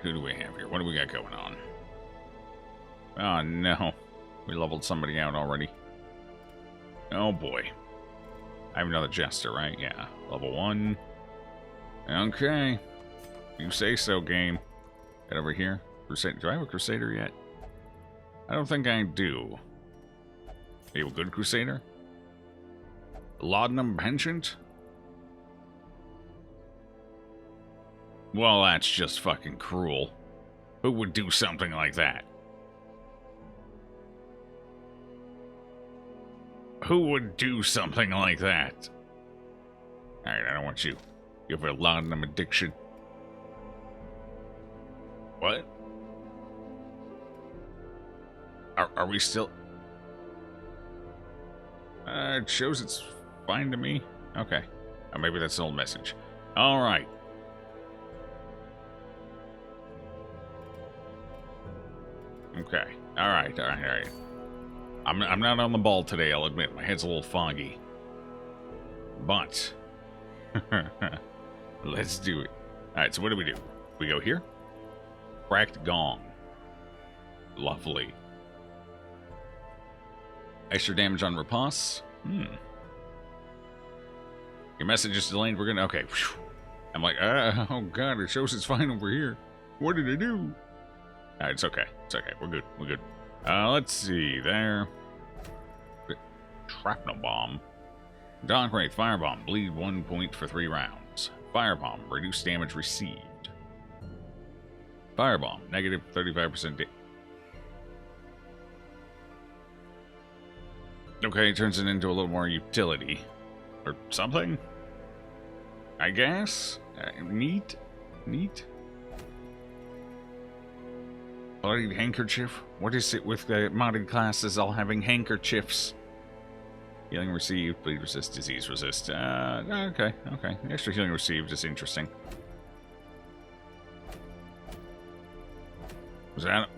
who do we have here? What do we got going on? Oh, no. We leveled somebody out already. Oh, boy. I have another Jester, right? Yeah. Level 1. Okay. You say so, game. Get over here. Crusader. Do I have a Crusader yet? I don't think I do. Are you a good Crusader? Laudanum Penchant? Well, that's just fucking cruel. Who would do something like that? Who would do something like that? Alright, I don't want you. You have a laudanum addiction. What? Are we still... it shows it's fine to me. Okay. Or maybe that's an old message. Alright. Okay. Alright. I'm not on the ball today, I'll admit. My head's a little foggy. But... let's do it. Alright, so what do? We go here? Cracked gong. Lovely. Extra damage on riposte. Your message is delayed. We're gonna... Okay. I'm like, oh god, it shows it's fine over here. What did I do? Alright, it's okay. It's okay. We're good. Let's see. There. Shrapnel bomb. Dark Wraith, Firebomb. Bleed 1 point for 3 rounds. Firebomb. Reduce damage received. Firebomb. Negative 35% Okay, it turns it into a little more utility. Or something? I guess? Neat? Bloodied handkerchief? What is it with the modded classes all having handkerchiefs? Healing received, bleed resist, disease resist. Okay. Extra healing received is interesting. Was that...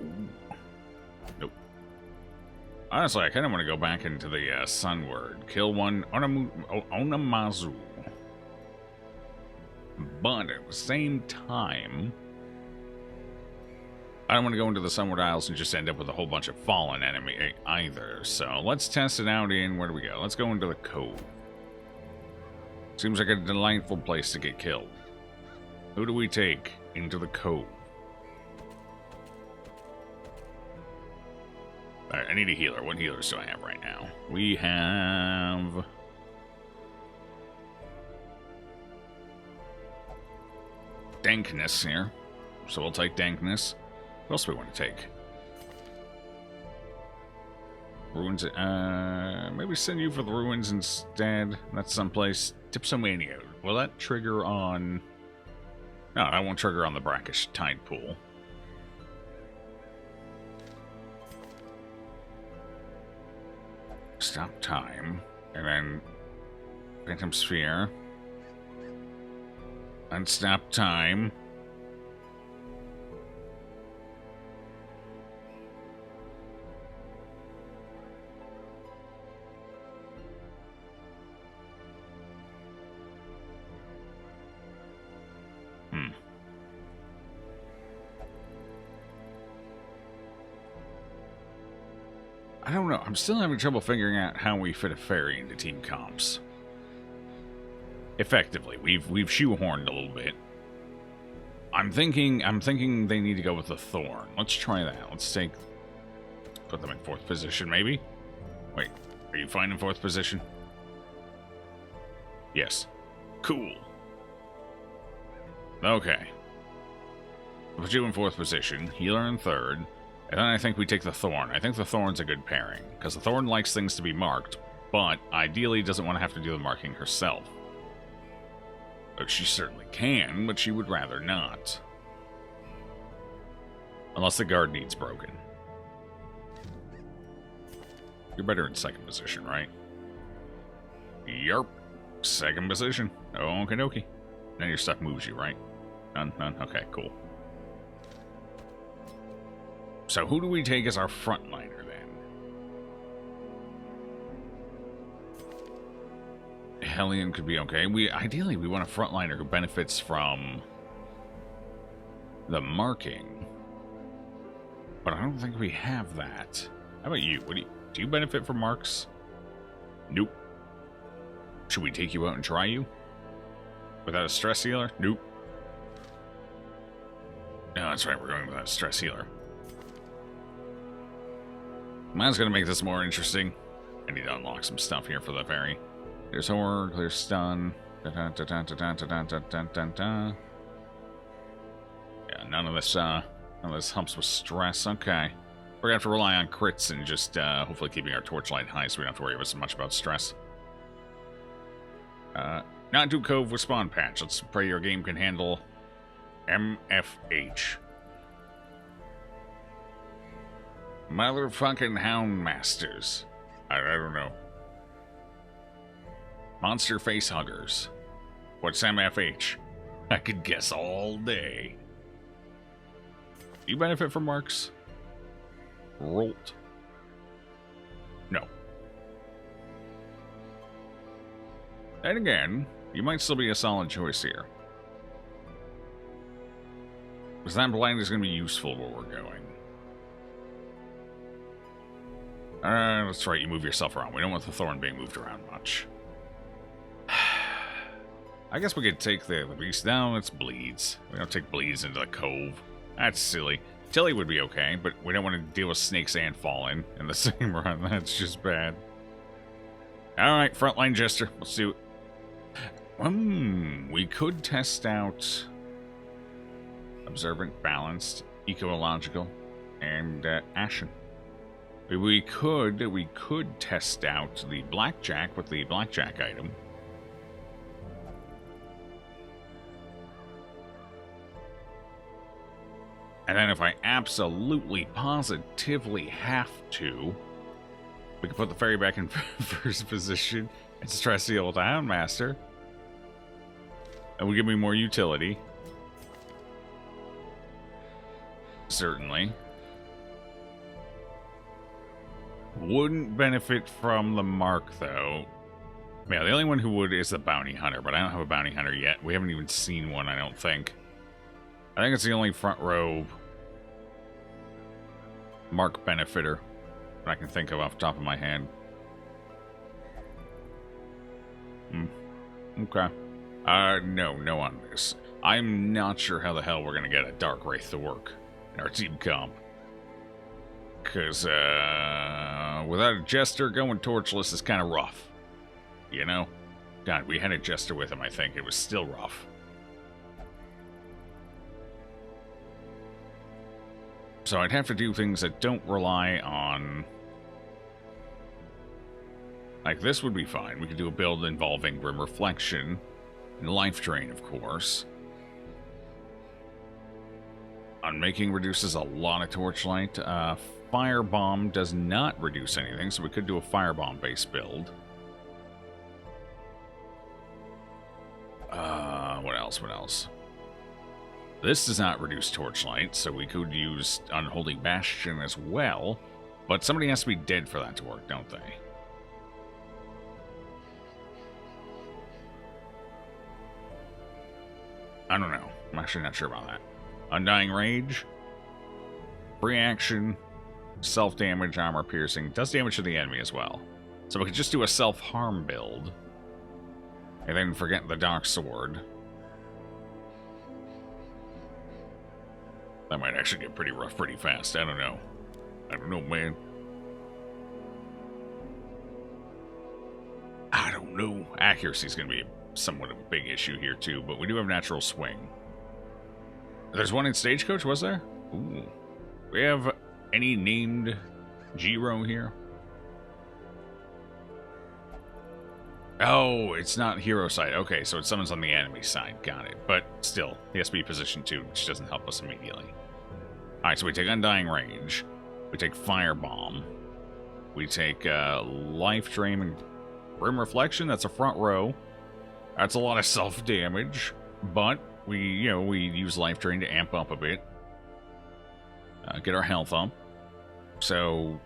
Nope. Honestly, I kind of want to go back into the Sunward. Kill one Onamazu. But at the same time, I don't want to go into the Sunward Isles and just end up with a whole bunch of fallen enemy either. So let's test it out in... Where do we go? Let's go into the Cove. Seems like a delightful place to get killed. Who do we take into the Cove? Alright, I need a healer. What healers do I have right now? We have... Dankness here. So we'll take Dankness. What else do we want to take? Ruins... maybe send you for the Ruins instead. That's someplace. Dipsomania. Will that trigger on... No, that won't trigger on the Brackish Tide Pool. Stop time, and then Phantom Sphere, and stop time. I don't know. I'm still having trouble figuring out how we fit a fairy into team comps. Effectively, we've shoehorned a little bit. I'm thinking they need to go with the Thorn. Let's try that. Let's put them in 4th position, maybe. Wait, are you fine in 4th position? Yes. Cool. Okay. I'll put you in 4th position. Healer in 3rd. And then I think we take the Thorn. I think the Thorn's a good pairing, because the Thorn likes things to be marked, but ideally doesn't want to have to do the marking herself. She certainly can, but she would rather not. Unless the guard needs broken. You're better in 2nd position, right? Yerp. 2nd position. Okie dokie. Now your stuff moves you, right? None? Okay, cool. So who do we take as our frontliner then? Hellion could be okay. Ideally we want a frontliner who benefits from the marking. But I don't think we have that. How about you? Do you benefit from marks? Nope. Should we take you out and try you? Without a stress healer? Nope. No, that's right, we're going without a stress healer. Mine's gonna make this more interesting. I need to unlock some stuff here for the fairy. There's horror, clear stun. Yeah, none of this humps with stress. Okay. We're gonna have to rely on crits and just hopefully keeping our torchlight high so we don't have to worry about so much about stress. Not do Cove with spawn patch. Let's pray your game can handle MFH. Motherfucking Hound Masters. I don't know. Monster Face Huggers. What's MFH? I could guess all day. Do you benefit from marks? Rolt. No. And again, you might still be a solid choice here. Because that blind is going to be useful where we're going. That's right, you move yourself around. We don't want the thorn being moved around much. I guess we could take the beast down. It bleeds. We don't take bleeds into the cove. That's silly. Tilly would be okay, but we don't want to deal with snakes and falling in the same run. That's just bad. Alright, frontline jester. Let's do it. We could test out observant, balanced, ecological, and ashen. We could test out the blackjack with the blackjack item. And then if I absolutely, positively have to, we can put the fairy back in first position and stress seal with the Houndmaster. And will give me more utility. Certainly. Wouldn't benefit from the mark, though. Yeah, the only one who would is the bounty hunter, but I don't have a bounty hunter yet. We haven't even seen one, I don't think. I think it's the only front row mark benefitter that I can think of off the top of my head. Okay. No on this. I'm not sure how the hell we're gonna get a Dark Wraith to work in our team comp. Because, without a Jester, going torchless is kind of rough. You know? God, we had a Jester with him, I think. It was still rough. So I'd have to do things that don't rely on... Like, this would be fine. We could do a build involving Grim Reflection and Life Drain, of course. Unmaking reduces a lot of torchlight. Firebomb does not reduce anything, so we could do a Firebomb-based build. What else? This does not reduce torchlight, so we could use Unholy Bastion as well. But somebody has to be dead for that to work, don't they? I don't know. I'm actually not sure about that. Undying Rage. Free action. Self-damage, armor piercing. Does damage to the enemy as well. So we could just do a self-harm build. And then forget the Dark Sword. That might actually get pretty rough pretty fast. I don't know. I don't know, man. I don't know. Accuracy is going to be somewhat of a big issue here, too. But we do have natural swing. There's one in Stagecoach, was there? Ooh. We have any named Giro here? Oh, it's not hero side. Okay, so it summons on the enemy side. Got it. But still, he has to be position 2, which doesn't help us immediately. Alright, so we take Undying Rage. We take Firebomb. We take Life Drain and Grim Reflection. That's a front row. That's a lot of self-damage. But we use Life Drain to amp up a bit. Get our health up. So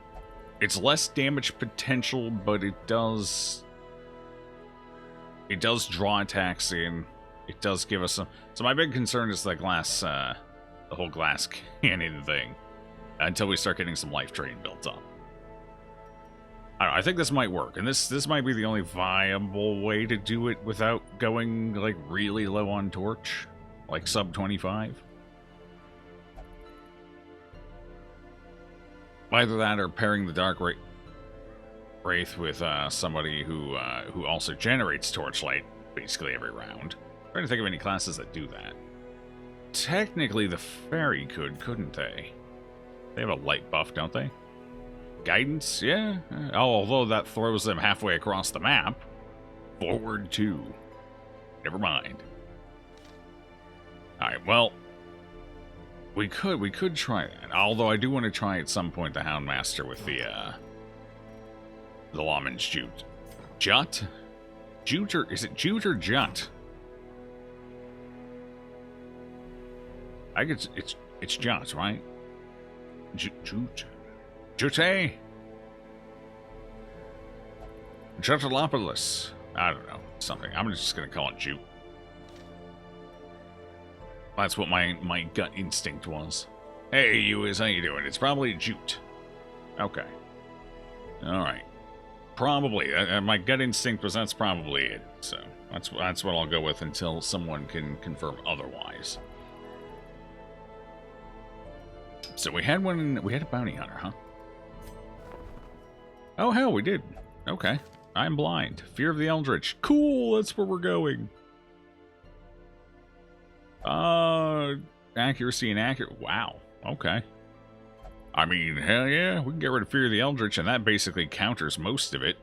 it's less damage potential, but it does draw attacks in. It does give us some. So my big concern is the glass the whole glass cannon thing until we start getting some life drain built up. I don't know, I think this might work, and this might be the only viable way to do it without going, like, really low on torch. Like, sub 25. Either that or pairing the Dark Wraith with somebody who also generates torchlight basically every round. I'm trying to think of any classes that do that. Technically, the Fairy couldn't they? They have a light buff, don't they? Guidance, yeah. Oh, although that throws them halfway across the map. Forward 2. Never mind. Alright, well, we could try that. Although I do want to try at some point the Houndmaster with the Lawman's Jute. Jut? Jute or is it Jute or Jut? I guess it's Jut, right? Jute. Jute? Jutalopolis. I don't know. Something. I'm just going to call it Jute. That's what my gut instinct was. Hey, you how you doing? It's probably Jute. Okay. Alright. Probably. My gut instinct was that's probably it. So, that's what I'll go with until someone can confirm otherwise. So we had a bounty hunter, huh? Oh, hell, we did. Okay. I'm blind. Fear of the Eldritch. Cool, that's where we're going. Accuracy and accurate. Wow. Okay. I mean, hell yeah, we can get rid of Fear of the Eldritch, and that basically counters most of it.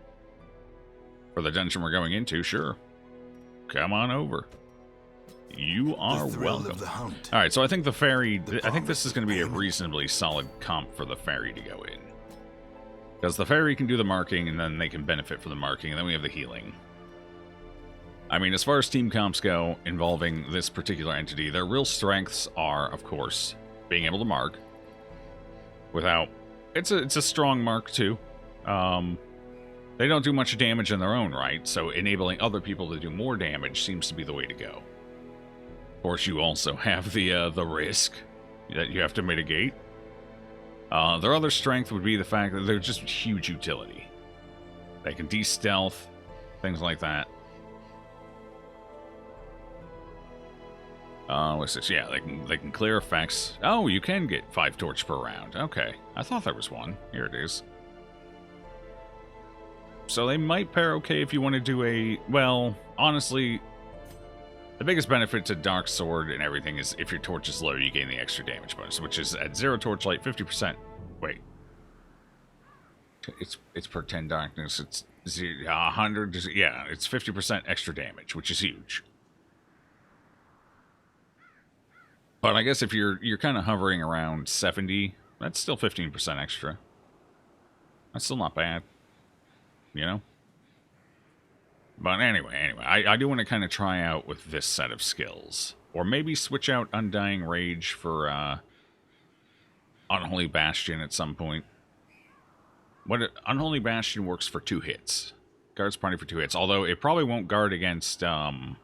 For the dungeon we're going into, sure. Come on over. You are welcome. Alright, so I think the Fairy... I think this is going to be a reasonably solid comp for the Fairy to go in. Because the Fairy can do the marking, and then they can benefit from the marking, and then we have the healing. I mean, as far as team comps go, involving this particular entity, their real strengths are, of course, being able to mark. Without... It's a strong mark, too. They don't do much damage in their own right, so enabling other people to do more damage seems to be the way to go. Of course, you also have the risk that you have to mitigate. Their other strength would be the fact that they're just huge utility. They can de-stealth, things like that. What's this? Yeah, they can clear effects. Oh, you can get 5 torch per round. Okay, I thought there was 1. Here it is. So they might pair okay if you want to do a... Well, honestly, the biggest benefit to Dark Sword and everything is if your torch is low, you gain the extra damage bonus, which is at 0 torchlight, 50%. Wait. It's per 10 darkness. It's 100... Yeah, it's 50% extra damage, which is huge. But I guess if you're kind of hovering around 70, that's still 15% extra. That's still not bad. You know? But anyway, I do want to kind of try out with this set of skills. Or maybe switch out Undying Rage for Unholy Bastion at some point. Unholy Bastion works for 2 hits. Guards party for 2 hits. Although it probably won't guard against AoE.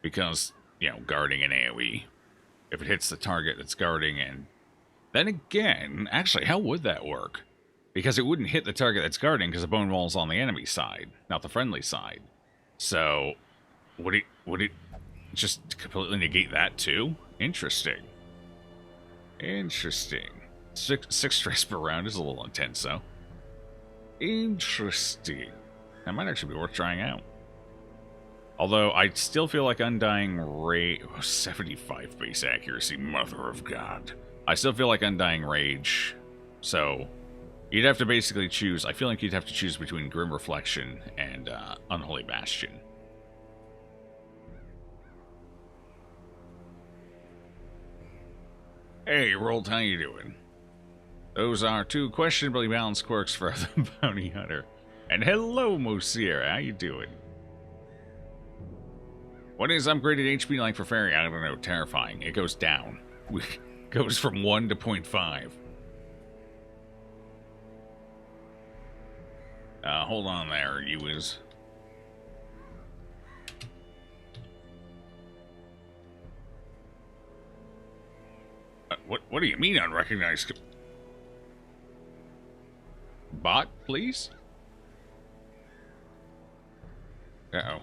Because, you know, guarding an AoE. If it hits the target that's guarding and... Then again, actually, how would that work? Because it wouldn't hit the target that's guarding because the bone wall's on the enemy side, not the friendly side. So, would it just completely negate that too? Interesting. Interesting. 6 stress per round is a little intense, though. Interesting. That might actually be worth trying out. Although, I still feel like Undying Rage... Oh, 75 base accuracy, mother of God. I still feel like Undying Rage, so you'd have to basically choose... I feel like you'd have to choose between Grim Reflection and Unholy Bastion. Hey, Rolt, how you doing? Those are 2 questionably balanced quirks for the Bounty Hunter. And hello, Mosier, how you doing? What is upgraded HP like for Fairy? I don't know, terrifying. It goes down. Goes from 1 to 0.5. Hold on there, you is. What do you mean unrecognized? Bot, please? Uh-oh.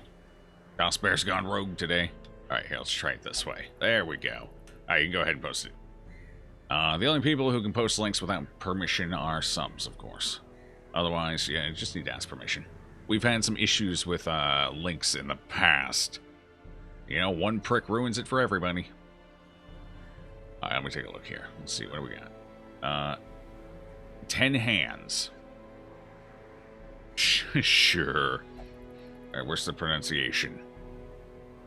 House Bear's gone rogue today. Alright, here, let's try it this way. There we go. Alright, you can go ahead and post it. The only people who can post links without permission are subs, of course. Otherwise, yeah, you just need to ask permission. We've had some issues with links in the past. You know, one prick ruins it for everybody. Alright, let me take a look here. Let's see, what do we got? 10 hands. Sure. Alright, where's the pronunciation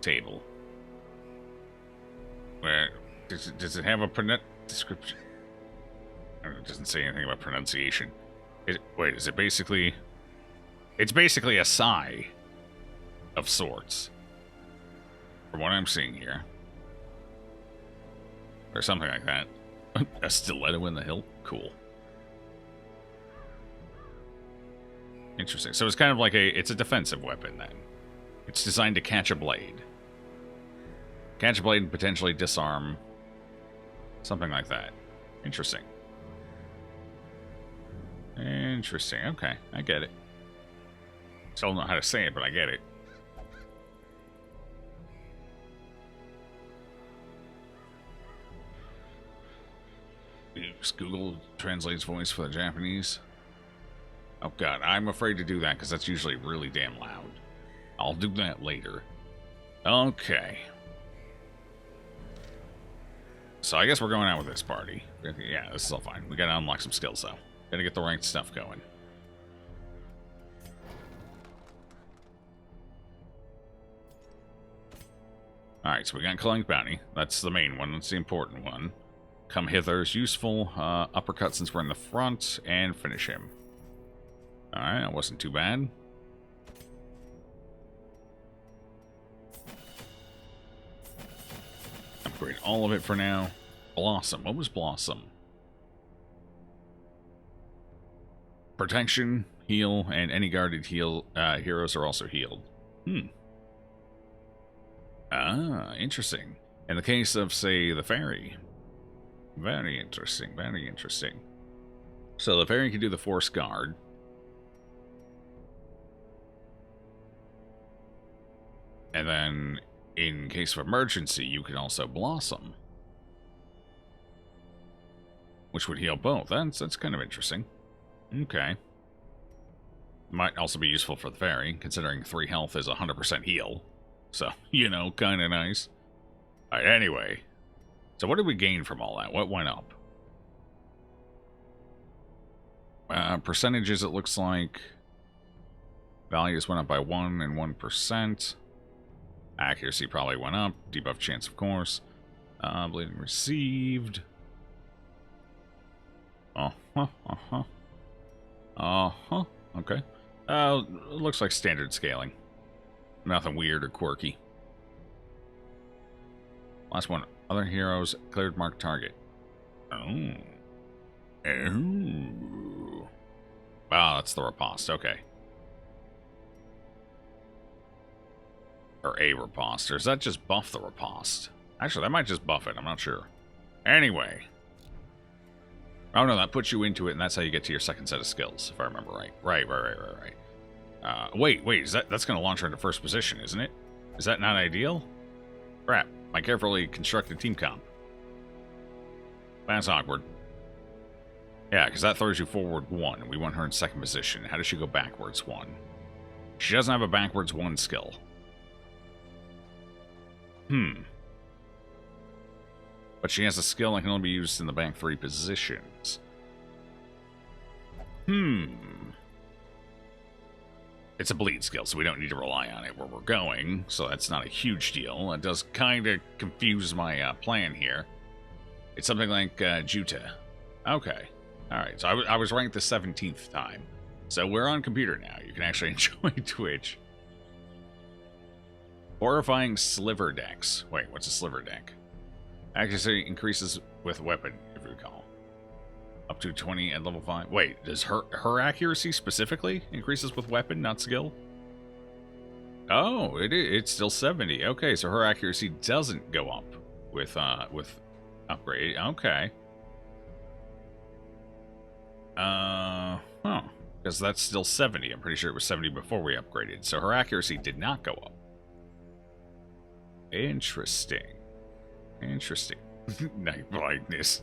table? Where does it have a description? It doesn't say anything about pronunciation. Wait, is it basically... It's basically a sigh of sorts. From what I'm seeing here. Or something like that. A stiletto in the hilt? Cool. Interesting. So it's kind of like it's a defensive weapon then. It's designed to catch a blade. Catch a blade and potentially disarm. Something like that. Interesting. Interesting. Okay, I get it. Still don't know how to say it, but I get it. Google translates voice for the Japanese. Oh god, I'm afraid to do that because that's usually really damn loud. I'll do that later. Okay. So I guess we're going out with this party. Yeah, this is all fine. We gotta unlock some skills though. Gotta get the right stuff going. Alright, so we got Collect Bounty. That's the main one. That's the important one. Come hither is useful. Uppercut since we're in the front. And finish him. Alright, that wasn't too bad. Upgrade all of it for now. Blossom. What was Blossom? Protection, heal, and any guarded heroes are also healed. Ah, interesting. In the case of, say, the Fairy. Very interesting, very interesting. So the Fairy can do the Force Guard. And then, in case of emergency, you can also Blossom. Which would heal both. That's kind of interesting. Okay. Might also be useful for the Fairy, considering 3 health is 100% heal. So, you know, kind of nice. Alright, anyway. So what did we gain from all that? What went up? Percentages, it looks like. Values went up by 1 and 1%. Accuracy probably went up. Debuff chance, of course. Bleeding received. Okay. Looks like standard scaling. Nothing weird or quirky. Last one. Other heroes cleared marked target. Oh. Oh. Wow, that's the riposte. Okay. Or a riposte. Or does that just buff the riposte? Actually, that might just buff it. I'm not sure. Anyway. Oh, no, that puts you into it, and that's how you get to your second set of skills, if I remember right. Right. Wait, that's going to launch her into first position, isn't it? Is that not ideal? Crap, my carefully constructed team comp. That's awkward. Yeah, because that throws you forward 1, and we want her in second position. How does she go backwards 1? She doesn't have a backwards 1 skill. But she has a skill that can only be used in the back 3 positions. It's a bleed skill, so we don't need to rely on it where we're going, so that's not a huge deal. It does kind of confuse my plan here. It's something like Juta. Okay. Alright, so I was ranked the 17th time. So we're on computer now. You can actually enjoy Twitch. Horrifying Sliver Decks. Wait, what's a Sliver Deck? Accuracy increases with weapon, if you recall. Up to 20 at level 5. Wait, does her accuracy specifically increases with weapon, not skill? Oh, it's still 70. Okay, so her accuracy doesn't go up with upgrade. Okay. Huh. Because that's still 70. I'm pretty sure it was 70 before we upgraded. So her accuracy did not go up. Interesting. Interesting. Night blindness.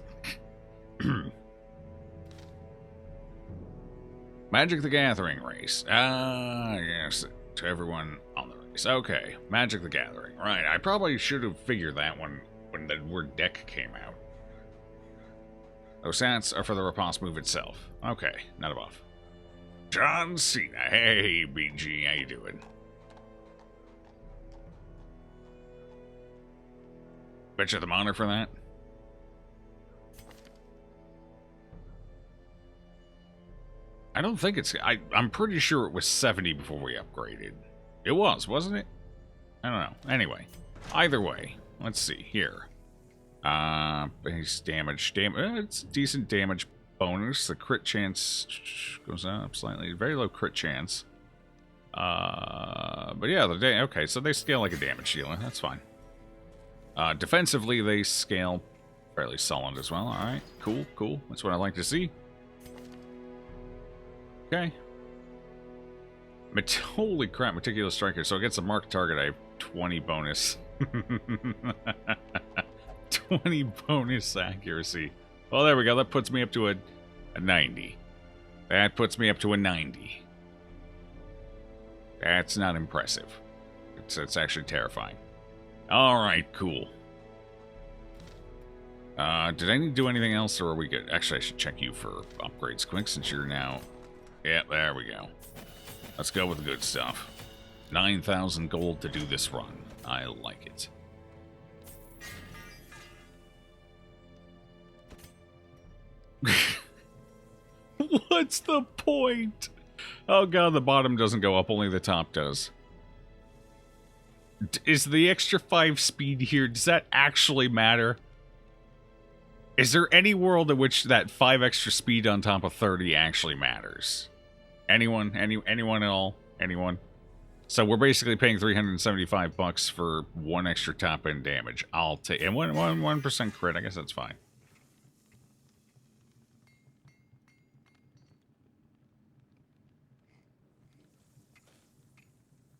Magic the Gathering race. Yes. To everyone on the race. Okay. Magic the Gathering. Right. I probably should have figured that one when the word deck came out. Those stats are for the riposte move itself. Okay. Not above. John Cena. Hey, BG. How you doing? Bet you the monitor for that? I don't think it's... I'm pretty sure it was 70 before we upgraded. It was, wasn't it? I don't know. Anyway. Either way. Let's see. Here. Base damage. It's decent damage bonus. The crit chance goes up slightly. Very low crit chance. But yeah, okay, so they scale like a damage dealer. That's fine. Defensively, they scale fairly solid as well. Alright, cool, cool. That's what I like to see. Okay. Holy crap, Meticulous Striker. So against a marked target, I have 20 bonus. 20 bonus accuracy. Well, there we go. That puts me up to a 90. That puts me up to a 90. That's not impressive. It's actually terrifying. Alright, cool. Did I need to do anything else, or are we good? Actually, I should check you for upgrades quick, since you're now... Yeah, there we go. Let's go with the good stuff. 9,000 gold to do this run. I like it. What's the point? Oh god, the bottom doesn't go up, only the top does. Is the extra 5 speed here, does that actually matter? Is there any world in which that 5 extra speed on top of 30 actually matters? Anyone? Anyone at all? Anyone? So we're basically paying $375 for 1 extra top end damage. I'll take, and 1% crit, I guess that's fine.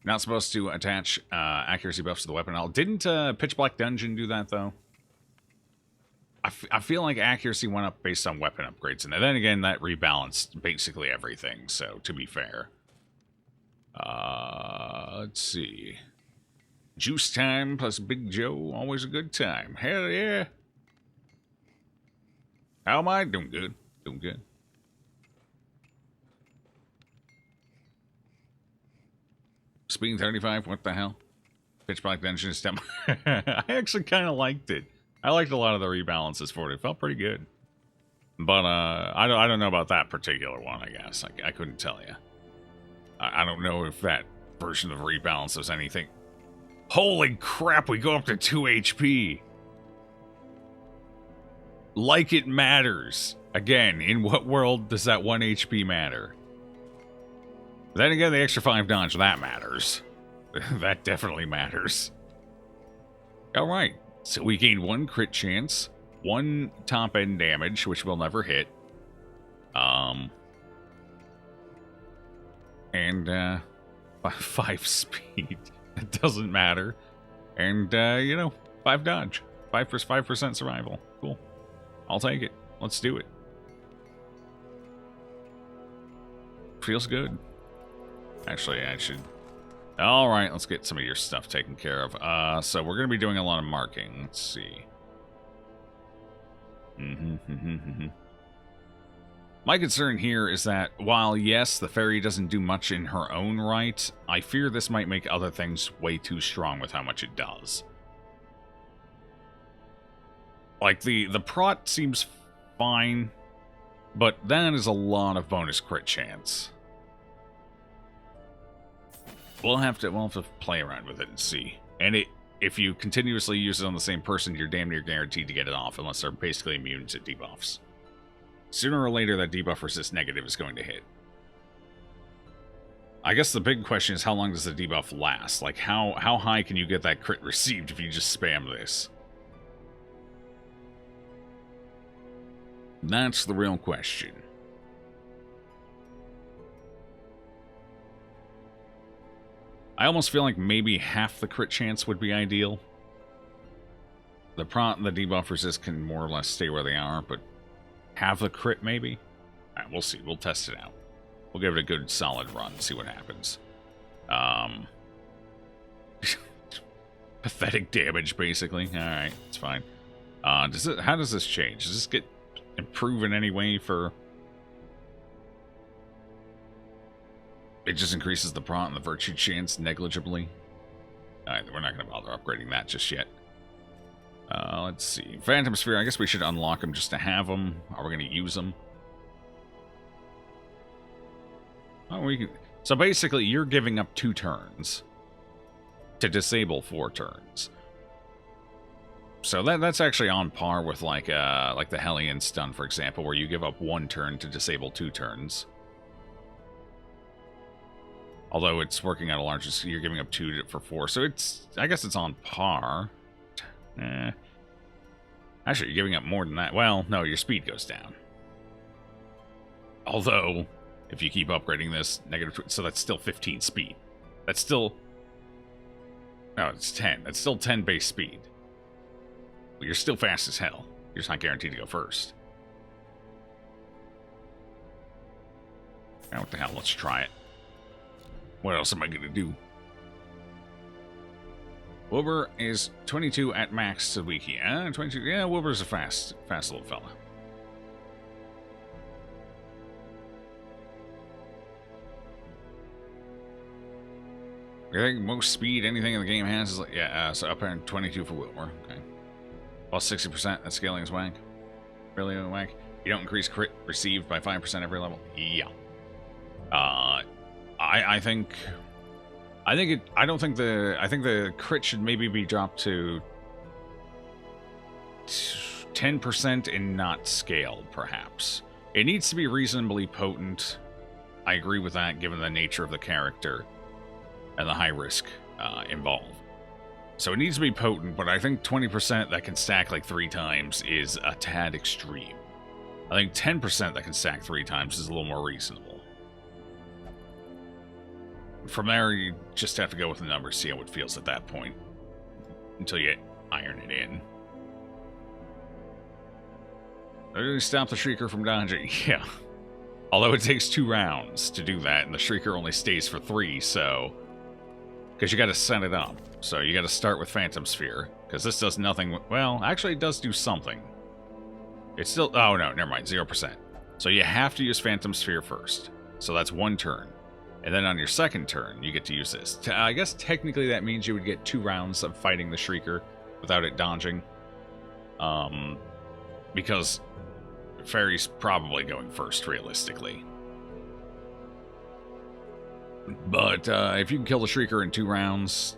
Not supposed to attach accuracy buffs to the weapon. Didn't Pitch Black Dungeon do that, though? I feel like accuracy went up based on weapon upgrades. And then again, that rebalanced basically everything, so to be fair. Let's see. Juice time plus Big Joe, always a good time. Hell yeah. How am I? Doing good. Doing good. Speed 35, what the hell? Pitch Black Dungeon is I actually kind of liked it. I liked a lot of the rebalances for it. It felt pretty good. But, I don't know about that particular one, I guess. I couldn't tell you. I don't know if that version of rebalance was anything. Holy crap, we go up to 2 HP! Like it matters. Again, in what world does that 1 HP matter? Then again, the extra 5 dodge, that matters. That definitely matters. Alright, so we gained 1 crit chance, 1 top end damage, which we'll never hit. And 5 speed. It doesn't matter. And, you know, 5 dodge. 5% survival. Cool. I'll take it. Let's do it. Feels good. Actually, I should... Alright, let's get some of your stuff taken care of. So we're going to be doing a lot of marking. Let's see. My concern here is that, while yes, the fairy doesn't do much in her own right, I fear this might make other things way too strong with how much it does. Like, the prot seems fine, but that is a lot of bonus crit chance. We'll have to play around with it and see. And if you continuously use it on the same person, you're damn near guaranteed to get it off, unless they're basically immune to debuffs. Sooner or later, that debuff resist negative is going to hit. I guess the big question is, how long does the debuff last? Like, how high can you get that crit received if you just spam this? That's the real question. I almost feel like maybe half the crit chance would be ideal. The debuff resist can more or less stay where they are, but half the crit maybe? Alright, we'll see. We'll test it out. We'll give it a good solid run, see what happens. Pathetic damage, basically. Alright, it's fine. How does this change? Does this get improved in any way for... It just increases the prot and the virtue chance negligibly. Alright, we're not going to bother upgrading that just yet. Let's see. Phantom Sphere, I guess we should unlock them just to have them. Are we going to use them? Oh, we can... So basically, you're giving up 2 turns to disable 4 turns. So that's actually on par with like the Hellion stun, for example, where you give up 1 turn to disable 2 turns. Although it's working out a larger, you're giving up 2 for 4, so it's, I guess it's on par. Actually, you're giving up more than that. Well, no, your speed goes down. Although, if you keep upgrading this, so that's still 15 speed. That's still... No, it's 10. That's still 10 base speed. But you're still fast as hell. You're just not guaranteed to go first. Now, what the hell? Let's try it. What else am I going to do? Wilbur is 22 at max to wiki. 22. Yeah, Wilbur's a fast little fella. I think most speed anything in the game has is like, yeah, so up around 22 for Wilbur. Okay. Plus 60%, that scaling is whack. Really whack. You don't increase crit received by 5% every level. Yeah. I think the crit should maybe be dropped to 10% and not scaled, perhaps. It needs to be reasonably potent. I agree with that, given the nature of the character and the high risk involved. So it needs to be potent, but I think 20% that can stack like 3 times is a tad extreme. I think 10% that can stack 3 times is a little more reasonable. From there, you just have to go with the numbers, see how it feels at that point, until you iron it in. Really stop the Shrieker from dodging. Yeah. Although it takes 2 rounds to do that, and the Shrieker only stays for 3, so... Because you got to set it up. So you got to start with Phantom Sphere, because this does nothing... Well, actually it does do something. It's still... Oh, no, never mind, 0%. So you have to use Phantom Sphere first. So that's 1 turn. And then on your second turn, you get to use this. I guess technically that means you would get 2 rounds of fighting the Shrieker without it dodging. Because Fairy's probably going first, realistically. But if you can kill the Shrieker in 2 rounds...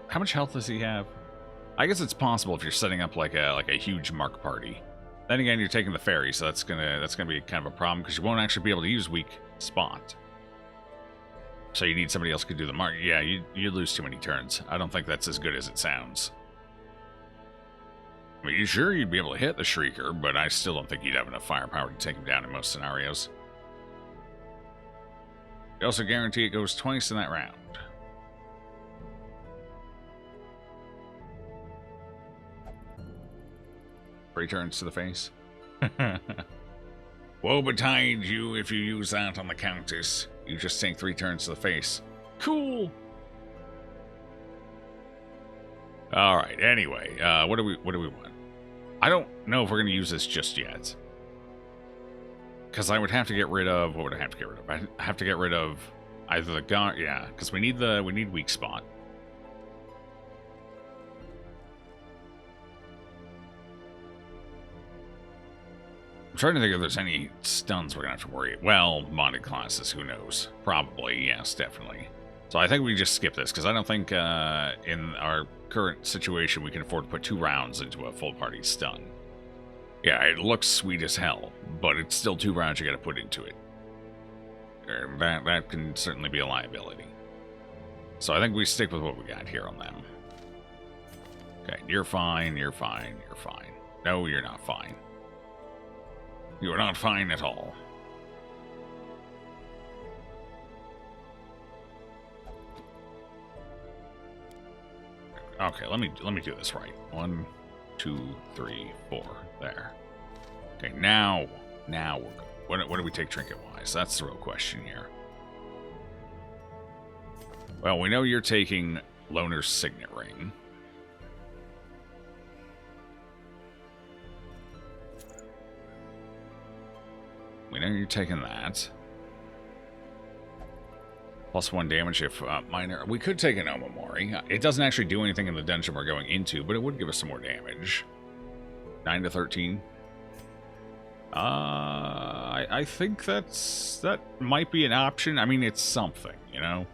How much health does he have? I guess it's possible if you're setting up like a huge mark party. Then again, you're taking the Fairy, so that's gonna be kind of a problem, because you won't actually be able to use weak spot. So you need somebody else who could do the mark. Yeah, you lose too many turns. I don't think that's as good as it sounds. I mean, sure, you'd be able to hit the Shrieker, but I still don't think you'd have enough firepower to take him down in most scenarios. You also guarantee it goes twice in that round. Three turns to the face. Woe betide you if you use that on the Countess. You just take 3 turns to the face. Cool! Alright, anyway, what do we want? I don't know if we're going to use this just yet. Because I would have to get rid of... What would I have to get rid of? I have to get rid of either the guard... Yeah, because we need weak spot. I'm trying to think if there's any stuns we're going to have to worry. Well, modded classes, who knows? Probably, yes, definitely. So I think we just skip this, because I don't think in our current situation we can afford to put 2 rounds into a full party stun. Yeah, it looks sweet as hell, but it's still 2 rounds you got to put into it. That can certainly be a liability. So I think we stick with what we got here on them. Okay, you're fine, you're fine, you're fine. No, you're not fine. You are not fine at all. Okay, let me do this right. 1, 2, 3, 4. There. Okay, now we're good. What do we take trinket-wise? That's the real question here. Well, we know you're taking Loner's Signet Ring. We know you're taking that. +1 damage if minor. We could take an Omamori. It doesn't actually do anything in the dungeon we're going into, but it would give us some more damage. 9 to 13. I think that might be an option. I mean, it's something, you know?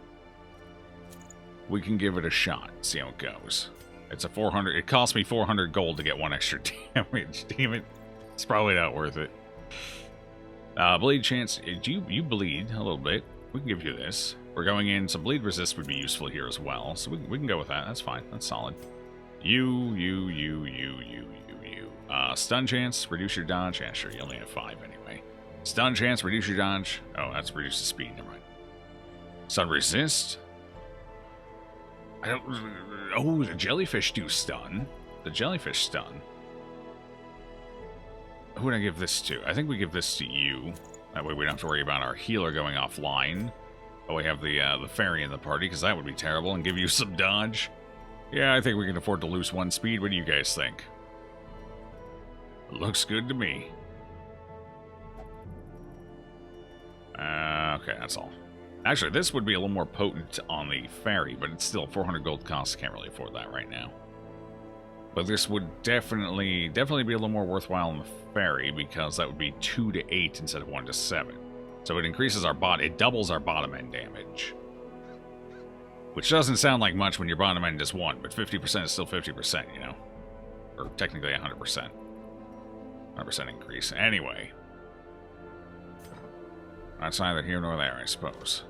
We can give it a shot, see how it goes. It's a 400. It cost me 400 gold to get 1 extra damage. Damn it. It's probably not worth it. Bleed chance. You bleed a little bit. We can give you this. We're going in. Some bleed resist would be useful here as well. So we can go with that. That's fine. That's solid. You. Stun chance. Reduce your dodge. Yeah, sure. You only have 5 anyway. Stun chance. Reduce your dodge. Oh, that's reduce the speed. Never mind. Stun resist. I don't... Oh, the jellyfish do stun. The jellyfish stun. Who would I give this to? I think we give this to you. That way we don't have to worry about our healer going offline. Oh, we have the fairy in the party, because that would be terrible, and give you some dodge. Yeah, I think we can afford to lose 1 speed. What do you guys think? Looks good to me. Okay, that's all. Actually, this would be a little more potent on the fairy, but it's still 400 gold cost. Can't really afford that right now. But this would definitely be a little more worthwhile on the fairy, because that would be 2 to 8 instead of 1 to 7. So it increases our it doubles our bottom end damage. Which doesn't sound like much when your bottom end is 1, but 50% is still 50%, you know? Or technically 100%. 100% increase. Anyway. That's neither here nor there, I suppose.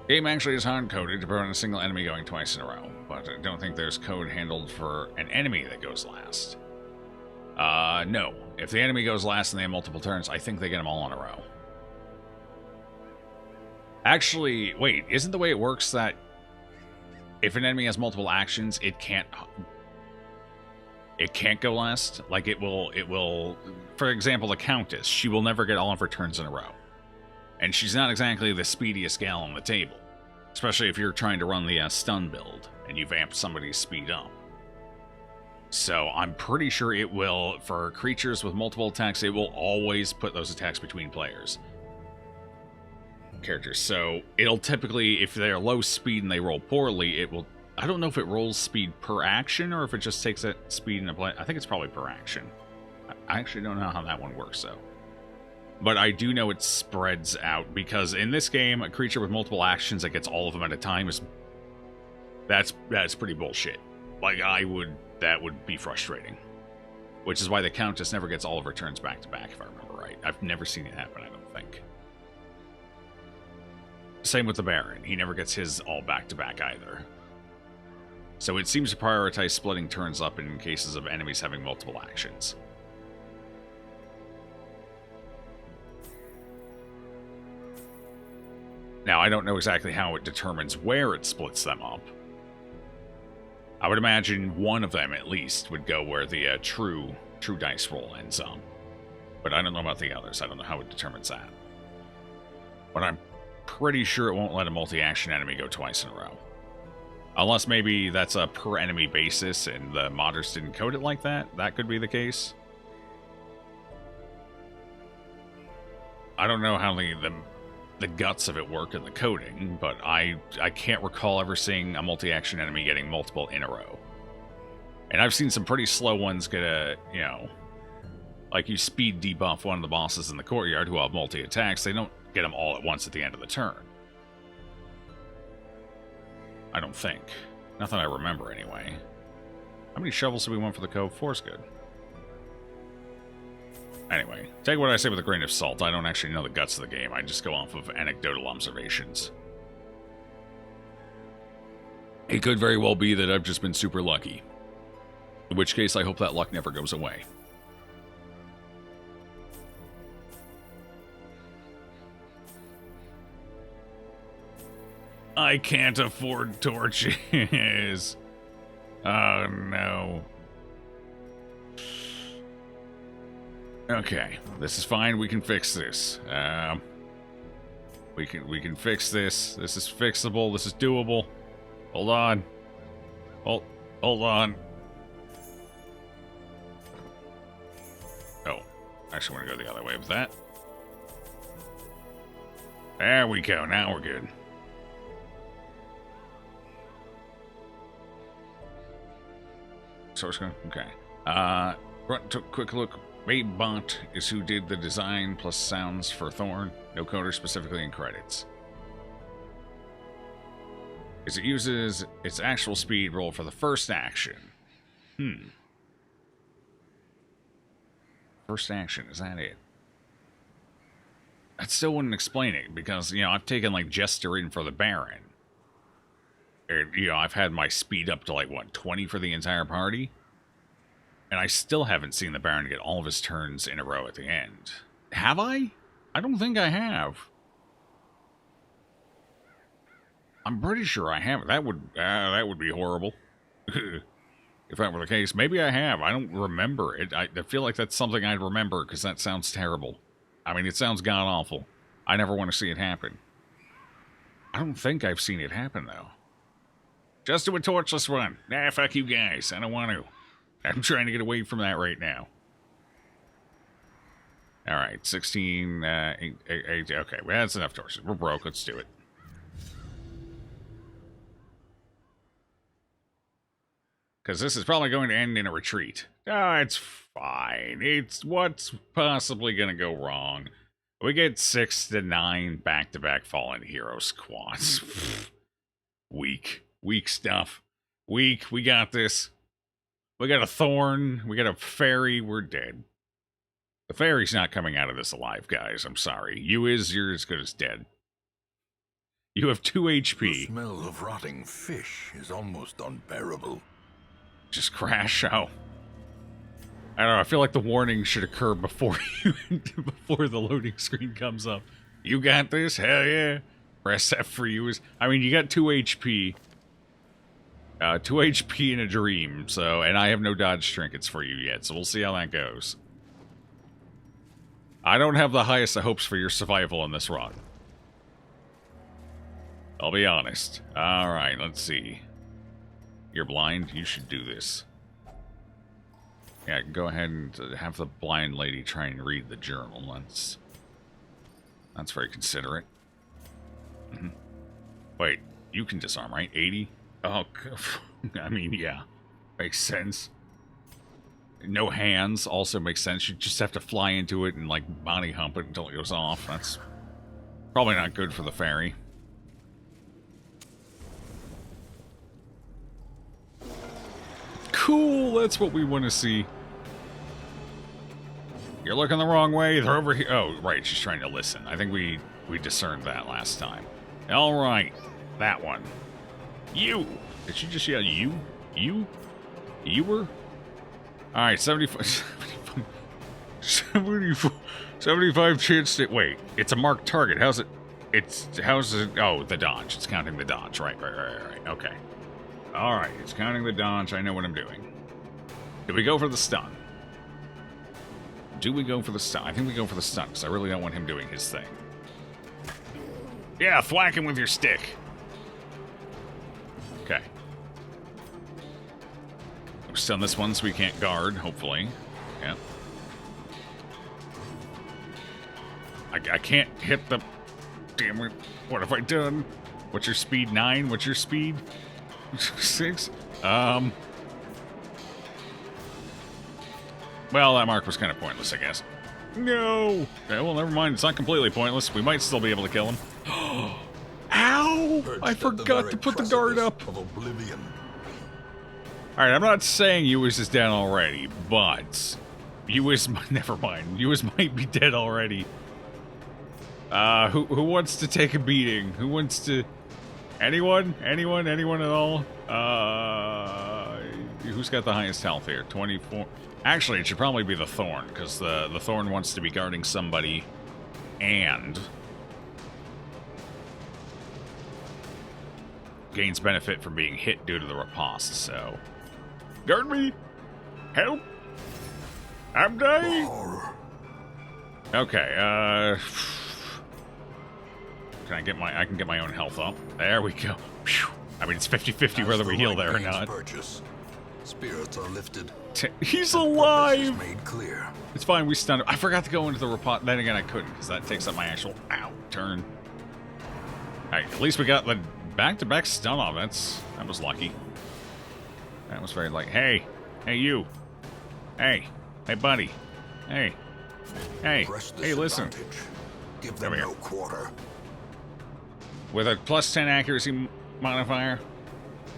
Game actually is hard-coded to prevent a single enemy going twice in a row, but I don't think there's code handled for an enemy that goes last. No. If the enemy goes last and they have multiple turns, I think they get them all in a row. Actually, wait, isn't the way it works that if an enemy has multiple actions, it can't go last? Like, it will, for example, the Countess, she will never get all of her turns in a row. And she's not exactly the speediest gal on the table. Especially if you're trying to run the stun build, and you've amped somebody's speed up. So, I'm pretty sure it will, for creatures with multiple attacks, it will always put those attacks between players. Characters. So, it'll typically, if they're low speed and they roll poorly, it will... I don't know if it rolls speed per action, or if it just takes that speed and I think it's probably per action. I actually don't know how that one works, though. But I do know it spreads out, because in this game, a creature with multiple actions that gets all of them at a time is... That's pretty bullshit. Like, that would be frustrating. Which is why the Countess never gets all of her turns back-to-back, if I remember right. I've never seen it happen, I don't think. Same with the Baron. He never gets his all back-to-back either. So it seems to prioritize splitting turns up in cases of enemies having multiple actions. Now, I don't know exactly how it determines where it splits them up. I would imagine one of them, at least, would go where the true dice roll ends up. But I don't know about the others. I don't know how it determines that. But I'm pretty sure it won't let a multi-action enemy go twice in a row. Unless maybe that's a per-enemy basis and the modders didn't code it like that. That could be the case. I don't know how the guts of it work in the coding, but I can't recall ever seeing a multi-action enemy getting multiple in a row. And I've seen some pretty slow ones get a, you know, like you speed debuff one of the bosses in the courtyard who have multi-attacks, they don't get them all at once at the end of the turn. I don't think. Nothing I remember, anyway. How many shovels do we want for the cove? 4's good. Anyway, take what I say with a grain of salt. I don't actually know the guts of the game. I just go off of anecdotal observations. It could very well be that I've just been super lucky. In which case, I hope that luck never goes away. I can't afford torches. Oh, no. Okay, this is fine. We can fix this. We can fix this. This is fixable. This is doable. Hold on. Hold on. Oh, I actually want to go the other way with that. There we go. Now we're good. So it's going. Okay. Took a quick look. Raybot is who did the design plus sounds for Thorn. No coder specifically in credits. It uses its actual speed roll for the first action. First action, is that it? That still wouldn't explain it, because, you know, I've taken, like, Jester in for the Baron. And, you know, I've had my speed up to, like, what, 20 for the entire party? And I still haven't seen the Baron get all of his turns in a row at the end. Have I? I don't think I have. I'm pretty sure I haven't. That would be horrible. If that were the case. Maybe I have. I don't remember it. I feel like that's something I'd remember, because that sounds terrible. I mean, it sounds god-awful. I never want to see it happen. I don't think I've seen it happen, though. Just do a torchless one. Nah, fuck you guys. I don't want to. I'm trying to get away from that right now. Alright, 16, 8, okay, well, that's enough torches. We're broke, let's do it. Because this is probably going to end in a retreat. Oh, it's fine. It's what's possibly going to go wrong. We get 6 to 9 back-to-back Fallen Hero squads. Weak. Weak stuff. Weak, we got this. We got a Thorn, we got a Fairy, we're dead. The Fairy's not coming out of this alive, guys. I'm sorry. You're as good as dead. You have 2 HP. The smell of rotting fish is almost unbearable. Just crash out. I don't know, I feel like the warning should occur before before the loading screen comes up. You got this? Hell yeah. Press F for you. I mean, you got 2 HP. 2 HP in a dream, so, and I have no dodge trinkets for you yet, so we'll see how that goes. I don't have the highest of hopes for your survival in this run. I'll be honest. Alright, let's see. You're blind? You should do this. Yeah, go ahead and have the blind lady try and read the journal. That's very considerate. Wait, you can disarm, right? 80? Oh, I mean, yeah. Makes sense. No hands also makes sense. You just have to fly into it and, like, body hump it until it goes off. That's probably not good for the Fairy. Cool, that's what we want to see. You're looking the wrong way. They're over here. Oh, right, she's trying to listen. I think we discerned that last time. All right, that one. You! Did she just yell you? You? You were? Alright, 75 chance to... Wait, it's a marked target. How's it... How's it... Oh, the dodge. It's counting the dodge. Right. Okay. Alright, it's counting the dodge. I know what I'm doing. Did we go for the stun? Do we go for the stun? I think we go for the stun, because I really don't want him doing his thing. Yeah, thwack him with your stick. Okay. We'll stun this one so we can't guard, hopefully. Yeah. I can't hit the... Damn it. What have I done? What's your speed? 9? What's your speed? 6? Well, that mark was kind of pointless, I guess. No! Okay, well, never mind. It's not completely pointless. We might still be able to kill him. Ow! I forgot to put the guard up. Alright, I'm not saying Uis is dead already, but... Uis... Never mind. Uis might be dead already. Who wants to take a beating? Who wants to Anyone? Anyone? Anyone at all? Who's got the highest health here? 24. Actually, it should probably be the Thorn, because the Thorn wants to be guarding somebody and gains benefit from being hit due to the riposte, so... Guard me! Help! I'm dying! Okay, I can get my own health up. There we go. Whew. I mean, it's 50-50 whether we heal there or not. Spirits are lifted. He's alive! Made clear. It's fine, we stunned him. I forgot to go into the repot. Then again, I couldn't, because that takes up my actual turn. Alright, at least we got the back-to-back stun off. That was lucky. That was very lucky. Hey! Hey, you! Hey! Hey, buddy! Hey! Hey! Hey, listen! Give them no quarter. With a +10 accuracy modifier?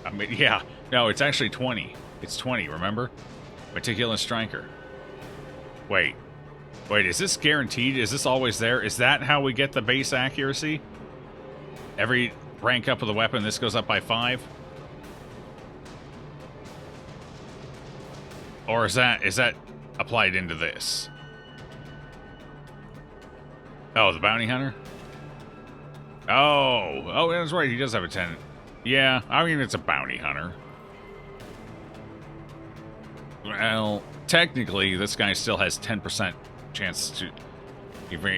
I mean, yeah. No, it's actually 20. It's 20, remember? Meticulous Striker. Wait. Wait, is this guaranteed? Is this always there? Is that how we get the base accuracy? Every rank up of the weapon, this goes up by 5? Or is that applied into this? Oh, the Bounty Hunter? Oh, that's right, he does have a 10. Yeah, I mean, it's a Bounty Hunter. Well, technically, this guy still has 10% chance to...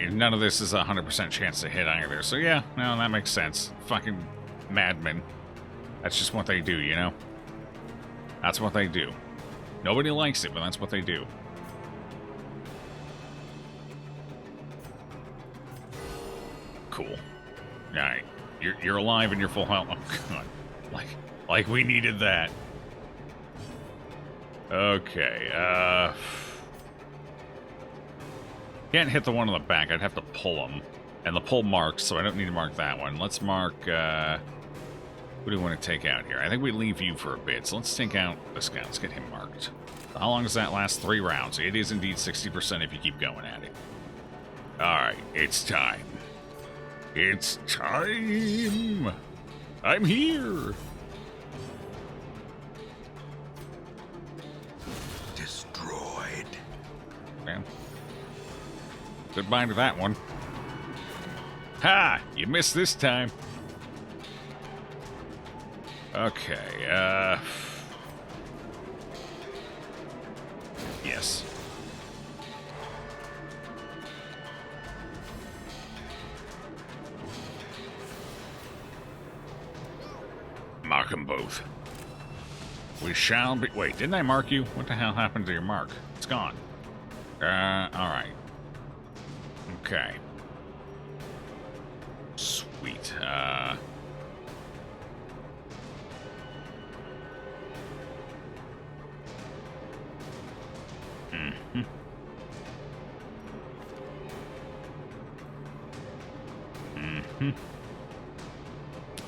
None of this is a 100% chance to hit either. So yeah, no, that makes sense. Fucking madmen. That's just what they do, you know? That's what they do. Nobody likes it, but that's what they do. Cool. Alright. You're alive and you're full health. Oh, God. Like we needed that. Okay, can't hit the one on the back. I'd have to pull them. And the pull marks, so I don't need to mark that one. Let's mark, who do we want to take out here? I think we leave you for a bit, so let's take out this guy. Let's get him marked. How long does that last? 3 rounds. It is indeed 60% if you keep going at it. Alright, it's time. It's time! I'm here! Destroyed. Man. Goodbye to that one. Ha! You missed this time. Okay, yes. Mark them both. We shall be... Wait, didn't I mark you? What the hell happened to your mark? It's gone. Alright. Okay. Sweet.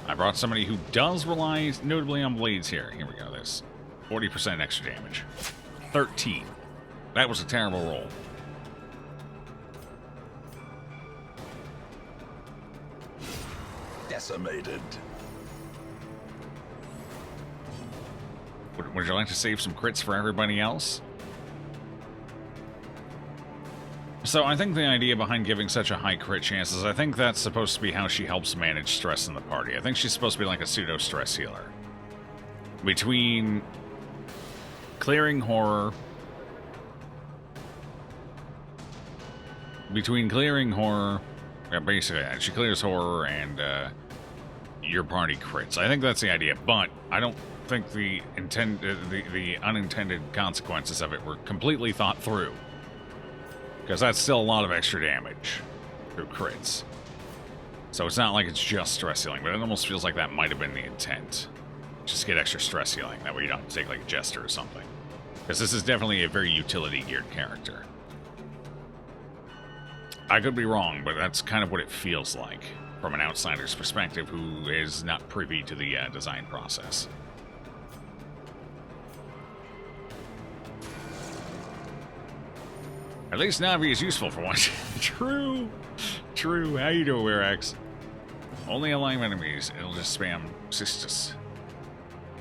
I brought somebody who does rely notably on blades here. Here we go, this. 40% extra damage. 13. That was a terrible roll. Decimated. Would you like to save some crits for everybody else? So I think the idea behind giving such a high crit chance is I think that's supposed to be how she helps manage stress in the party. I think she's supposed to be like a pseudo-stress healer. Between clearing horror... Yeah, basically, she clears horror and your party crits. I think that's the idea, but I don't think the unintended consequences of it were completely thought through. Because that's still a lot of extra damage through crits. So it's not like it's just stress healing, but it almost feels like that might have been the intent. Just get extra stress healing, that way you don't have to take like a Jester or something. Because this is definitely a very utility-geared character. I could be wrong, but that's kind of what it feels like from an outsider's perspective who is not privy to the design process. At least Navi is useful for once. True. True. How you doing, Wirax? Only alive enemies. It'll just spam Sisters.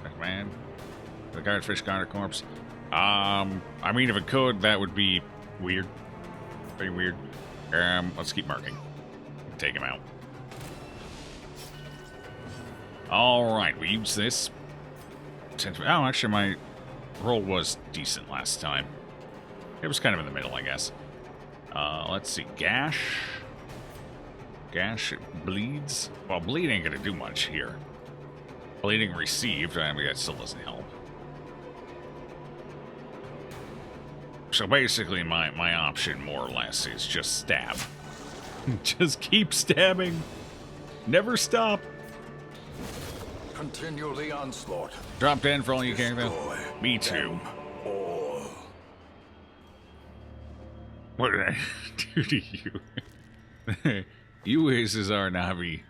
Like, man. The guardfish garter corpse. I mean, if it could, that would be weird. Very weird. Let's keep marking. Take him out. Alright, we use this. Oh, actually, my roll was decent last time. It was kind of in the middle, I guess. Let's see. Gash. Gash bleeds. Well, bleed ain't gonna do much here. Bleeding received, and that still doesn't help. So basically, my option, more or less, is just stab. Just keep stabbing. Never stop. Continue the onslaught. Drop dead for all you can, though. Me too. All. What did I do to you? You aces are Navi.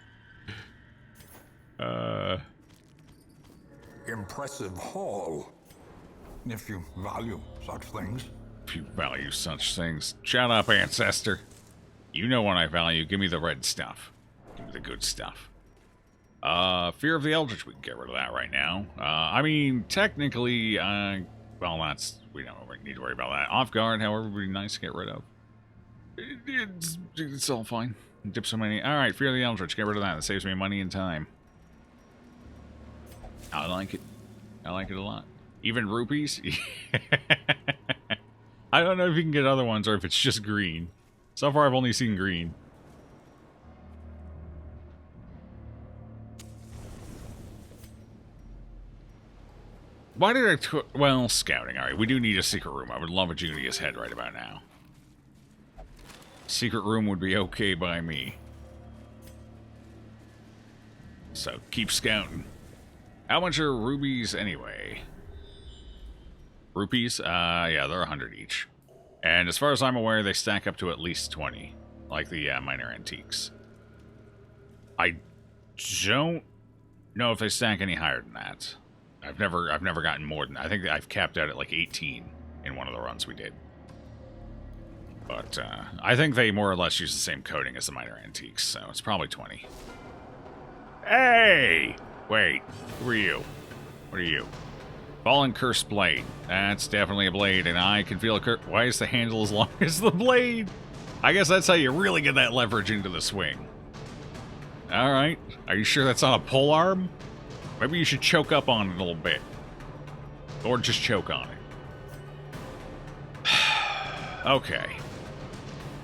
Impressive haul. If you value such things. If you value such things. Shut up, ancestor. You know what I value. Give me the red stuff. Give me the good stuff. Fear of the Eldritch. We can get rid of that right now. I mean, technically, well, we don't need to worry about that. Off guard, however, would be nice to get rid of. It's all fine. Dip so many. Alright, Fear of the Eldritch. Get rid of that. That saves me money and time. I like it. I like it a lot. Even rupees? I don't know if you can get other ones or if it's just green. So far, I've only seen green. Why did I... well, scouting. Alright, we do need a secret room. I would love a Junia's head right about now. Secret room would be okay by me. So, keep scouting. How much are rubies anyway? Rupees? Yeah, they're 100 each. And as far as I'm aware, they stack up to at least 20. Like the minor antiques. I don't know if they stack any higher than that. I've never gotten more than... I think I've capped out at like 18 in one of the runs we did. But I think they more or less use the same coding as the minor antiques, so it's probably 20. Hey! Wait, who are you? What are you? Fallen Cursed Blade. That's definitely a blade, and I can feel a curse. Why is the handle as long as the blade? I guess that's how you really get that leverage into the swing. Alright. Are you sure that's not a pole arm? Maybe you should choke up on it a little bit. Or just choke on it. Okay.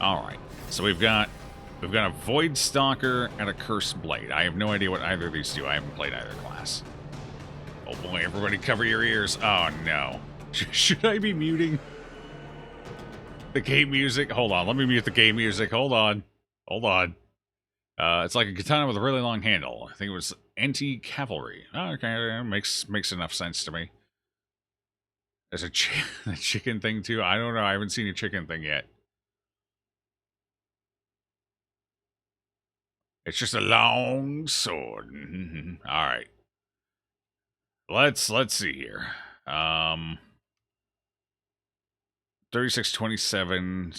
Alright. So we've got a Void Stalker and a Cursed Blade. I have no idea what either of these do. I haven't played either class. Oh boy, everybody cover your ears. Oh no. Should I be muting the game music? Hold on, let me mute the game music. Hold on. Hold on. It's like a katana with a really long handle. I think it was anti-cavalry. Oh, okay, makes enough sense to me. There's a chicken thing too. I don't know. I haven't seen a chicken thing yet. It's just a long sword. All right. Let's see here. 3627.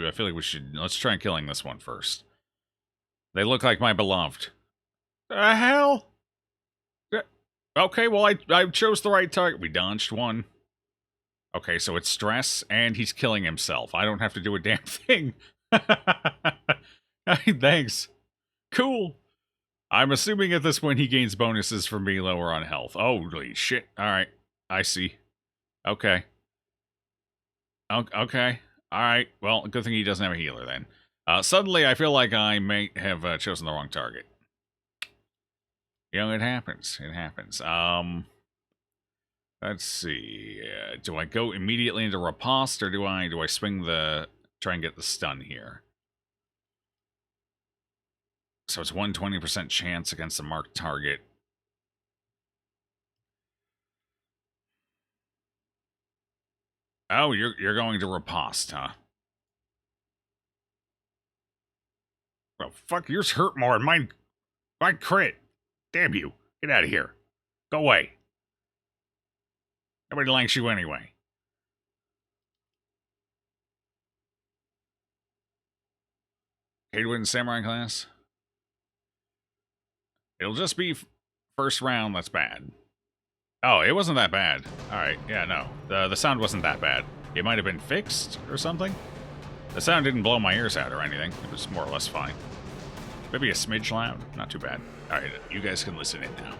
I feel like we should... let's try killing this one first. They look like my beloved. The hell? Okay, well, I chose the right target. We dodged one. Okay, so it's stress, and he's killing himself. I don't have to do a damn thing. Thanks. Cool. I'm assuming at this point he gains bonuses from being lower on health. Holy shit. Alright. I see. Okay. Okay. Alright. Well, good thing he doesn't have a healer then. Suddenly, I feel like I may have chosen the wrong target. You know, it happens. It happens. Let's see. Do I go immediately into riposte, or do I swing the... try and get the stun here? So it's 120% chance against a marked target. Oh, you're going to riposte, huh? Well, fuck, yours hurt more than mine. Mine crit. Damn you. Get out of here. Go away. Nobody likes you anyway. Pay to win samurai class? It'll just be first round that's bad. Oh, it wasn't that bad. Alright, yeah, no. The sound wasn't that bad. It might have been fixed or something. The sound didn't blow my ears out or anything. It was more or less fine. Maybe a smidge loud. Not too bad. Alright, you guys can listen in now.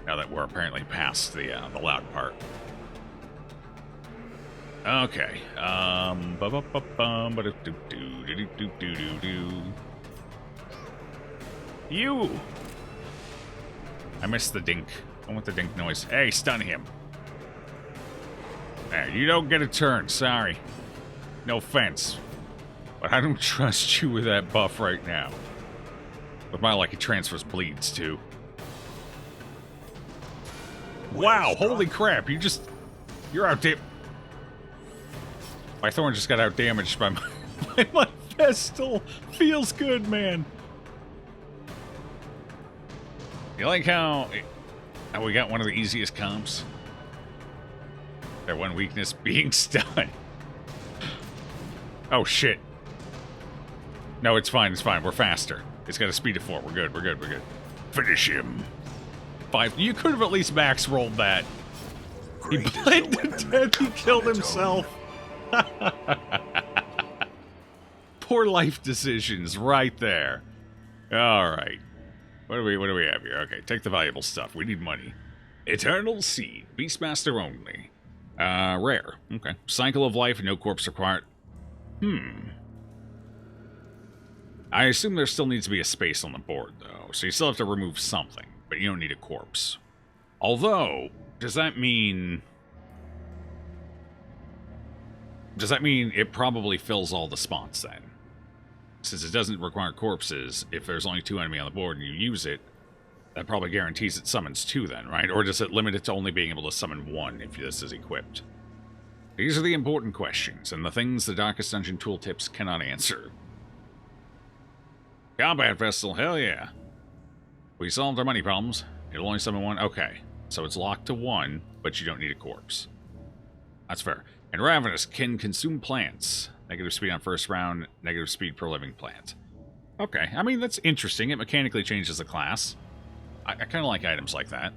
Now that we're apparently past the loud part. Okay. You! I missed the dink. I want the dink noise. Hey, stun him. Hey, you don't get a turn. Sorry. No offense. But I don't trust you with that buff right now. With my luck, he transfers bleeds, too. Wow, holy crap. You're out damaged. My thorn just got out damaged by my Vestal. Feels good, man. You like how we got one of the easiest comps? Their one weakness being stunned. Oh, shit. No, it's fine, We're faster. It's got a speed of 4. We're good. Finish him. 5. You could have at least max rolled that. He bled to death. He killed himself. Poor life decisions right there. All right. What do we have here? Okay, take the valuable stuff. We need money. Eternal Seed. Beastmaster only. Rare. Okay. Cycle of life, no corpse required. I assume there still needs to be a space on the board, though. So you still have to remove something, but you don't need a corpse. Although, does that mean it probably fills all the spots then? Since it doesn't require corpses, if there's only 2 enemy on the board and you use it, that probably guarantees it summons 2 then, right? Or does it limit it to only being able to summon 1 if this is equipped? These are the important questions, and the things the Darkest Dungeon tooltips cannot answer. Combat Vestal, hell yeah. We solved our money problems. It'll only summon 1. Okay, so it's locked to 1, but you don't need a corpse. That's fair. And Ravenous can consume plants. Negative speed on first round, negative speed per living plant. Okay, I mean, that's interesting. It mechanically changes the class. I kind of like items like that.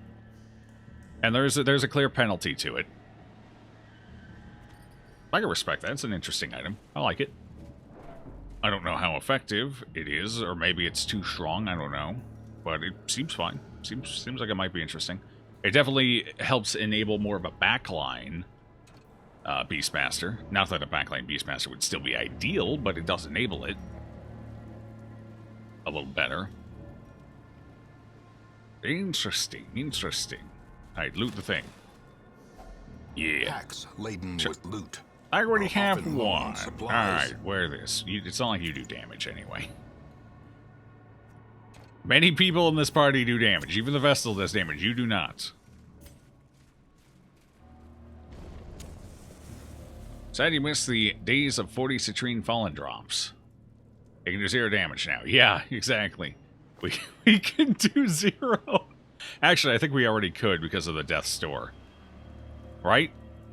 And there's a clear penalty to it. I can respect that. It's an interesting item. I like it. I don't know how effective it is, or maybe it's too strong. I don't know. But it seems fine. Seems like it might be interesting. It definitely helps enable more of a backline Beastmaster. Not that a backline Beastmaster would still be ideal, but it does enable it a little better. Interesting. Alright, loot the thing. Yeah. Packs laden with loot. I already have one. Alright, wear this. It's not like you do damage anyway. Many people in this party do damage. Even the Vestal does damage. You do not. Sad you missed the days of 40 Citrine Fallen drops. You can do 0 damage now. Yeah, exactly. We can do 0. Actually, I think we already could because of the Death Store. Right?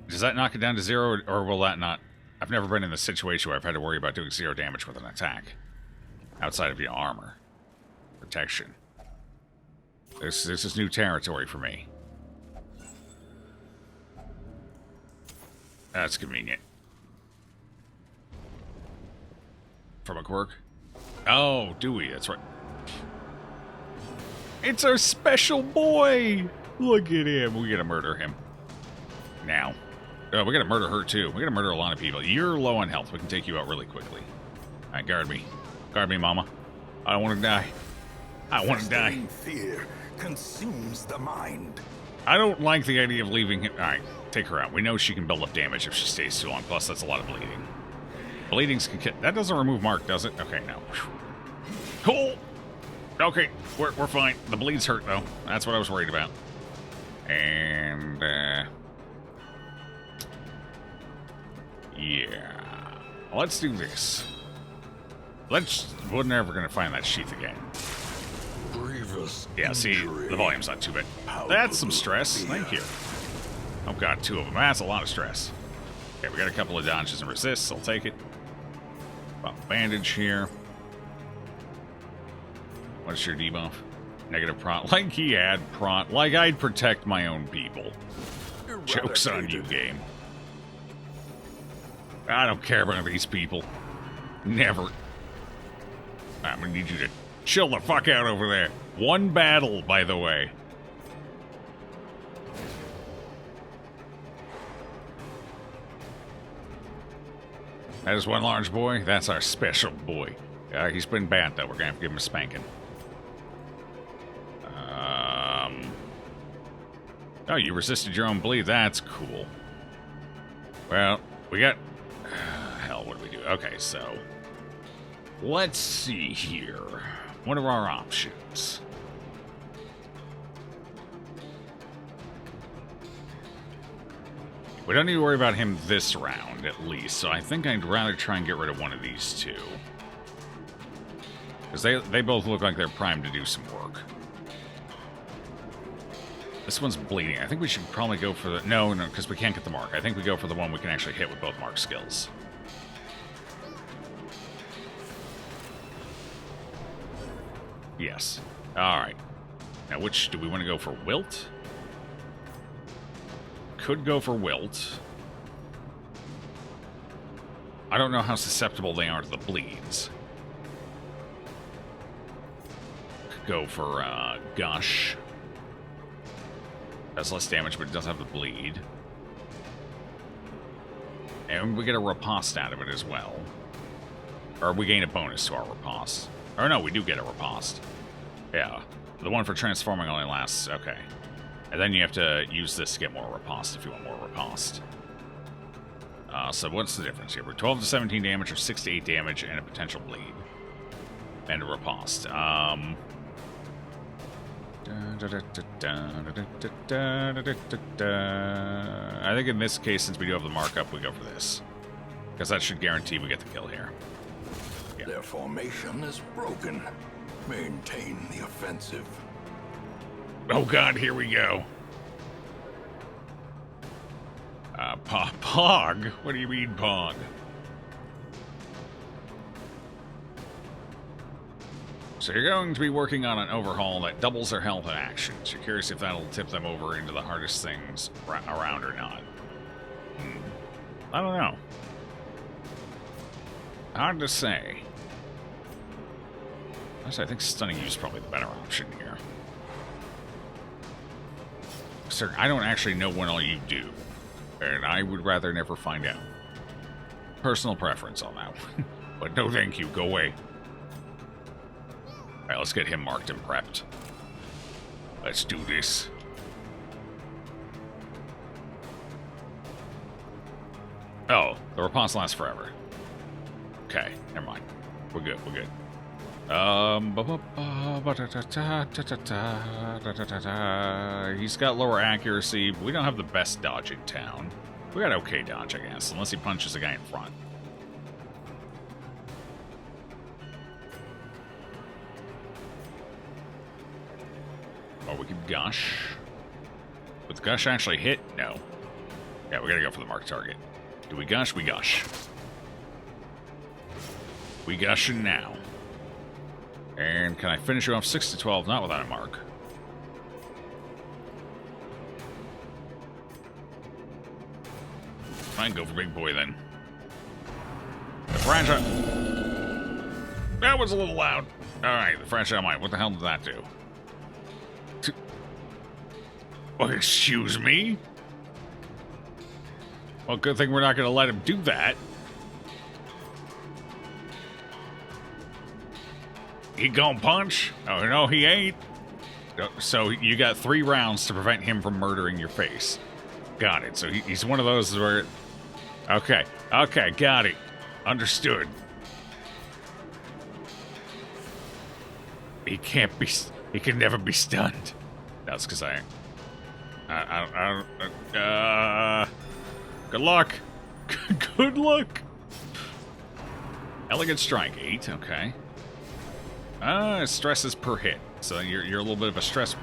Does that knock it down to 0, or will that not? I've never been in the situation where I've had to worry about doing 0 damage with an attack. Outside of your armor. Protection. This is new territory for me. That's convenient. From a quirk? Oh, do we? That's right. It's our special boy! Look at him. We gotta murder him. Now. Oh, we gotta murder her, too. We gotta murder a lot of people. You're low on health. We can take you out really quickly. Alright, guard me. Guard me, mama. I don't want to die. I want to die. Fear consumes the mind. I don't like the idea of leaving him. Alright, take her out. We know she can build up damage if she stays too long. Plus, that's a lot of bleeding. Bleedings can kill. That doesn't remove mark, does it? Okay, no. Cool! Okay, we're fine. The bleeds hurt, though. That's what I was worried about. And, yeah. Let's do this. We're never going to find that sheath again. Grievous Yeah, see, the volume's not too bad. That's some stress. Thank you. Oh, God, 2 of them. That's a lot of stress. Okay, we got a couple of dodges and resists. I'll take it. Bandage here. What's your debuff? Negative prot. Like he had prot. Like I'd protect my own people. Joke's on you, game. I don't care about these people. Never. I'm gonna need you to chill the fuck out over there. One battle, by the way. That is one large boy. That's our special boy. He's been bad, though. We're gonna have to give him a spanking. Oh, you resisted your own bleed. That's cool. Well, we got... hell, what do we do? Okay, so... let's see here. What are our options? We don't need to worry about him this round, at least, so I think I'd rather try and get rid of one of these two. Because they both look like they're primed to do some work. This one's bleeding. I think we should probably go for the... No, because we can't get the mark. I think we go for the one we can actually hit with both mark skills. Yes. Alright. Now, which... do we want to go for Wilt? Could go for Wilt. I don't know how susceptible they are to the bleeds. Could go for Gush. Does less damage, but it does have the bleed. And we get a riposte out of it as well. Or we gain a bonus to our riposte. Or no, we do get a riposte. Yeah. The one for transforming only lasts... okay. And then you have to use this to get more riposte if you want more riposte. So what's the difference here? We're 12 to 17 damage, or 6 to 8 damage, and a potential bleed. And a riposte. I think in this case, since we do have the markup, we go for this. Because that should guarantee we get the kill here. Yeah. Their formation is broken. Maintain the offensive. Oh god, here we go. Pog? What do you mean, Pog? So you're going to be working on an overhaul that doubles their health and actions. You're curious if that'll tip them over into the hardest things around or not. I don't know. Hard to say. Actually, I think stunning you is probably the better option here. Sir, I don't actually know what all you do, and I would rather never find out. Personal preference on that one. But no thank you, go away. Alright, let's get him marked and prepped. Let's do this. Oh, the riposte lasts forever. Okay, never mind. We're good, we're good. He's got lower accuracy, but we don't have the best dodge in town. We got okay dodge, I guess, unless he punches the guy in front. Or we could gush. Would the gush actually hit? No. Yeah, we gotta go for the mark target. Do we gush? We gush. We gushing now. And can I finish you off 6 to 12? Not without a mark. Fine, go for big boy then. The fragile. That was a little loud. Alright, the fragile mine. What the hell did that do? Oh, excuse me? Well, good thing we're not going to let him do that. He gonna punch? Oh, no, he ain't. So you got 3 rounds to prevent him from murdering your face. Got it. So he's one of those where... Okay. Okay, got it. Understood. He can't be... He can never be stunned. That's because good luck. Good luck. Elegant strike. 8, okay. Stress is per hit, so you're a little bit of a stress.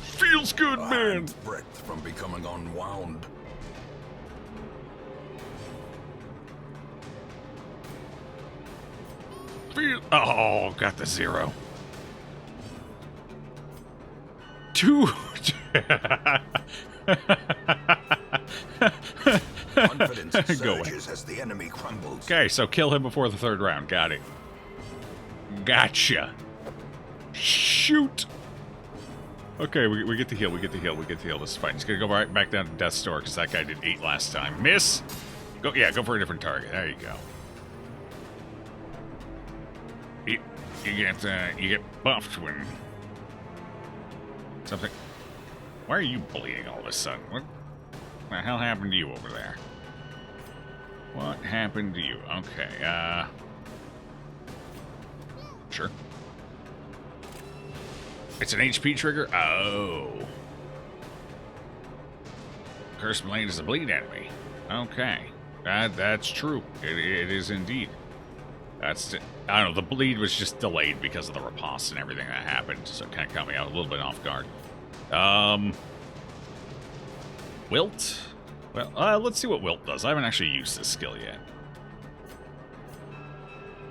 Feels good, man. Breath from becoming unwound. feel... Oh, got the 0. 2. Confidence Go away. surges as the enemy crumbles. Okay, so kill him before the 3rd round. Got it. Gotcha. Shoot. Okay, we get to heal. We get to heal. We get to heal. This is fine. He's gonna go right back down to Death's Door because that guy did 8 last time. Miss. Go. Yeah, go for a different target. There you go. You get buffed when something. Why are you bleeding all of a sudden? What the hell happened to you over there? What happened to you? Okay, sure. It's an HP trigger? Oh. Cursed Blade is a bleed enemy. Okay. That's true. It is indeed. I don't know, the bleed was just delayed because of the riposte and everything that happened, so it kind of caught me out a little bit off guard. Wilt? Well, let's see what Wilt does. I haven't actually used this skill yet.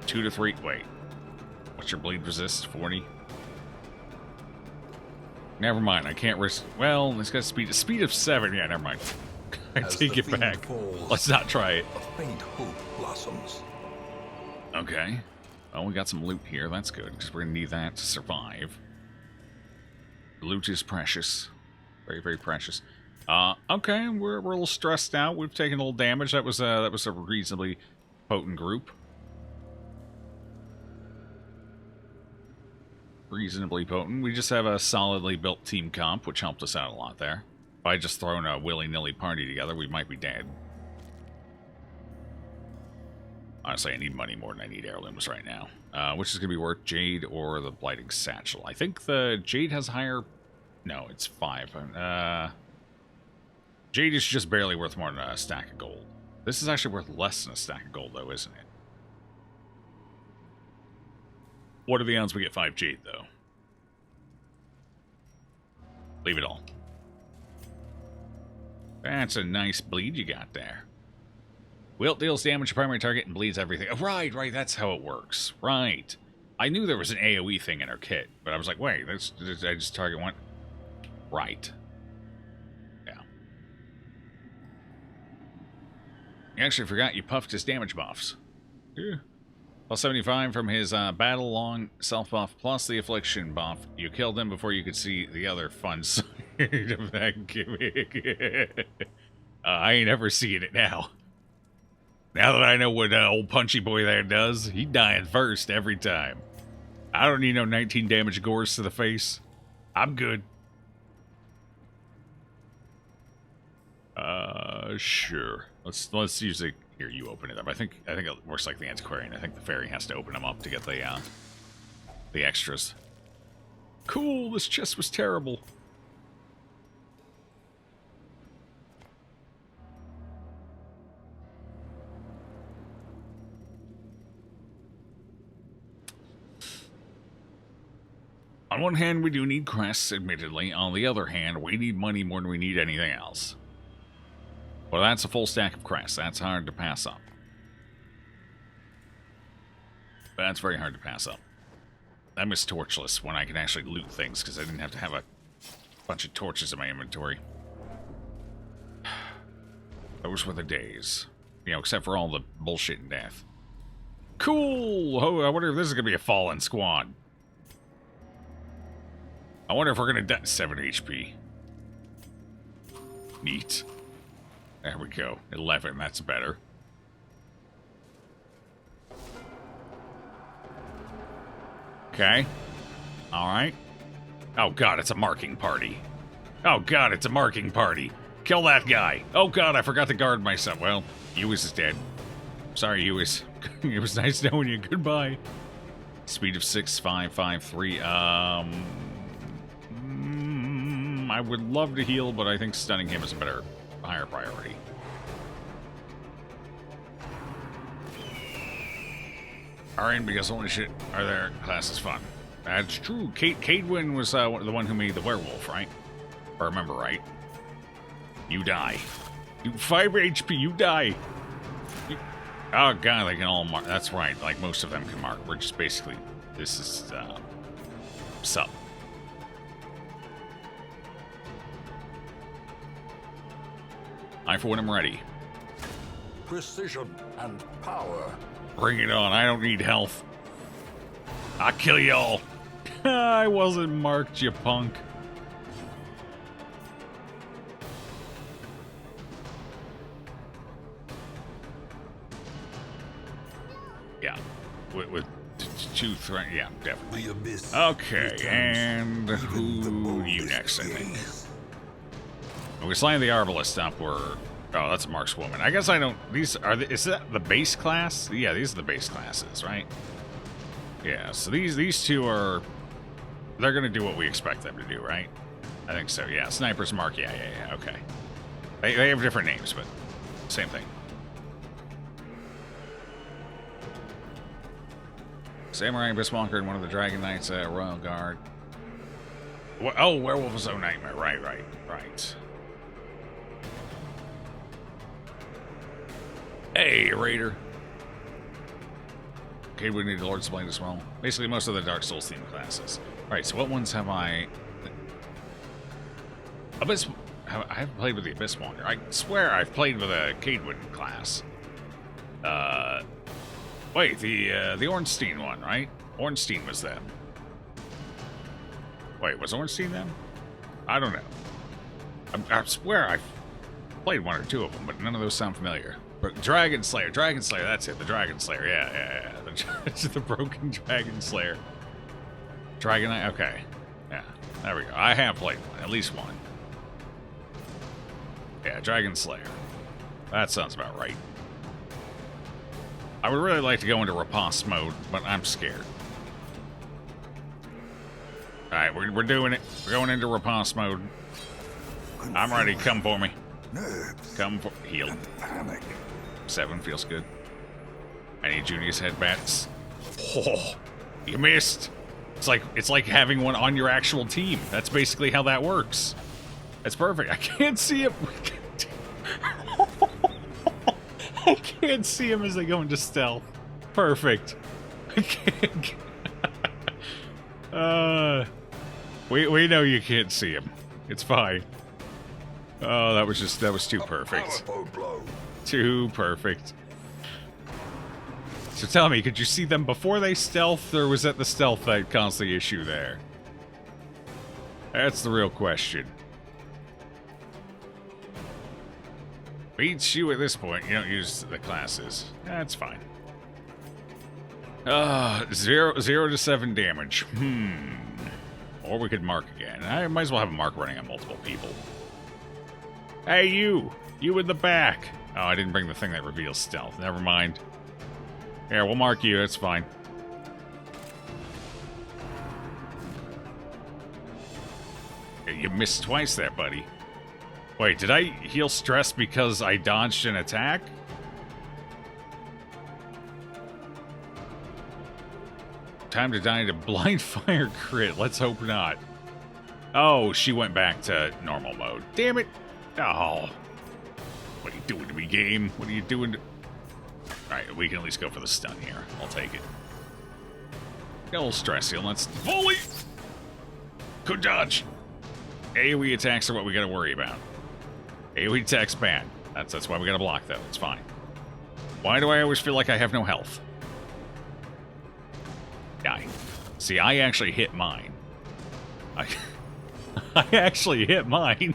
2 to 3. Wait. What's your bleed resist? 40? Never mind. I can't risk. Well, it's got speed of 7. Yeah, never mind. I take it back. Falls, let's not try it. A faint hope blossoms. Okay. Well, we got some loot here. That's good, because we're going to need that to survive. Loot is precious. Very, very precious. Okay, we're a little stressed out. We've taken a little damage. That was a reasonably potent group. Reasonably potent. We just have a solidly built team comp, which helped us out a lot there. If I just thrown a willy-nilly party together, we might be dead. Honestly, I need money more than I need heirlooms right now. Which is going to be worth Jade or the Blighting Satchel. I think the Jade has higher... No, it's 5. Jade is just barely worth more than a stack of gold. This is actually worth less than a stack of gold, though, isn't it? What are the odds we get 5 Jade, though? Leave it all. That's a nice bleed you got there. Wilt deals damage to primary target and bleeds everything. Oh, right, that's how it works. Right. I knew there was an AoE thing in her kit, but I was like, wait, I just target one? Right. Yeah. You actually forgot you puffed his damage buffs. Yeah. Plus 75 from his battle-long self-buff plus the affliction buff. You killed him before you could see the other fun side of that gimmick. I ain't ever seeing it now. Now that I know what old punchy boy there does, he dying first every time. I don't need no 19 damage gores to the face. I'm good. Sure. Let's use it. Here, you open it up. I think it works like the Antiquarian. I think the fairy has to open them up to get the extras. Cool, this chest was terrible. On one hand, we do need crests, admittedly. On the other hand, we need money more than we need anything else. Well, that's a full stack of crests. That's hard to pass up. That's very hard to pass up. I miss Torchless when I can actually loot things, because I didn't have to have a bunch of torches in my inventory. Those were the days. You know, except for all the bullshit and death. Cool! Oh, I wonder if this is going to be a fallen squad. I wonder if we're going to die. 7 HP. Neat. There we go. 11, that's better. Okay. Alright. Oh god, it's a marking party. Oh god, it's a marking party. Kill that guy. Oh god, I forgot to guard myself. Well, Ewis is dead. Sorry, Ewis. It was nice knowing you. Goodbye. Speed of 6, 5, 5, 3. I would love to heal, but I think stunning him is a higher priority. Alright, because only shit are there. Class is fun. That's true. Cadwin was the one who made the werewolf, right? If I remember right. You die. You 5 HP, you die. Oh god, they can all mark. That's right, like most of them can mark. We're just basically, this is, sub. For when I'm ready. Precision and power. Bring it on, I don't need health. I'll kill y'all. I wasn't marked, you punk. Yeah, with 2, 3, yeah, definitely. The abyss. Okay, returns. and Even the who you boldest next, I think. gaze. We slaying the Arbalist up, oh, that's a markswoman. I guess I don't, is that the base class? Yeah, these are the base classes, right? Yeah, so these two are, they're gonna do what we expect them to do, right? I think so, yeah. Sniper's mark, yeah, okay. They have different names, but same thing. Samurai Abysswalker and one of the Dragon Knights Royal Guard. Oh, Werewolf of Zone Nightmare, right. Hey, Raider. Okay, we need Lord's Blade as well. Basically, most of the Dark Souls themed classes. Alright, so what ones have I... I haven't played with the Abysswalker. I swear I've played with a Caedwin class. Wait, the Ornstein one, right? Ornstein was them. Wait, was Ornstein them? I don't know. I swear I've played 1 or 2 of them, but none of those sound familiar. But Dragon Slayer, that's it, the Dragon Slayer, yeah. The broken Dragon Slayer. Dragon Knight, okay. Yeah, there we go. I have played one, at least one. Yeah, Dragon Slayer. That sounds about right. I would really like to go into riposte mode, but I'm scared. Alright, we're doing it. We're going into riposte mode. I'm ready. Come for me. Nerves. Come for... Heal. And panic. 7 feels good. I need Junius headbats. Oh, you missed. It's like having one on your actual team. That's basically how that works. That's perfect. I can't see him. I can't see him as they go into stealth. Perfect. I can't. We know you can't see him. It's fine. Oh, that was too perfect. Powerful blow. Too perfect. So tell me, could you see them before they stealthed, or was that the stealth that caused the issue there? That's the real question. Beats you at this point. You don't use the classes. That's fine. 0 to 7 damage. Or we could mark again. I might as well have a mark running on multiple people. Hey, you! You in the back! Oh, I didn't bring the thing that reveals stealth. Never mind. Here, we'll mark you. That's fine. You missed twice there, buddy. Wait, did I heal stress because I dodged an attack? Time to die to blind fire crit. Let's hope not. Oh, she went back to normal mode. Damn it. Oh. What are you doing to me, game? What are you doing to... Alright, we can at least go for the stun here. I'll take it. Got a little stress heal. Let's volley! Good dodge. AoE attacks are what we gotta worry about. AoE attacks bad. That's why we gotta block, though. It's fine. Why do I always feel like I have no health? Die. See, I actually hit mine. I actually hit mine.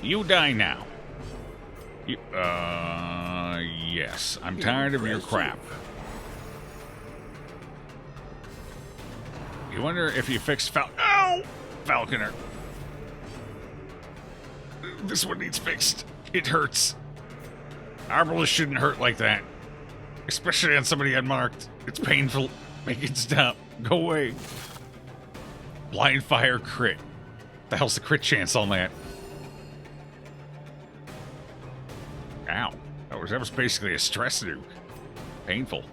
You die now. Yes. I'm tired of your crap. You wonder if you fixed Falconer. This one needs fixed. It hurts. Arbalist shouldn't hurt like that. Especially on somebody unmarked. It's painful. Make it stop. Go away. Blind fire crit. The hell's the crit chance on that? Ow. That was basically a stress nuke. Painful.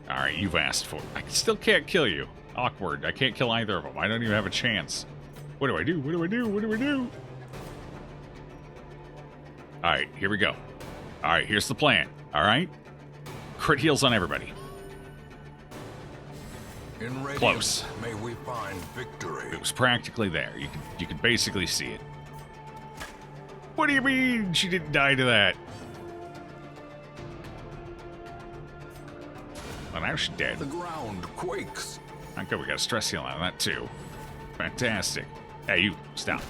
Alright, you've asked for it. I still can't kill you. Awkward. I can't kill either of them. I don't even have a chance. What do I do? What do I do? What do I do? Alright, here we go. Alright, here's the plan. Alright? Crit heals on everybody. In radiance, Close. may we find victory. It was practically there. You could basically see it. What do you mean she didn't die to that? Well, now she's dead. The ground quakes. Okay, we got a stress heal on that too. Fantastic. Hey, you, stop.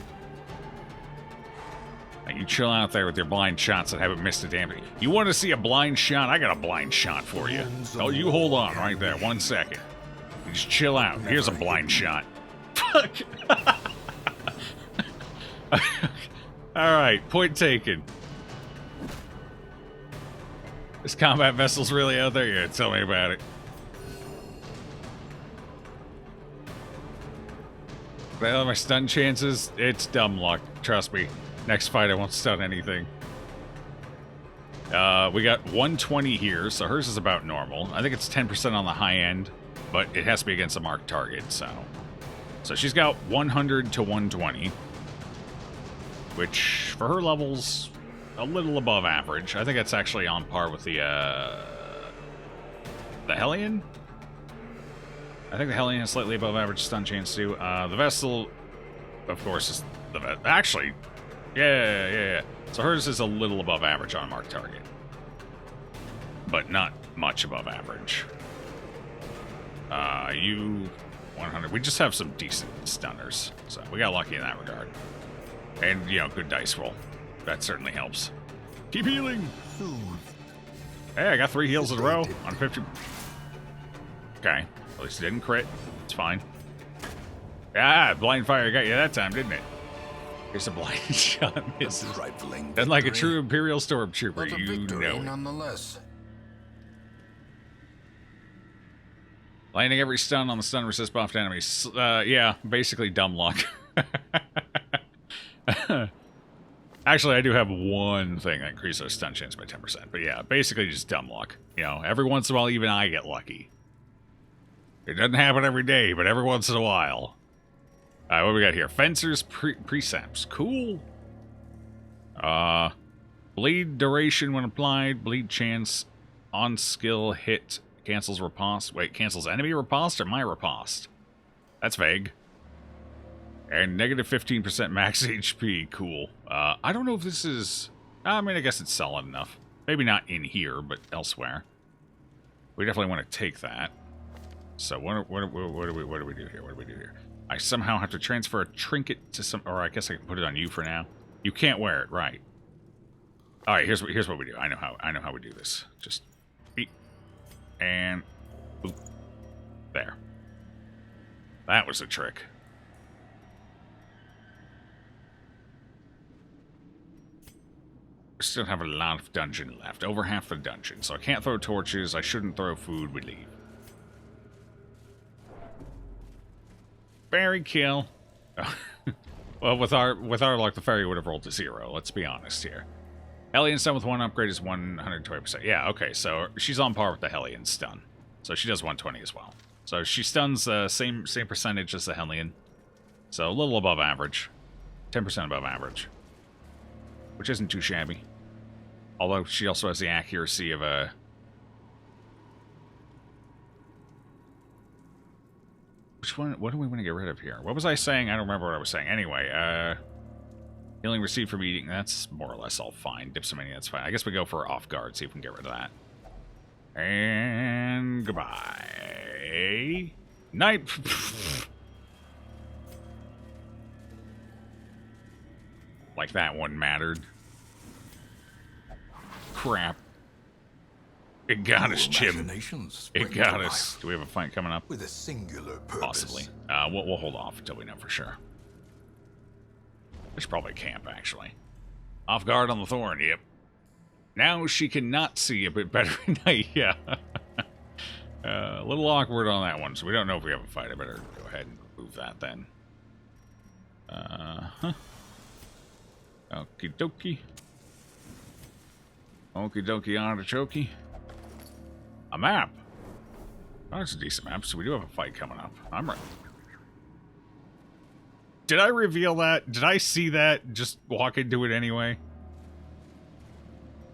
Now, you chill out there with your blind shots that haven't missed a damn thing. You want to see a blind shot? I got a blind shot for you. Oh, you hold on right there. 1 second. You just chill out. Here's a blind shot. Fuck. Alright, point taken. This combat vessel's really out there? Yeah, tell me about it. Well, my stun chances, it's dumb luck. Trust me. Next fight, I won't stun anything. We got 120 here, so hers is about normal. I think it's 10% on the high end, but it has to be against a marked target, so... So she's got 100 to 120, which, for her levels, a little above average. I think that's actually on par with the Hellion? I think the Hellion has slightly above average stun chance too. The Vessel, of course, is the actually, yeah. So hers is a little above average on marked target, but not much above average. You 100. We just have some decent stunners, so we got lucky in that regard. And you know, good dice roll. That certainly helps. Keep healing. Hey, I got 3 heals in a row on 50. Okay. At least it didn't crit. It's fine. Ah, blind fire got you that time, didn't it? Here's a blind shot. Misses. Then like a true Imperial Stormtrooper, you know it. Nonetheless. Landing every stun on the stun resist buffed enemies. Yeah, basically dumb luck. Actually, I do have one thing that increases our stun chance by 10%. But yeah, basically just dumb luck. You know, every once in a while, even I get lucky. It doesn't happen every day, but every once in a while. Alright, what we got here? Fencer's Precepts. Cool. Bleed duration when applied. Bleed chance on skill hit. Cancels riposte. Wait, cancels enemy riposte or my riposte? That's vague. And negative 15% max HP. Cool. I don't know if this is... I mean, I guess it's solid enough. Maybe not in here, but elsewhere. We definitely want to take that. So what do we do here? What do we do here? I somehow have to transfer a trinket to some... Or I guess I can put it on you for now. You can't wear it, right. Alright, here's what we do. I know how we do this. Just... Beep. And... Boop. There. That was a trick. We still have a lot of dungeon left. Over half the dungeon. So I can't throw torches. I shouldn't throw food. We leave. Fairy kill. Well, with our luck, the fairy would have rolled to 0. Let's be honest here. Hellion stun with 1 upgrade is 120%. Yeah, okay, so she's on par with the Hellion stun. So she does 120 as well. So she stuns same percentage as the Hellion. So a little above average. 10% above average. Which isn't too shabby. Although she also has the accuracy of a... Which one? What do we want to get rid of here? What was I saying? I don't remember what I was saying. Anyway, healing received from eating. That's more or less all fine. Dipsomania, that's fine. I guess we go for off guard, see if we can get rid of that. And goodbye. Night. Like that one mattered. Crap. It got us, Jim. It got us. Do we have a fight coming up? With a singular purpose. Possibly. We'll hold off until we know for sure. We should probably camp, actually. Off guard on the thorn, yep. Now she cannot see a bit better at night, yeah. A little awkward on that one, so we don't know if we have a fight. I better go ahead and move that then. Okie dokie. Okie dokie artichoke. A map. Oh, it's a decent map, so we do have a fight coming up. I'm right. Did I reveal that? Did I see that? Just walk into it anyway?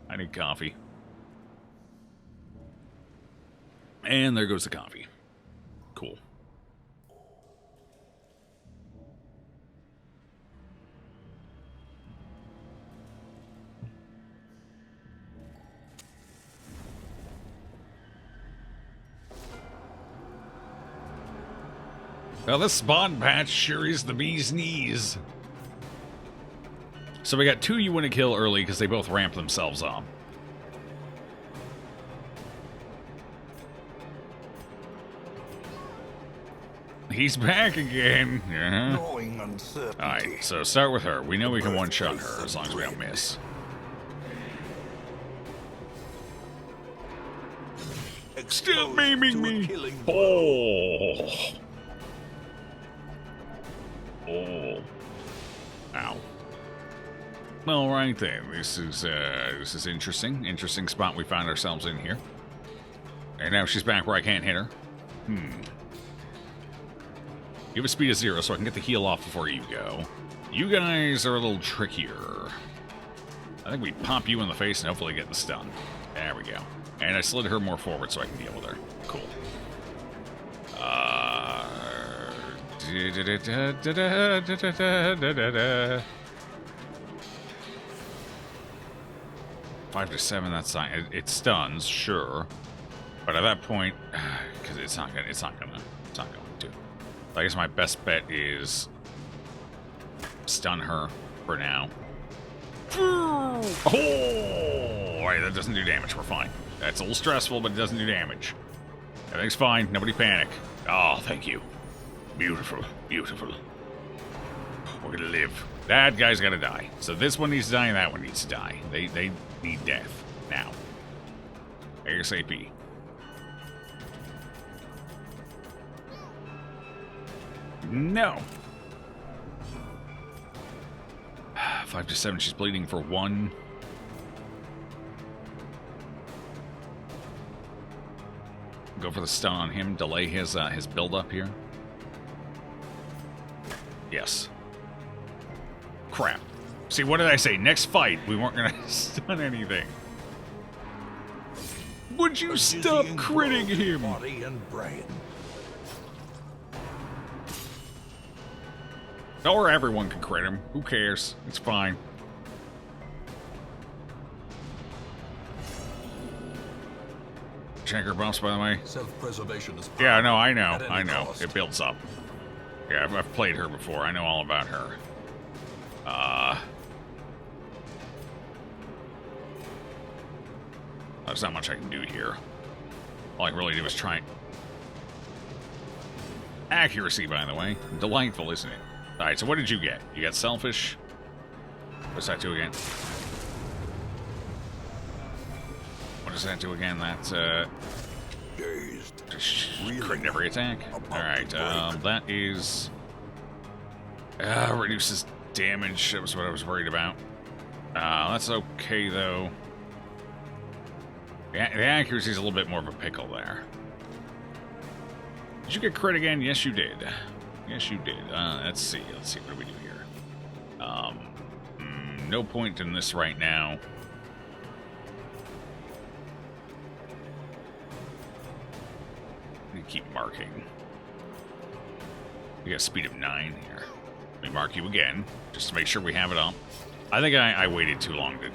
I need coffee. And there goes the coffee. Cool. Well, this spawn patch sure is the bee's knees. So we got two you want to kill early because they both ramp themselves up. He's back again. Yeah. Alright, so start with her. We know we can one-shot her as long as we don't miss. Still beaming me. Oh. Oh. Ow. Well, right then. This is interesting. Interesting spot we find ourselves in here. And now she's back where I can't hit her. You have a speed of 0, so I can get the heal off before you go. You guys are a little trickier. I think we pop you in the face and hopefully get the stun. There we go. And I slid her more forward so I can deal with her. Cool. 5 to 7. That's not. It stuns, sure, but at that point, because it's not going to. I guess my best bet is stun her for now. Oh, all right, that doesn't do damage. We're fine. That's a little stressful, but it doesn't do damage. Everything's fine. Nobody panic. Oh, thank you. Beautiful, beautiful. We're gonna live. That guy's gotta die. So this one needs to die and that one needs to die. They need death now. ASAP. No. 5 to 7. She's bleeding for 1. Go for the stun on him. Delay his build up here. Yes. Crap. See, what did I say? Next fight, we weren't gonna stun anything. Would you stop critting him? Body and brain. Or everyone can crit him. Who cares? It's fine. Check her bumps, by the way. Self-preservation is Yeah, no, I know. at any I know. cost. It builds up. Yeah, I've played her before. I know all about her. There's not much I can do here. All I can really do is try. Accuracy, by the way. Delightful, isn't it? Alright, so what did you get? You got selfish. What's that do again? What does that do again? That's, Dazed. crit every attack. Alright, that is... reduces damage. That was what I was worried about. That's okay, though. The accuracy is a little bit more of a pickle there. Did you get crit again? Yes, you did. Yes, you did. Let's see. Let's see. What do we do here? No point in this right now. Let me keep marking. We got a speed of 9 here. Let me mark you again, just to make sure we have it up. I think I waited too long to...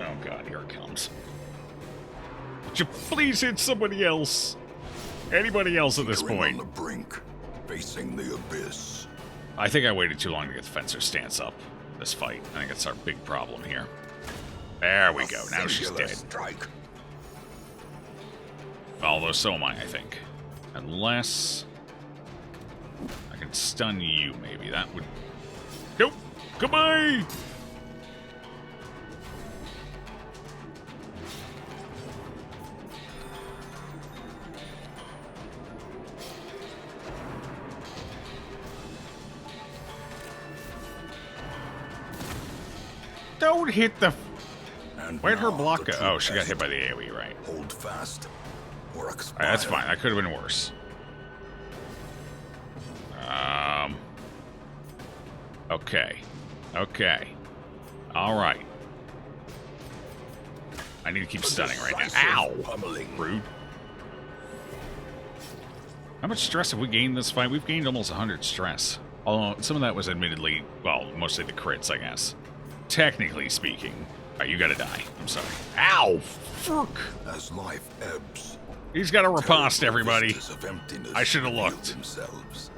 Oh, God. Here it comes. Would you please hit somebody else? Anybody else at this point? On the brink, facing the abyss. I think I waited too long to get the fencer's stance up this fight. I think that's our big problem here. There we go. Now she's dead. Strike. Although so am I think. Unless I can stun you, maybe. That would... Nope! Goodbye! Don't hit the... And Where'd her now block the go? true Oh, she got test. hit by the AoE, right. Hold fast. or expire. That's fine. That could have been worse. Okay. Okay. All right. I need to keep stunning right now. Ow! Pummeling. Rude. How much stress have we gained this fight? We've gained almost 100 stress. Although some of that was admittedly, well, mostly the crits, I guess. Technically speaking. Alright, you gotta die. I'm sorry. Ow! Fuck! As life ebbs, He's got a riposte, everybody. vistas of emptiness I should have reveal looked. themselves.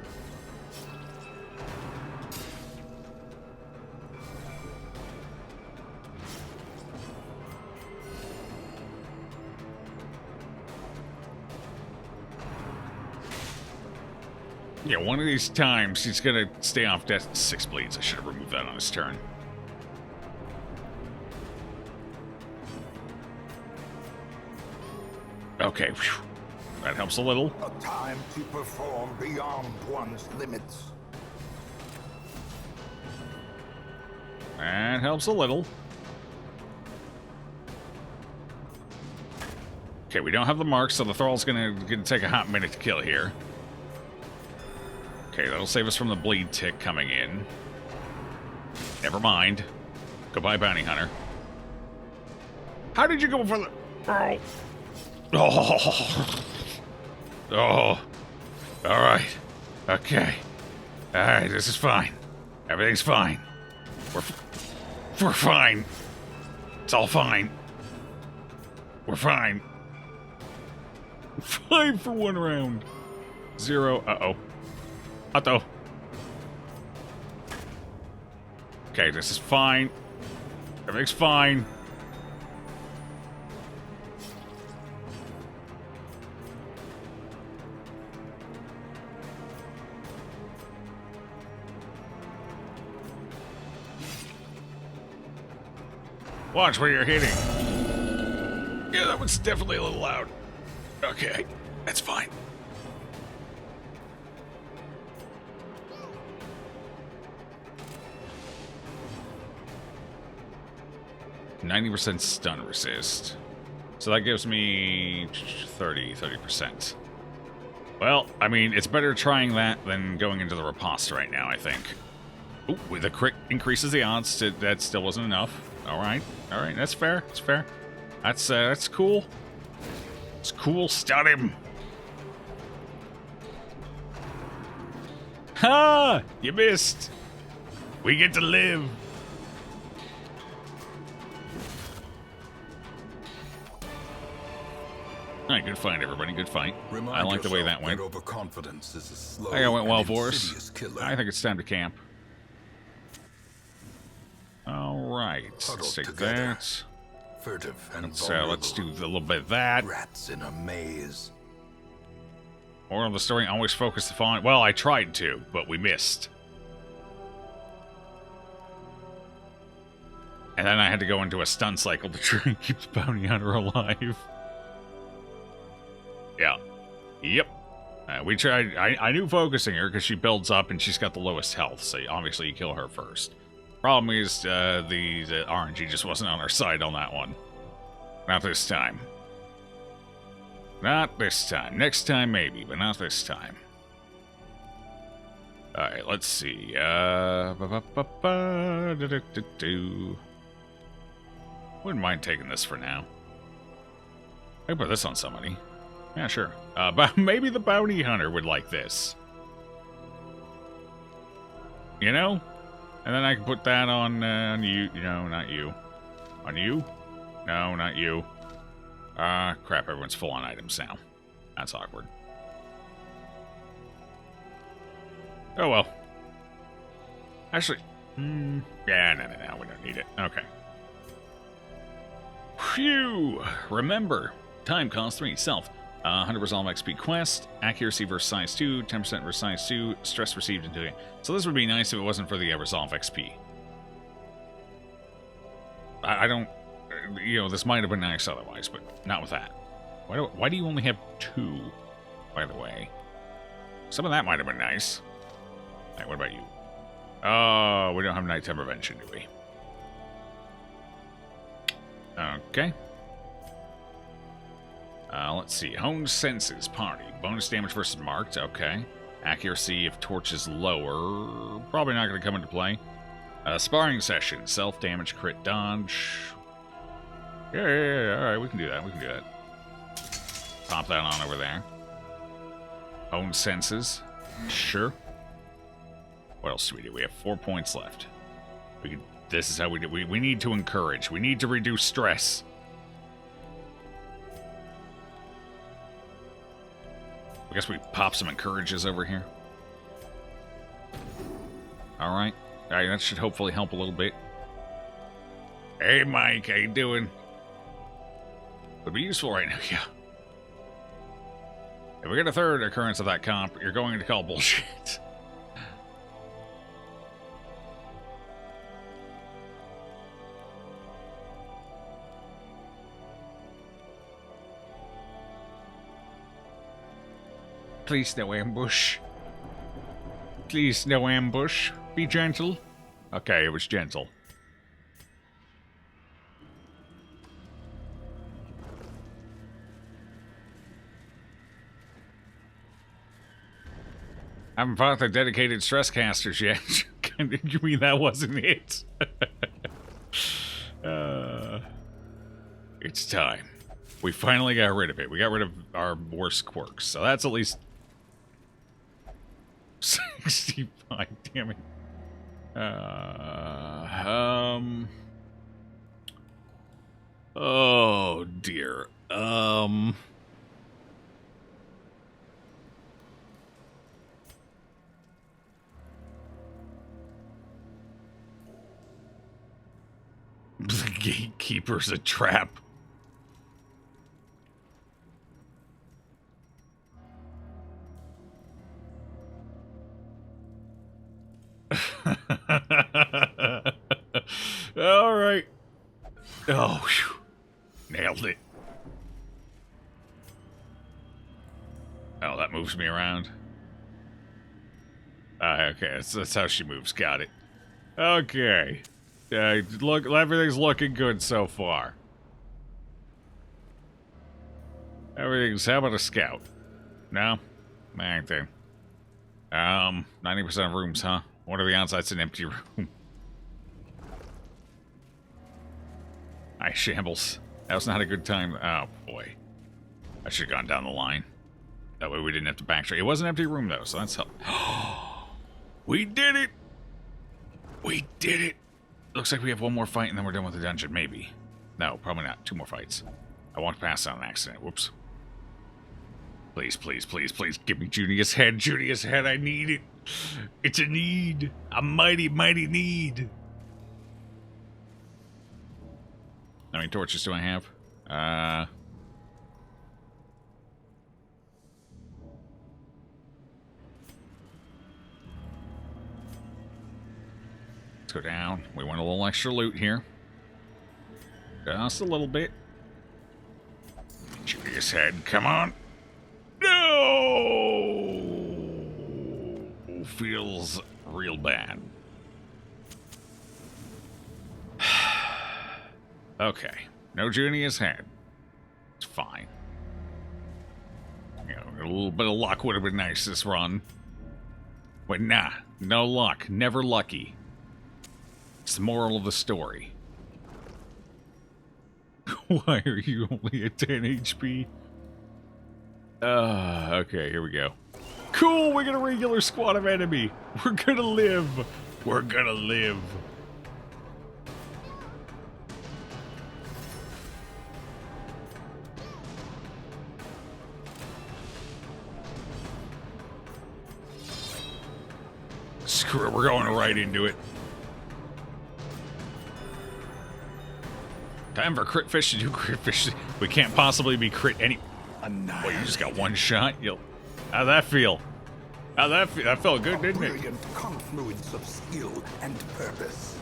Yeah, one of these times he's gonna stay off death. 6 bleeds. I should have removed that on his turn. Okay, whew. That helps a little. A time to perform beyond one's limits. That helps a little. Okay, we don't have the mark, so the thrall's gonna take a hot minute to kill here. Okay, that'll save us from the bleed tick coming in. Never mind. Goodbye, bounty hunter. How did you go for the... Oh. Oh. Oh. Alright. Okay. Alright, this is fine. Everything's fine. We're fine. It's all fine. We're fine. 5 for 1 round. 0. Uh-oh. Uh-oh. Okay, this is fine. Everything's fine. Watch where you're hitting. Yeah, that was definitely a little loud. Okay, that's fine. %90 stun resist. So that gives me 30%. Well, I mean, it's better trying that than going into the riposte right now, I think. Ooh, the crit increases the odds. That still wasn't enough. All right, that's fair. That's fair. That's cool. It's cool. Stun him. Ha! You missed. We get to live. All right, good fight, everybody. Good fight. I like the way that went. Overconfidence is a slow I think it went well and for insidious us. killer. I think it's time to camp. All right, Huddled let's take together, that. Furtive and Let's do a vulnerable. little bit of that. Rats in a maze. Moral of the story: always focus the font. Well, I tried to, but we missed. And then I had to go into a stun cycle to try and keep the bounty hunter alive. Yeah. Yep. We tried. I knew focusing her because she builds up and she's got the lowest health, so obviously you kill her first. Problem is, the RNG just wasn't on our side on that one. Not this time. Not this time. Next time, maybe, but not this time. Alright, let's see. Wouldn't mind taking this for now. I can put this on somebody. Yeah, sure. But maybe the bounty hunter would like this. You know? And then I can put that on you. No, not you. On you? No, not you. Crap, everyone's full on items now. That's awkward. Oh, well. Actually, yeah, no, we don't need it. Okay. Phew! Remember, time cost 3, self. 100 resolve XP quest, accuracy versus size 2, 10% versus size 2, stress received into it. So this would be nice if it wasn't for the resolve XP. I don't, you know, this might have been nice otherwise, but not with that. Why do you only have 2, by the way? Some of that might have been nice. Hey, what about you? Oh, we don't have nighttime prevention, do we? Okay. Let's see. Honed senses, party. Bonus damage versus marked, okay. Accuracy if torch is lower. Probably not going to come into play. Sparring session. Self-damage, crit dodge. Yeah. Alright, we can do that. Pop that on over there. Honed senses. Sure. What else do we do? We have 4 points left. This is how we do. We need to encourage. We need to reduce stress. I guess we pop some encourages over here. Alright. Alright, that should hopefully help a little bit. Hey, Mike, how you doing? Would be useful right now, yeah. If we get a third occurrence of that comp, you're going to call bullshit. Please, no ambush. Please, no ambush. Be gentle. Okay, it was gentle. I haven't fought the dedicated stress casters yet. You mean that wasn't it? It's time. We finally got rid of it. We got rid of our worst quirks. So that's at least 65, damn it. Oh dear. The gatekeeper's a trap. All right. Oh, whew. Nailed it. Oh, that moves me around. Okay, that's how she moves. Got it. Okay. Look, everything's looking good so far. Everything's. How about a scout? No, anything. 90% of rooms, huh? What are the odds that's an empty room? I shambles. That was not a good time. Oh boy, I should have gone down the line. That way we didn't have to backtrack. It was an empty room though, so that's help. We did it! We did it! Looks like we have one more fight and then we're done with the dungeon. Maybe. No, probably not. 2 more fights. I walked past on an accident. Whoops. Please, please, please, please give me Junius' head. Junius' head, I need it. It's a need. A mighty, mighty need. How many torches do I have? Let's go down. We want a little extra loot here. Just a little bit. Junius' head, come on. No! Feels real bad. Okay. No Junius' head. It's fine. You know, a little bit of luck would have been nice this run. But nah, no luck. Never lucky. It's the moral of the story. Why are you only at 10 HP? Okay, here we go. Cool, we got a regular squad of enemy. We're gonna live. We're gonna live. Screw it, we're going right into it. Time for crit fish to do crit fish. We can't possibly be crit any... Well, you just got one shot? How'd that feel? How'd that feel? That felt good, didn't it? Brilliant confluence of skill and purpose.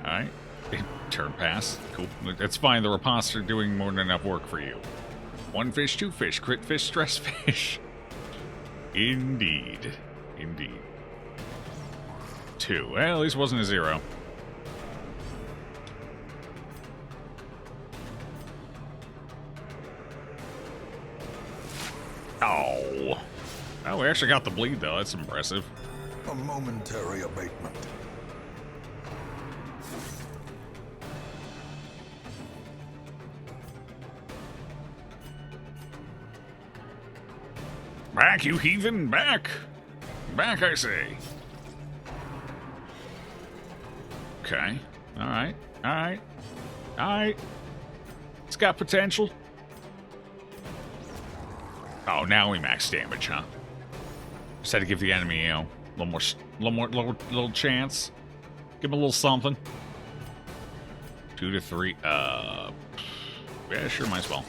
Alright. Turn pass. Cool. That's fine. The riposter doing more than enough work for you. 1 fish, 2 fish. Crit fish, stress fish. Indeed. Indeed. 2. Well, at least it wasn't a 0. Oh. Oh, we actually got the bleed, though. That's impressive. A momentary abatement. Back, you heathen! Back! Back, I say! Okay. Alright. Alright. Alright. It's got potential. Oh, now we max damage, huh? Just had to give the enemy, you know, a little chance. Give him a little something. 2 to 3. Yeah, sure, might as well.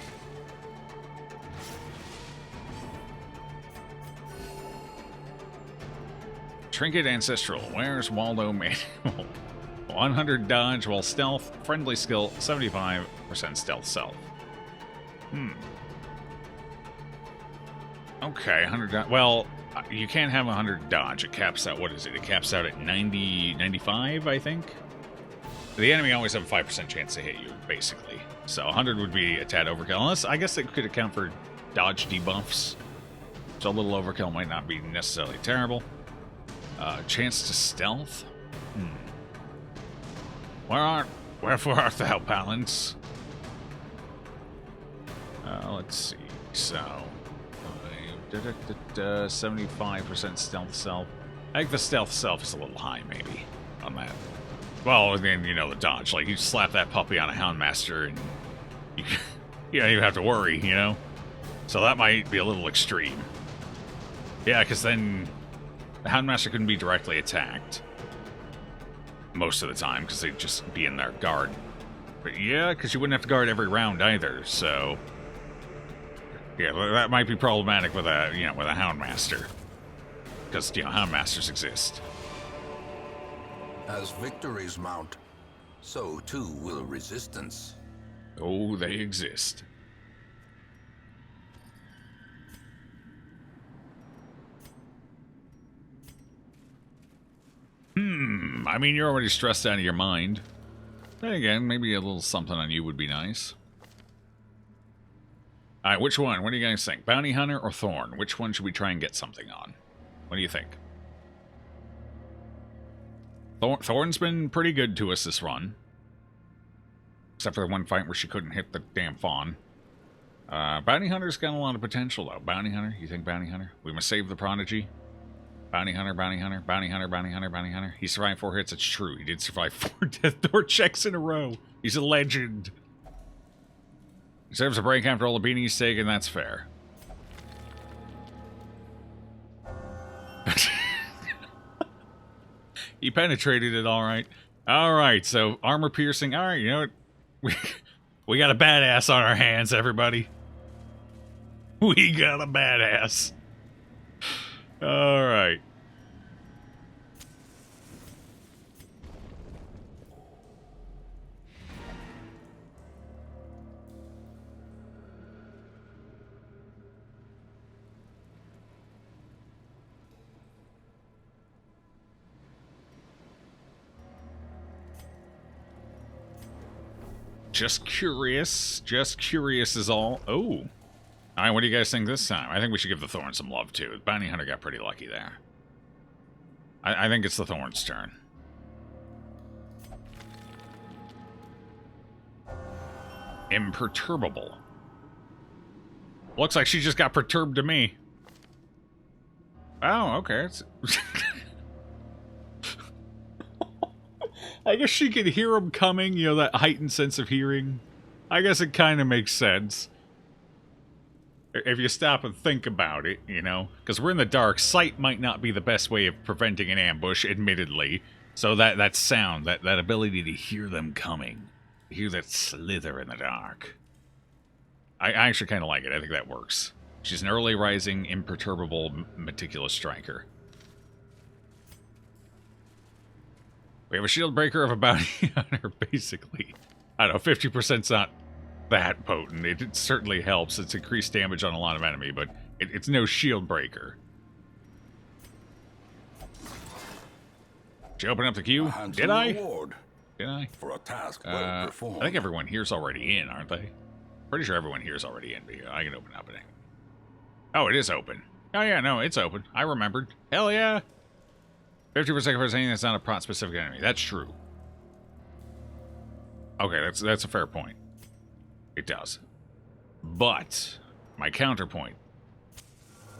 Trinket Ancestral. Where's Waldo Manual? 100 dodge while stealth. Friendly skill, 75% stealth self. Okay, 100 dodge. Well, you can't have 100 dodge. It caps out, what is it? It caps out at 95, I think? The enemy always have a 5% chance to hit you, basically. So 100 would be a tad overkill. Unless, I guess it could account for dodge debuffs. So a little overkill might not be necessarily terrible. Chance to stealth? Wherefore art thou, Palance? Let's see. So, 75% stealth self. I think the stealth self is a little high, maybe, on that. Well, then, you know, the dodge. Like, you slap that puppy on a Houndmaster, and you don't even have to worry, you know? So that might be a little extreme. Yeah, because then the Houndmaster couldn't be directly attacked most of the time, because they'd just be in their guard. But yeah, because you wouldn't have to guard every round either, so yeah, that might be problematic with a, you know, with a Houndmaster, because, you know, Houndmasters exist. As victories mount, so too will resistance. Oh, they exist. I mean, you're already stressed out of your mind. Then again, maybe a little something on you would be nice. Alright, which one? What do you guys think? Bounty Hunter or Thorn? Which one should we try and get something on? What do you think? Thorn's been pretty good to us this run. Except for the one fight where she couldn't hit the damn fawn. Bounty Hunter's got a lot of potential, though. Bounty Hunter? You think Bounty Hunter? We must save the Prodigy. Bounty Hunter, Bounty Hunter, Bounty Hunter, Bounty Hunter, Bounty Hunter. He survived 4 hits. It's true. He did survive 4 death door checks in a row. He's a legend. Deserves a break after all the beating he's taken. That's fair. He penetrated it all right. All right, so armor piercing. All right, you know what? We got a badass on our hands, everybody. We got a badass. All right. Just curious. Just curious is all. Oh. Alright, what do you guys think this time? I think we should give the Thorn some love, too. The Bounty Hunter got pretty lucky there. I think it's the Thorn's turn. Imperturbable. Looks like she just got perturbed to me. Oh, okay. I guess she could hear him coming, you know, that heightened sense of hearing. I guess it kind of makes sense. If you stop and think about it, you know, because we're in the dark, sight might not be the best way of preventing an ambush, admittedly. So that sound, that ability to hear them coming, hear that slither in the dark. I actually kind of like it. I think that works. She's an early rising, imperturbable, meticulous striker. We have a shield breaker of a bounty hunter, basically. I don't know, 50%'s not that potent. It certainly helps. It's increased damage on a lot of enemy, but it's no shield breaker. Did you open up the queue? Did I? Did I? For a task well performed. I think everyone here's already in, aren't they? Pretty sure everyone here's already in, but I can open up it. Oh, it is open. Oh, yeah, no, it's open. I remembered. Hell yeah. 50% for anything that's not a prot-specific enemy. That's true. Okay, that's a fair point. It does. But, my counterpoint.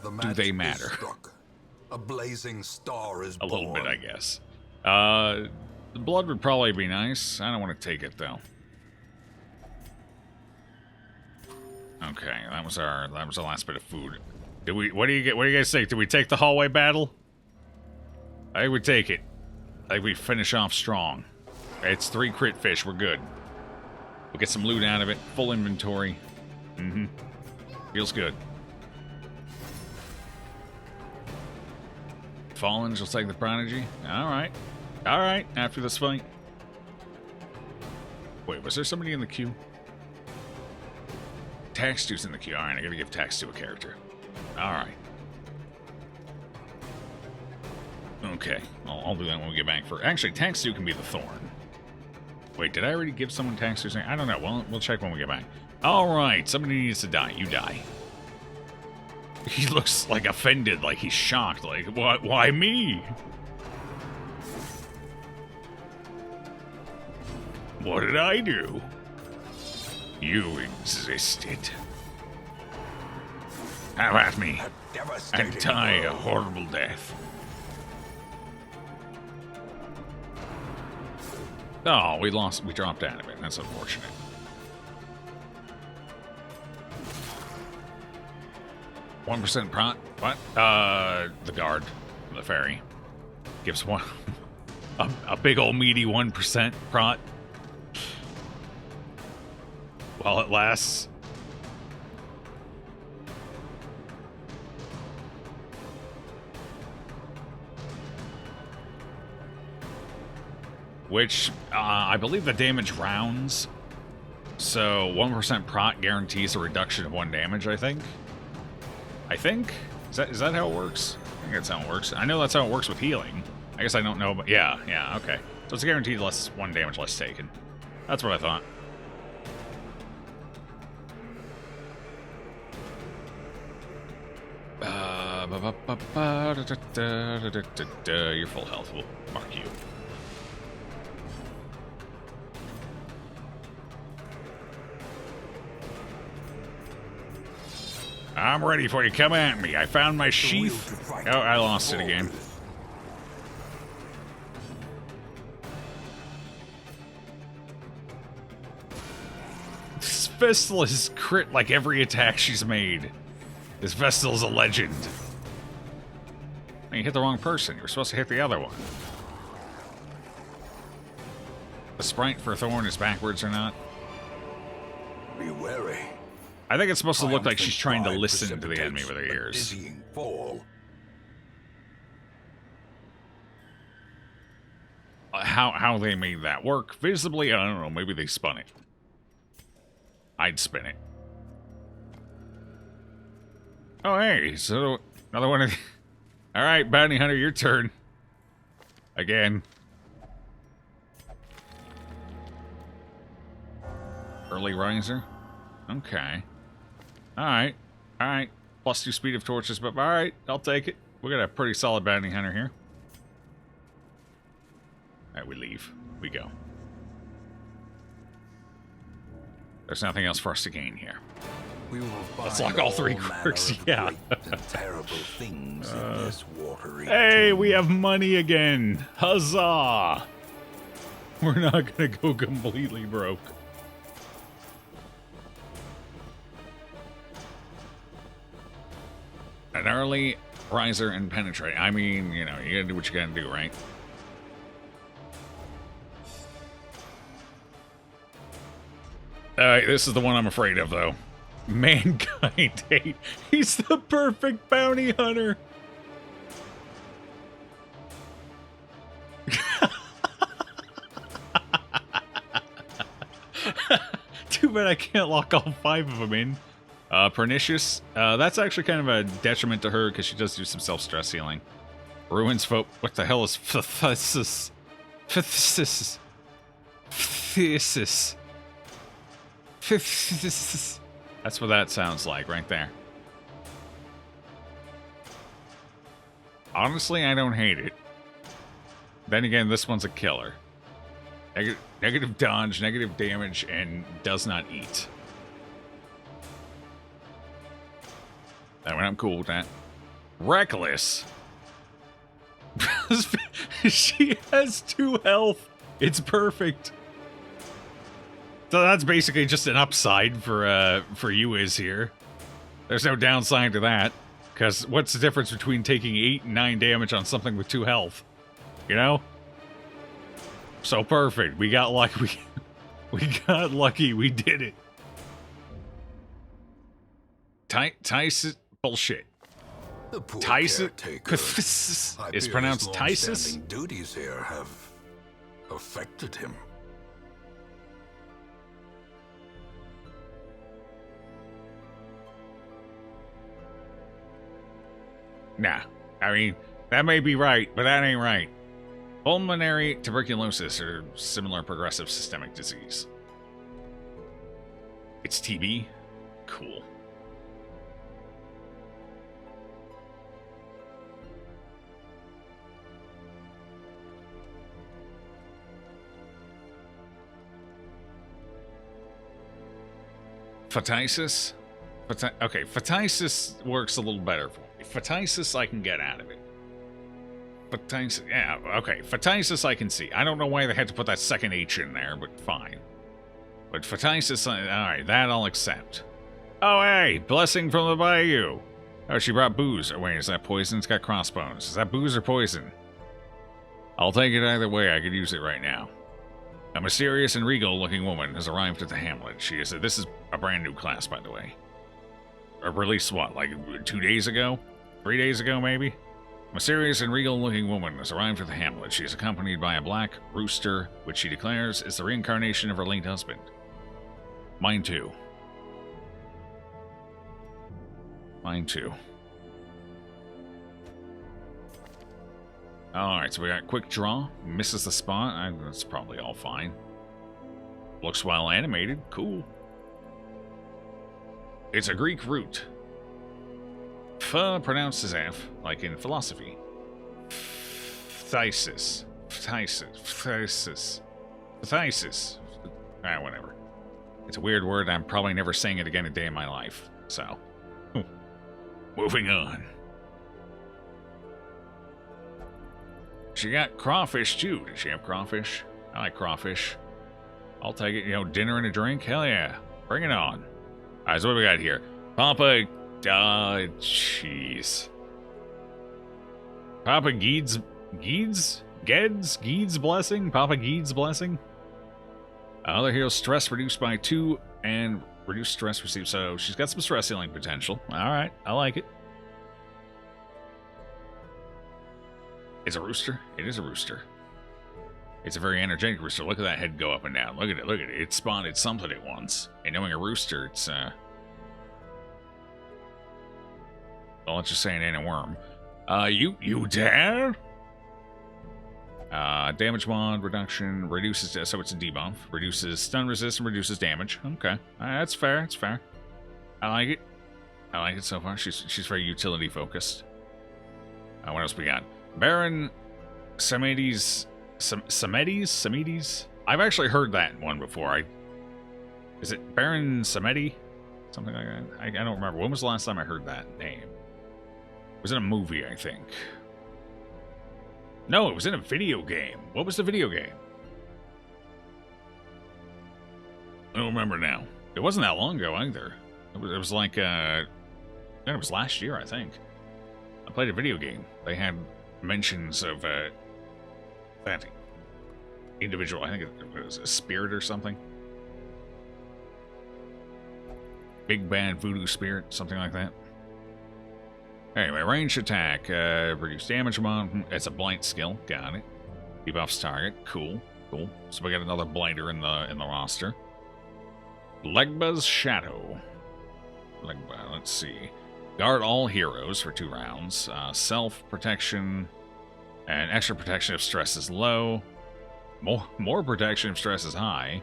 Do they matter? A blazing star is a born. little bit, I guess. The blood would probably be nice. I don't want to take it, though. Okay, that was our last bit of food. Did we? What do you guys think? Did we take the hallway battle? I think we take it. I think we finish off strong. It's 3 crit fish. We're good. We'll get some loot out of it. Full inventory. Mm-hmm. Feels good. Fallen, just like the Prodigy. All right. All right. After this fight. Wait, was there somebody in the queue? Tax2's in the queue. All right, I gotta give Tax2 a character. All right. Okay, I'll do that when we get back. Actually, Tax2 can be the Thorn. Wait, did I already give someone Tax2's name? I don't know. We'll check when we get back. All right, somebody needs to die. You die. He looks like offended, like he's shocked. Like, what? Why me? What did I do? You existed. Have at me and die a horrible death. Oh, we dropped out of it. That's unfortunate. %1 prot? What? The guard, the fairy, gives one a big old meaty 1% prot while it lasts. Which, I believe the damage rounds. So 1% prot guarantees a reduction of 1 damage, I think. Is that how it works? I think that's how it works. I know that's how it works with healing. I guess I don't know, but yeah, okay. So it's guaranteed 1 damage less taken. That's what I thought. You're full health. We'll mark you. I'm ready for you. Come at me. I found my sheath. Oh, I lost it again. This Vestal is crit like every attack she's made. This Vestal is a legend. You hit the wrong person. You're supposed to hit the other one. The sprite for Thorn is backwards or not? Be wary. I think it's supposed to look like she's trying to listen to the enemy with her ears. Dizzying fall. How they made that work visibly, I don't know. Maybe they spun it. I'd spin it. Oh, hey, so another one of the... All right, Bounty Hunter, your turn. Again. Early riser? Okay. Alright. Alright. +2 speed of torches, but alright, I'll take it. We got a pretty solid Bounty Hunter here. Alright, we leave. We go. There's nothing else for us to gain here. We will Let's lock all 3 quirks, yeah. Terrible things in this watery Hey, we have money again! Huzzah! We're not gonna go completely broke. An early riser and penetrate. I mean, you know, you gotta do what you gotta do, right? Alright, this is the one I'm afraid of, though. Mankind 8. He's the perfect bounty hunter. Too bad I can't lock all 5 of them in. Pernicious. That's actually kind of a detriment to her because she does do some self-stress healing. Ruins folk. What the hell is phthisis? Phthisis. Phthisis. Phthisis. That's what that sounds like right there. Honestly, I don't hate it. Then again, this one's a killer. Negative dodge, negative damage, and does not eat. That one, I'm cool with that. Reckless. She has 2 health. It's perfect. So that's basically just an upside for you is here. There's no downside to that. Because what's the difference between taking 8 and 9 damage on something with 2 health? You know? So perfect. We got lucky. We got lucky. We did it. Tyson. Bullshit. The poor Tyson caretaker. is pronounced Tysus. Duties here have affected him. Nah, I mean, that may be right, but that ain't right. Pulmonary tuberculosis or similar progressive systemic disease. It's TB? Cool. Phthisis? Okay, phthisis works a little better for me. Phthisis I can get out of it. Phthisis, yeah, okay. Phthisis I can see. I don't know why they had to put that second H in there, but fine. But phthisis, alright, that I'll accept. Oh, hey, blessing from the bayou. Oh, she brought booze. Oh, wait, is that poison? It's got crossbones. Is that booze or poison? I'll take it either way. I could use it right now. A mysterious and regal-looking woman has arrived at the hamlet. She is. This is a brand new class, by the way. Released what, like 2 days ago? 3 days ago, maybe? A mysterious and regal-looking woman has arrived at the hamlet. She is accompanied by a black rooster, which she declares is the reincarnation of her late husband. Mine too. Mine too. Alright, so we got quick draw. Misses the spot. That's probably all fine. Looks well animated. Cool. It's a Greek root. Pronounced as F, like in philosophy. Phthisis. Phthisis. Phthisis. Phthisis. Whatever. It's a weird word. I'm probably never saying it again a day in my life. So, moving on. She got crawfish, too. Did she have crawfish? I like crawfish. I'll take it. You know, dinner and a drink? Hell yeah. Bring it on. Alright, so what do we got here? Papa... jeez. Papa Geed's... Geed's blessing? Papa Geed's blessing? Other hero's stress reduced by 2 and reduced stress received. So she's got some stress healing potential. Alright, I like it. It's a rooster? It is a rooster. It's a very energetic rooster. Look at that head go up and down. Look at it, look at it. It spotted something at once. And knowing a rooster, it's, well, let's just say it ain't a worm. You dare? Damage mod reduction reduces, so it's a debuff. Reduces stun resist and reduces damage. Okay. That's fair, that's fair. I like it. I like it so far. She's very utility focused. What else we got? Baron Samedi's... Samedi's? I've actually heard that one before. Is it Baron Samedi? Something like that? I don't remember. When was the last time I heard that name? It was in a movie, I think. No, it was in a video game. What was the video game? I don't remember now. It wasn't that long ago either. It was like, it was last year, I think. I played a video game. They had mentions of that individual. I think it was a spirit or something. Big bad voodoo spirit, something like that. Anyway, ranged attack, reduce damage amount. It's a blight skill, got it. Debuffs target, cool, cool. So we got another blighter in the roster. Legba's Shadow. Legba, let's see. Guard all heroes for 2 rounds. Self-protection and extra protection if stress is low. More protection if stress is high.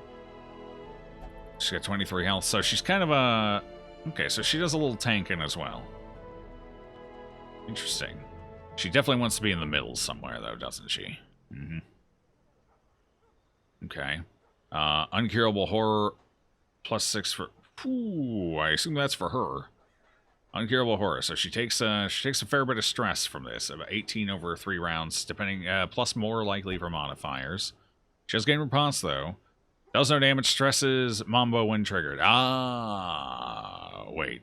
She's got 23 health, so she's kind of a... Okay, so she does a little tanking as well. Interesting. She definitely wants to be in the middle somewhere, though, doesn't she? Mm-hmm. Okay. Uncurable horror, +6 for... Ooh, I assume that's for her. Uncurable horror. So she takes a fair bit of stress from this. About 18 over 3 rounds, depending... plus more likely for modifiers. She has gain riposte, though. Does no damage, stresses Mambo when triggered. Ah, wait.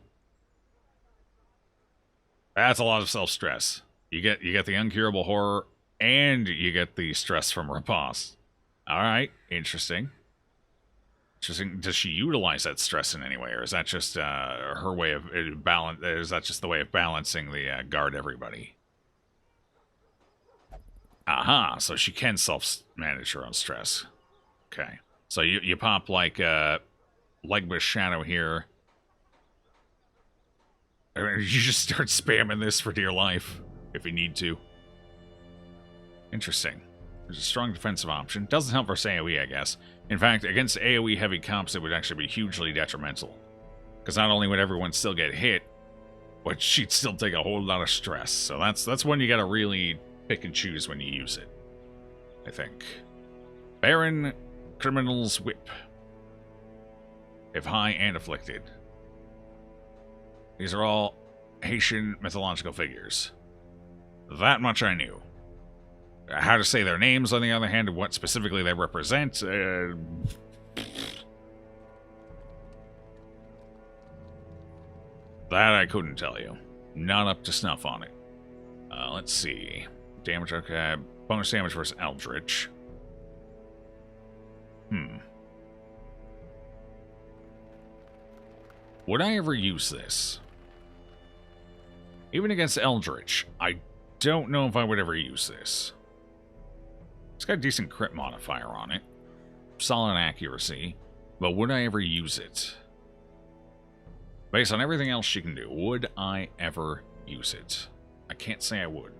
That's a lot of self-stress. You get the uncurable horror, and you get the stress from riposte. Alright, interesting. Interesting. Does she utilize that stress in any way, or is that just her way of balance? Is that just the way of balancing the guard everybody? Aha, so she can self-manage her own stress. Okay. So you pop like Legless Shadow here. I mean, you just start spamming this for dear life if you need to. Interesting. There's a strong defensive option. Doesn't help versus AoE, I guess. In fact, against AoE heavy comps, it would actually be hugely detrimental. Because not only would everyone still get hit, but she'd still take a whole lot of stress. So that's when you gotta really pick and choose when you use it, I think. Baron Criminal's Whip. If high and afflicted. These are all Haitian mythological figures. That much I knew. How to say their names, on the other hand, and what specifically they represent, that I couldn't tell you. Not up to snuff on it. Let's see. Damage, okay. Bonus damage versus Eldritch. Would I ever use this? Even against Eldritch, I don't know if I would ever use this. It's got a decent crit modifier on it. Solid accuracy. But would I ever use it? Based on everything else she can do, would I ever use it? I can't say I would.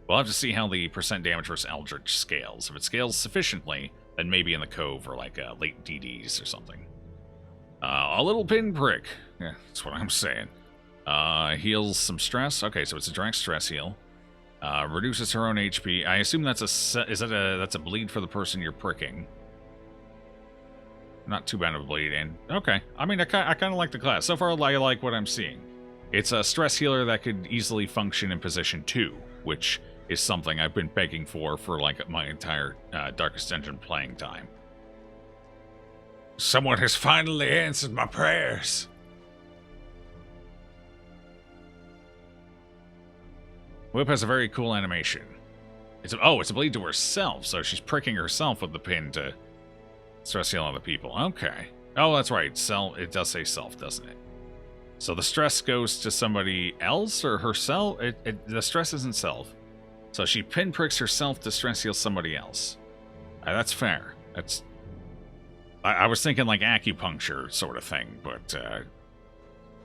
We'll have to see how the percent damage versus Eldritch scales. If it scales sufficiently, then maybe in the Cove or like late DDs or something. A little pinprick. Yeah, that's what I'm saying. Heals some stress. Okay, so it's a direct stress heal. Reduces her own HP. I assume that's that's a bleed for the person you're pricking. Not too bad of a bleed. And okay, I mean, I kind of like the class so far. I like what I'm seeing. It's a stress healer that could easily function in position 2, which is something I've been begging for like my entire Darkest Dungeon playing time. Someone has finally answered my prayers. Whip has a very cool animation. It's a bleed to herself, so she's pricking herself with the pin to stress heal other people. Okay. Oh, that's right. It does say self, doesn't it? So the stress goes to somebody else or herself? The stress isn't self. So she pinpricks herself to stress heal somebody else. That's fair. I was thinking like acupuncture sort of thing, but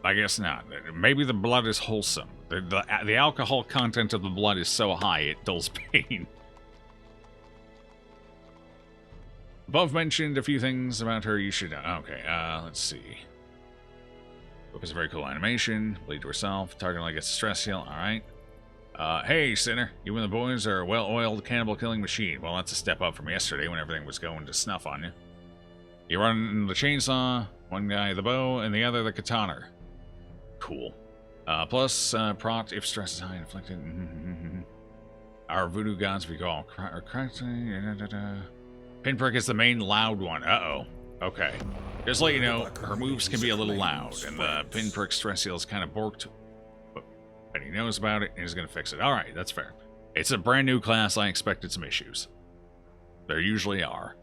I guess not. Maybe the blood is wholesome. The alcohol content of the blood is so high it dulls pain. Above mentioned a few things about her you should know. Okay, let's see. Whip is a very cool animation. Bleed to herself. Target only gets a stress heal. Alright. Hey, Sinner. You and the boys are a well-oiled cannibal-killing machine. Well, that's a step up from yesterday when everything was going to snuff on you. You run the chainsaw, one guy the bow, and the other the katana. Cool. Plus, prot if stress is high and afflicted. Our voodoo gods we call. Pinprick is the main loud one. Uh-oh. Okay. Just to let you know, her moves can be a little loud, and the pinprick stress heal is kind of borked. But he knows about it, and he's going to fix it. Alright, that's fair. It's a brand new class. I expected some issues. There usually are.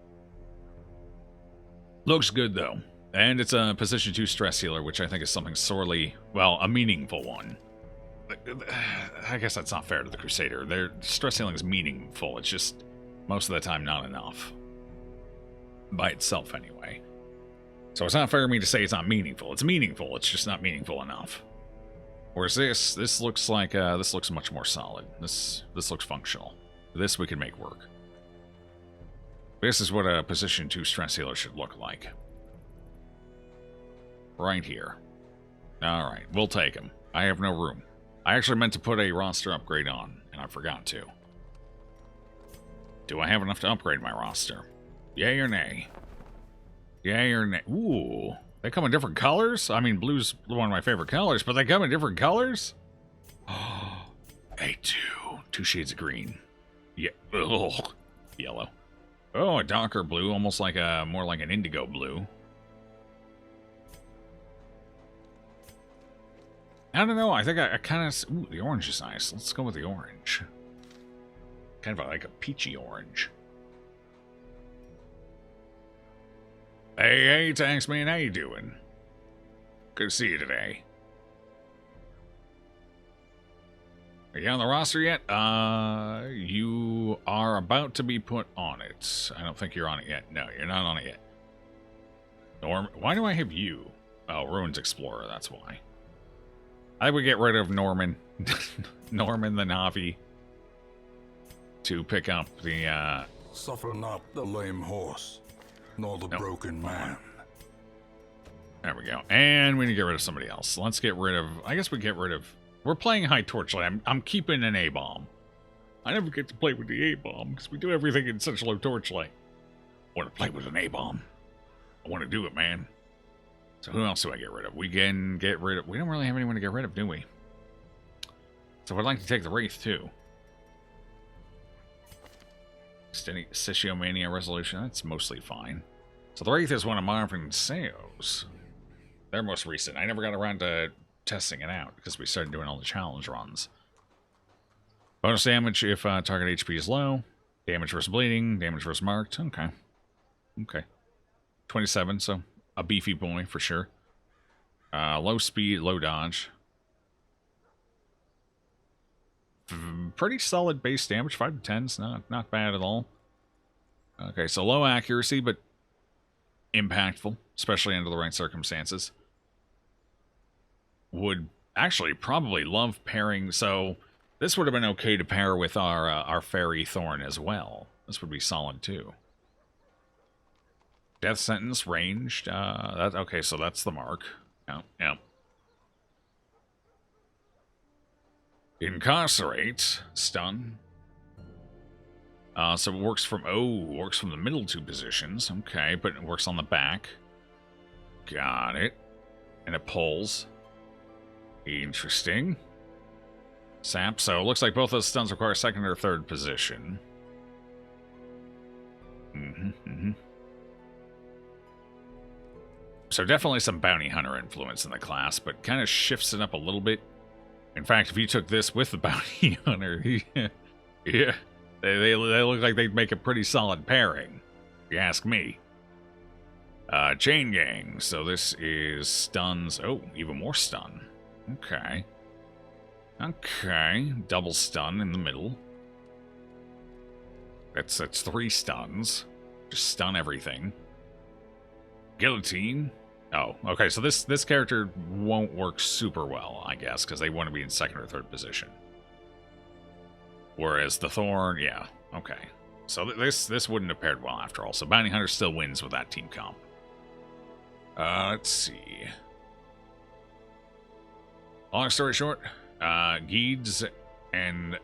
Looks good, though. And it's a position 2 stress healer, which I think is something sorely, well, a meaningful one. I guess that's not fair to the Crusader. Their stress healing is meaningful. It's just, most of the time, not enough. By itself, anyway. So it's not fair for me to say it's not meaningful. It's meaningful. It's just not meaningful enough. Whereas this looks like, this looks much more solid. This looks functional. This we can make work. This is what a position 2 stress healer should look like. Right here. Alright, we'll take him. I have no room. I actually meant to put a roster upgrade on, and I forgot to. Do I have enough to upgrade my roster? Yay or nay? Yay or nay? Ooh, they come in different colors? I mean, blue's one of my favorite colors, but they come in different colors? Oh, A2. 2 shades of green. Yeah. Ugh. Yellow. Oh, a darker blue, almost like a, more like an indigo blue. I don't know, I think I kind of... Ooh, the orange is nice. Let's go with the orange. Kind of like a peachy orange. Hey, thanks, man. How you doing? Good to see you today. Are you on the roster yet? You are about to be put on it. I don't think you're on it yet. No, you're not on it yet. Norm, why do I have you? Oh, Ruins Explorer, that's why. I would get rid of Norman. Norman the Navi. To pick up the, Suffer not the lame horse, nor the broken man. There we go. And we need to get rid of somebody else. Let's get rid of... I guess we get rid of... We're playing High Torchlight. I'm keeping an A-bomb. I never get to play with the A-bomb, because we do everything in such low Torchlight. I want to play with an A-bomb. I want to do it, man. So who else do I get rid of? We can get rid of... We don't really have anyone to get rid of, do we? So I'd like to take the Wraith, too. Siciomania Resolution, that's mostly fine. So the Wraith is one of Marvin Seo's. They're most recent. I never got around to testing it out because we started doing all the challenge runs. Bonus damage if target HP is low. Damage versus bleeding. Damage versus marked. Okay. Okay. 27, so a beefy boy for sure. Low speed, low dodge. Pretty solid base damage. 5 to 10 is not bad at all. Okay, so low accuracy, but impactful, especially under the right circumstances. Would actually probably love pairing, so this would have been okay to pair with our Fairy Thorn as well. This would be solid too. Death sentence, ranged. Okay, so that's the mark. Yeah. Incarcerate, stun. So it works from the middle 2 positions. Okay, but it works on the back. Got it. And it pulls. Interesting. Sap. So it looks like both those stuns require 2nd or 3rd position. So definitely some bounty hunter influence in the class, but kind of shifts it up a little bit. In fact, if you took this with the bounty hunter, yeah, they look like they'd make a pretty solid pairing, if you ask me. Chain gang. So this is stuns. Oh, even more stun. Okay. Okay. Double stun in the middle. That's 3 stuns. Just stun everything. Guillotine. Oh, okay, so this character won't work super well, I guess, because they want to be in 2nd or 3rd position. Whereas the Thorn, yeah, okay. So this wouldn't have paired well after all, so Bounty Hunter still wins with that team comp. Let's see. Long story short, Guides and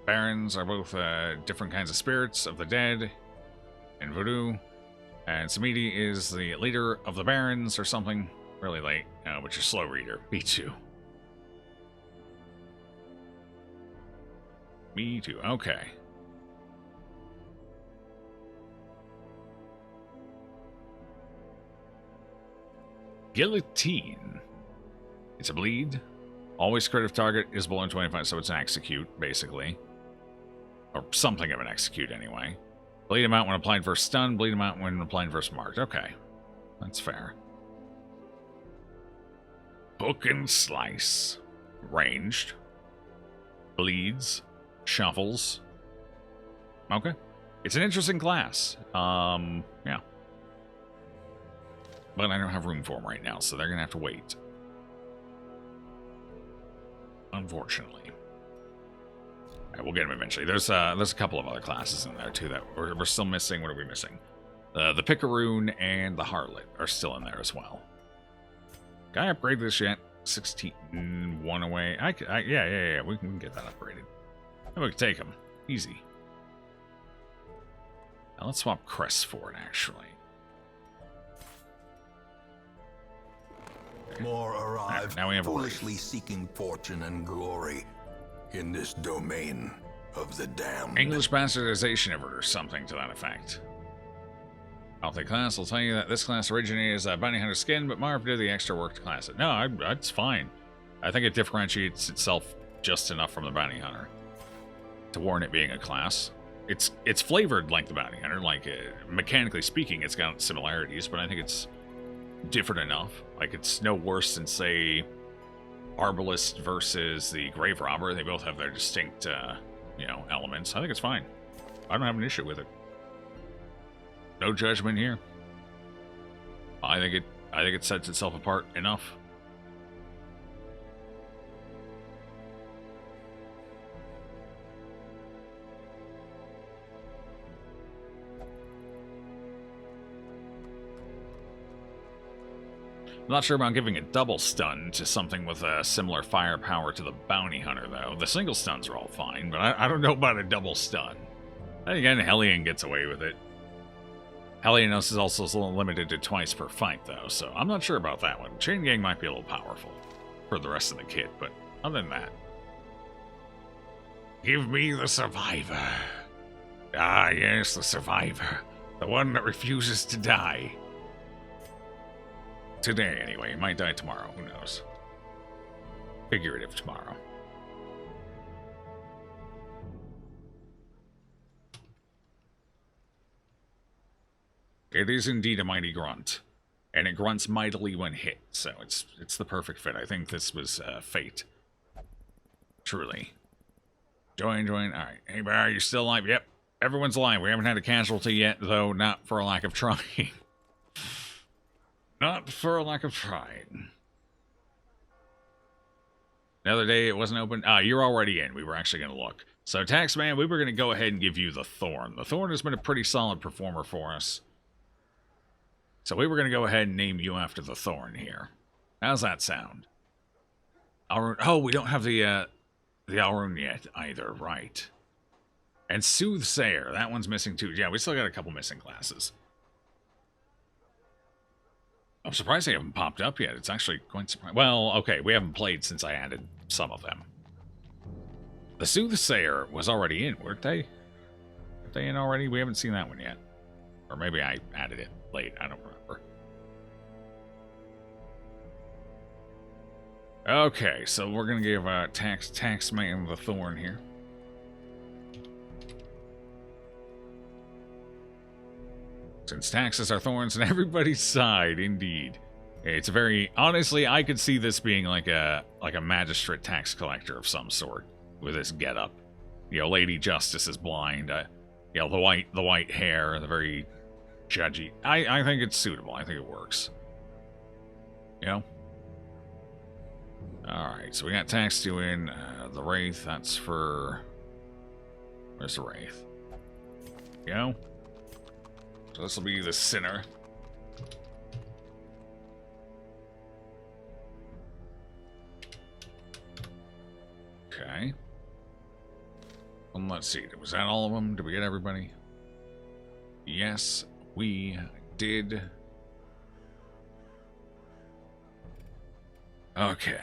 Barons are both different kinds of spirits of the dead and voodoo. And Samidi is the leader of the Barons or something. Really late, but you're slow reader. B2. Me too. Okay. Guillotine. It's a bleed. Always crit if target is below 25, so it's an execute, basically. Or something of an execute, anyway. Bleed him out when applied versus stun, bleed him out when applied versus marked. Okay. That's fair. Book and slice. Ranged. Bleeds. Shuffles. Okay. It's an interesting class. Yeah. But I don't have room for them right now, so they're going to have to wait. Unfortunately. All right, we'll get them eventually. There's a couple of other classes in there, too, that we're still missing. What are we missing? The Picaroon and the Harlot are still in there as well. Can I upgrade this yet? 16, 1 away. Yeah, we can get that upgraded. And we can take them. Easy. Now let's swap crests for it, actually. More arrive, now we have a foolishly seeking fortune and glory in this domain of the damned. English bastardization effort or something to that effect. Multi-class will tell you that this class originated as a bounty hunter skin, but Marv did the extra work to class it. No, it's fine. I think it differentiates itself just enough from the bounty hunter to warrant it being a class. It's flavored like the bounty hunter, like mechanically speaking, it's got similarities, but I think it's different enough. Like it's no worse than, say, Arbalist versus the Grave Robber. They both have their distinct, elements. I think it's fine. I don't have an issue with it. No judgment here. I think it sets itself apart enough. I'm not sure about giving a double stun to something with a similar firepower to the bounty hunter, though. The single stuns are all fine, but I don't know about a double stun. I think again, Hellion gets away with it. Hellionos is also limited to twice per fight, though, so I'm not sure about that one. Chain Gang might be a little powerful for the rest of the kit, but other than that. Give me the survivor. Ah, yes, the survivor. The one that refuses to die. Today, anyway. He might die tomorrow. Who knows? Figurative tomorrow. It is indeed a mighty grunt. And it grunts mightily when hit, so it's the perfect fit. I think this was fate. Truly. Join. Alright. Hey, Barry, you still alive? Yep. Everyone's alive. We haven't had a casualty yet, though, not for a lack of trying. Not for a lack of trying. The other day it wasn't open. Ah, you're already in. We were actually going to look. So, Taxman, we were going to go ahead and give you the Thorn. The Thorn has been a pretty solid performer for us. So we were going to go ahead and name you after the Thorn here. How's that sound? Oh, we don't have the Alrune yet either, right. And Soothsayer, that one's missing too. Yeah, we still got a couple missing classes. I'm surprised they haven't popped up yet. It's actually quite surprising. Well, okay, we haven't played since I added some of them. The Soothsayer was already in, weren't they? Were they in already? We haven't seen that one yet. Or maybe I added it late. I don't remember. Okay, so we're going to give Taxman the Thorn here. Since taxes are thorns on everybody's side, indeed. It's very... Honestly, I could see this being like a magistrate tax collector of some sort with this getup. You know, Lady Justice is blind. You know, the white hair, the very judgy. I think it's suitable. I think it works. You know? Alright, so we got tax due in. The Wraith, that's for... Where's the Wraith? You know? So this will be the Sinner. Okay. Let's see. Was that all of them? Did we get everybody? Yes, we did. Okay.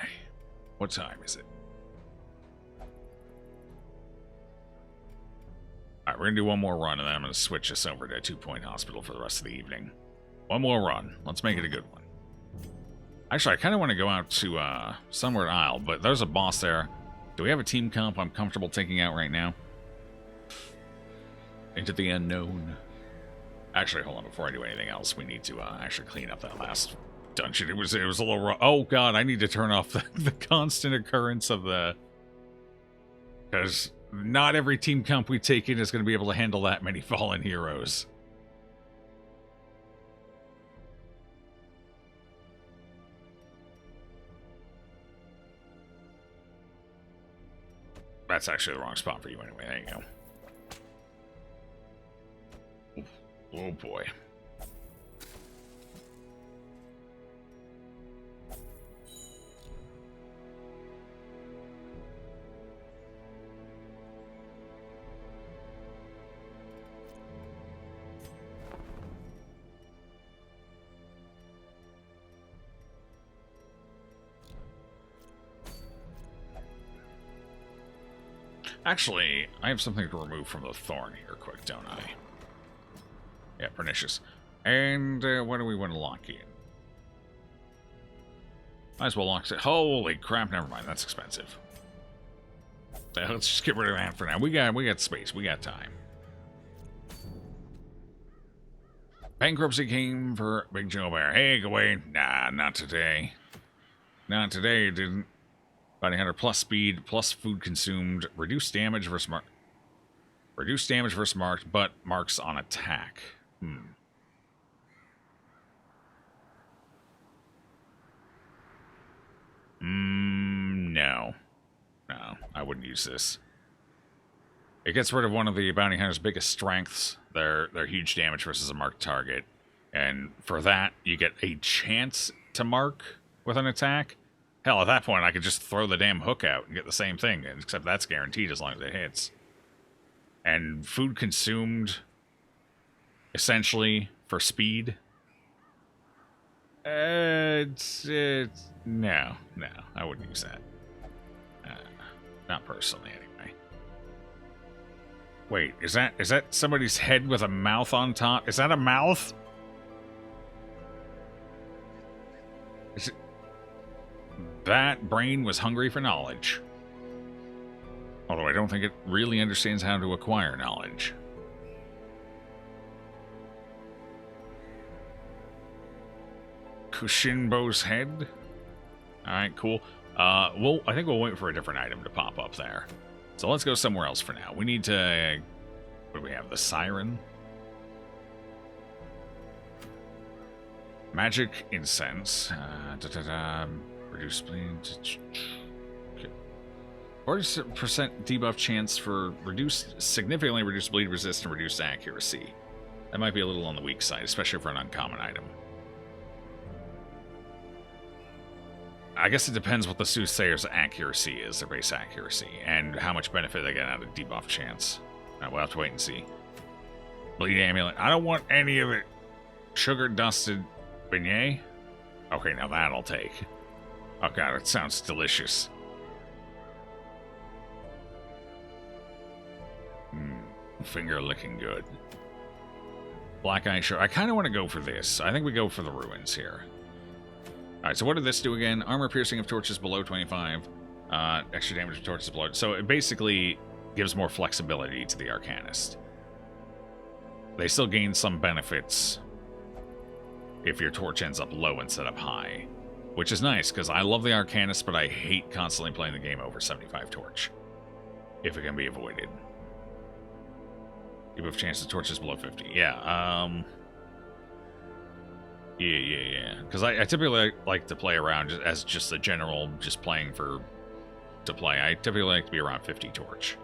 What time is it? Alright, we're going to do one more run, and then I'm going to switch us over to 2 Point Hospital for the rest of the evening. One more run. Let's make it a good one. Actually, I kind of want to go out to Sunward Isle, but there's a boss there. Do we have a team comp I'm comfortable taking out right now? Into the unknown. Actually, hold on. Before I do anything else, we need to actually clean up that last dungeon. It was a little rough. Oh, God, I need to turn off the constant occurrence of the... Because... Not every team comp we take in is going to be able to handle that many fallen heroes. That's actually the wrong spot for you anyway. There you go. Oh boy. Actually, I have something to remove from the thorn here quick, don't I? Yeah, pernicious. And what do we want to lock in? Might as well lock it. Holy crap, never mind, that's expensive. Let's just get rid of that for now. We got space, we got time. Bankruptcy came for Big Joe Bear. Hey, Gawain. Nah, not today. Not today, it didn't. Bounty Hunter plus speed, plus food consumed, reduced damage versus mark. Reduced damage versus marked, but marks on attack. No. No, I wouldn't use this. It gets rid of one of the Bounty Hunter's biggest strengths, their huge damage versus a marked target. And for that, you get a chance to mark with an attack. Hell, at that point, I could just throw the damn hook out and get the same thing, except that's guaranteed as long as it hits. And food consumed, essentially, for speed. No, I wouldn't use that. Not personally, anyway. Wait, is that somebody's head with a mouth on top? Is that a mouth? Is it... That brain was hungry for knowledge. Although I don't think it really understands how to acquire knowledge. Kushinbo's head? Alright, cool. I think we'll wait for a different item to pop up there. So let's go somewhere else for now. We need to... What do we have? The Siren? Magic Incense. Reduce bleed. Okay. 40% debuff chance for significantly reduced bleed resist and reduced accuracy. That might be a little on the weak side, especially for an uncommon item. I guess it depends what the Soothsayer's accuracy is, their base accuracy, and how much benefit they get out of debuff chance. We'll have to wait and see. Bleed Amulet. I don't want any of it. Sugar-dusted beignet? Okay, now that I'll take. Oh god, it sounds delicious. Finger looking good. Black Eye Show. I kind of want to go for this. I think we go for the ruins here. Alright, so what did this do again? Armor piercing of torches below 25. Extra damage of torches below. So it basically gives more flexibility to the Arcanist. They still gain some benefits if your torch ends up low instead of high. Which is nice, because I love the Arcanist, but I hate constantly playing the game over 75 torch. If it can be avoided. You have a chance to torches below 50. Yeah, Yeah. Because I typically like to play around as just a general, just playing to play. I typically like to be around 50 torch.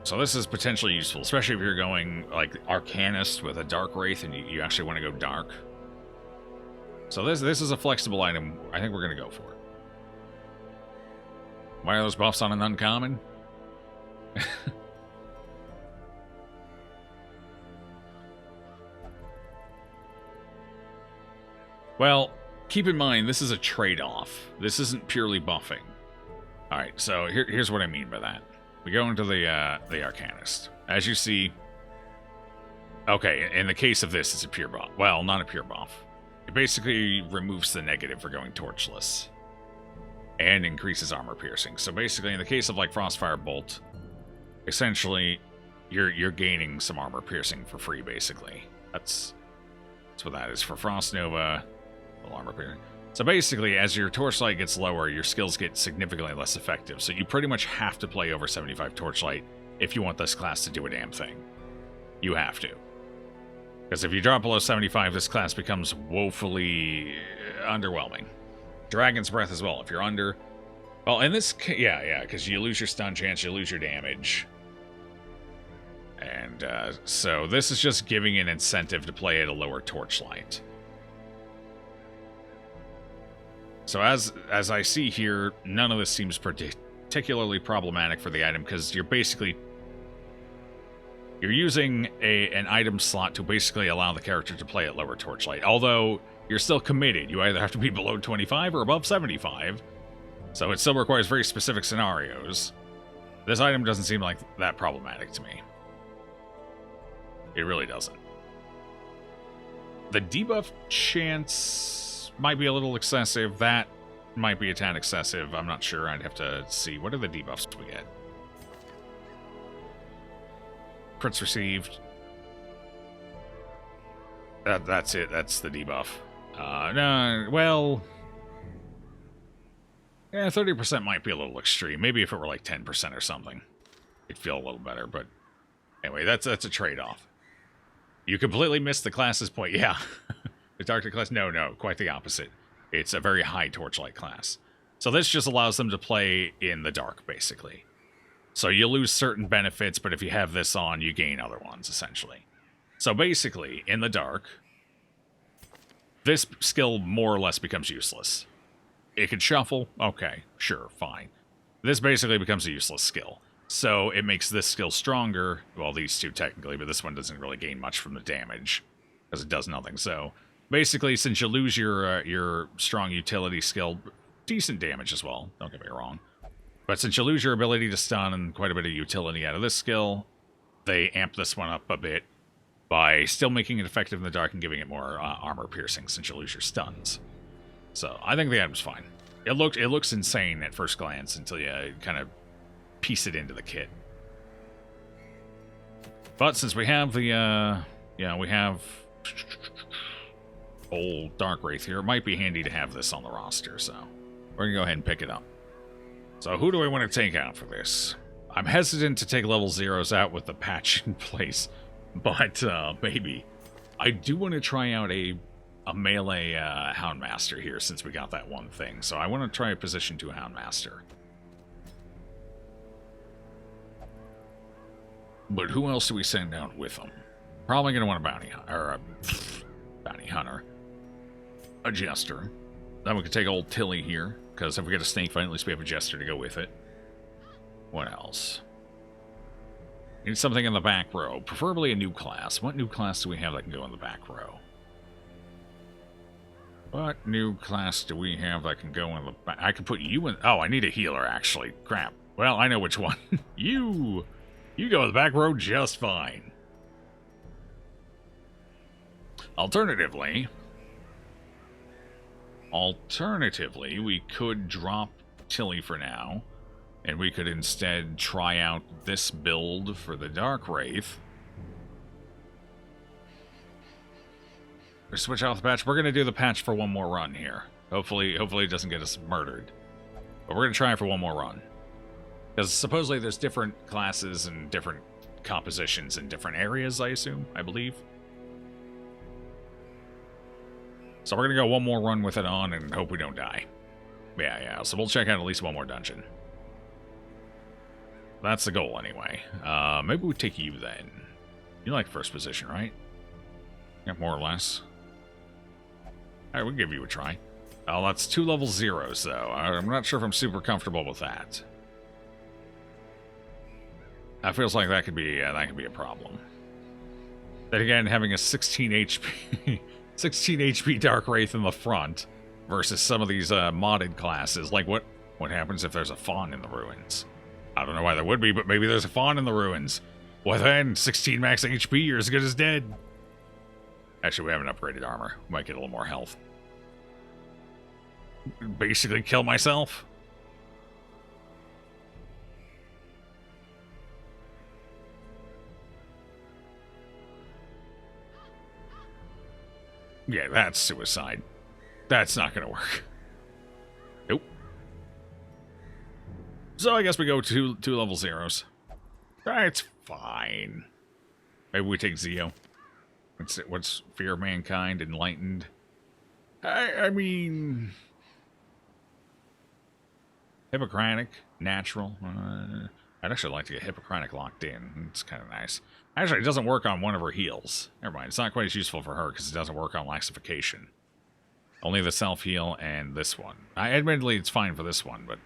So this is potentially useful, especially if you're going like Arcanist with a Dark Wraith and you actually want to go dark. So this is a flexible item. I think we're going to go for it. Why are those buffs on an uncommon? Well, keep in mind, this is a trade-off. This isn't purely buffing. Alright, so here's what I mean by that. We go into the Arcanist. As you see... Okay, in the case of this, it's a pure buff. Well, not a pure buff. It basically removes the negative for going torchless. And increases armor piercing. So basically, in the case of like Frostfire Bolt, essentially, you're gaining some armor piercing for free, basically. That's what that is. For Frost Nova... armor piercing. So basically, as your torchlight gets lower, your skills get significantly less effective. So you pretty much have to play over 75 torchlight if you want this class to do a damn thing. You have to. Because if you drop below 75, this class becomes woefully underwhelming. Dragon's Breath as well. If you're under... Well, in this case... Yeah, because you lose your stun chance, you lose your damage. And so this is just giving an incentive to play at a lower torchlight. So as I see here, none of this seems particularly problematic for the item, because you're using an item slot to basically allow the character to play at lower torchlight. Although, you're still committed. You either have to be below 25 or above 75. So it still requires very specific scenarios. This item doesn't seem like that problematic to me. It really doesn't. The debuff chance might be a little excessive. That might be a tad excessive. I'm not sure. I'd have to see. What are the debuffs we get? Crits received. That's it. That's the debuff. No, well... Yeah, 30% might be a little extreme. Maybe if it were like 10% or something, it'd feel a little better. But anyway, that's a trade-off. You completely missed the class's point. Yeah. The Dark class? No, quite the opposite. It's a very high Torchlight class. So this just allows them to play in the dark, basically. So you lose certain benefits, but if you have this on, you gain other ones, essentially. So basically, in the dark, this skill more or less becomes useless. It can shuffle? Okay, sure, fine. This basically becomes a useless skill. So it makes this skill stronger. Well, these two technically, but this one doesn't really gain much from the damage, because it does nothing. So basically, since you lose your strong utility skill, decent damage as well, don't get me wrong. But since you lose your ability to stun and quite a bit of utility out of this skill, they amp this one up a bit by still making it effective in the dark and giving it more armor piercing since you lose your stuns. So I think the item's fine. It looks insane at first glance until you kind of piece it into the kit. But since we have the we have old Dark Wraith here, it might be handy to have this on the roster, so we're gonna go ahead and pick it up. So who do I want to take out for this? I'm hesitant to take level 0s out with the patch in place, but maybe. I do want to try out a melee Houndmaster here since we got that one thing. So I want to try a position 2 Houndmaster. But who else do we send out with them? Probably going to want a bounty hunter. A jester. Then we could take old Tilly here, because if we get a snake fight, at least we have a jester to go with it. What else? Need something in the back row, preferably a new class. What new class do we have that can go in the back row? What new class do we have that can go in the back? I can put you in... Oh, I need a healer, actually. Crap. Well, I know which one. You go in the back row just fine. Alternatively, we could drop Tilly for now, and we could instead try out this build for the Dark Wraith. Or switch off the patch. We're going to do the patch for one more run here. Hopefully it doesn't get us murdered. But we're going to try it for one more run. Because supposedly there's different classes and different compositions in different areas, I believe. So we're going to go one more run with it on and hope we don't die. Yeah, so we'll check out at least one more dungeon. That's the goal, anyway. Maybe we take you, then. You like first position, right? Yeah, more or less. Alright, we'll give you a try. Oh, that's 2 level 0s, though. I'm not sure if I'm super comfortable with that. That feels like that could be a problem. Then again, having a 16 HP... 16 HP Dark Wraith in the front versus some of these modded classes. Like, what happens if there's a fawn in the ruins? I don't know why there would be, but maybe there's a fawn in the ruins. Well then, 16 max HP, you're as good as dead. Actually, we haven't upgraded armor. Might get a little more health. Basically kill myself. Yeah, that's suicide. That's not gonna work. Nope. So I guess we go two level 0s. That's fine. Maybe we take Zeo. What's Fear of Mankind? Enlightened? I mean... Hippocratic? Natural? I'd actually like to get Hippocratic locked in. It's kind of nice. Actually, it doesn't work on one of her heals. Never mind. It's not quite as useful for her because it doesn't work on laxification. Only the self-heal and this one. Admittedly, it's fine for this one, but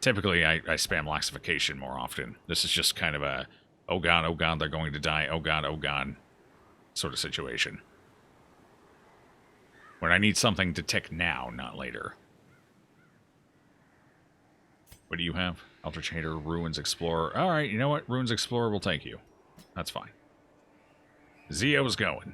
typically I spam laxification more often. This is just kind of a, oh god, they're going to die, oh god, sort of situation. When I need something to tick now, not later. What do you have? Ultrachator, Ruins Explorer. Alright, you know what? Ruins Explorer will take you. That's fine. Zio's going.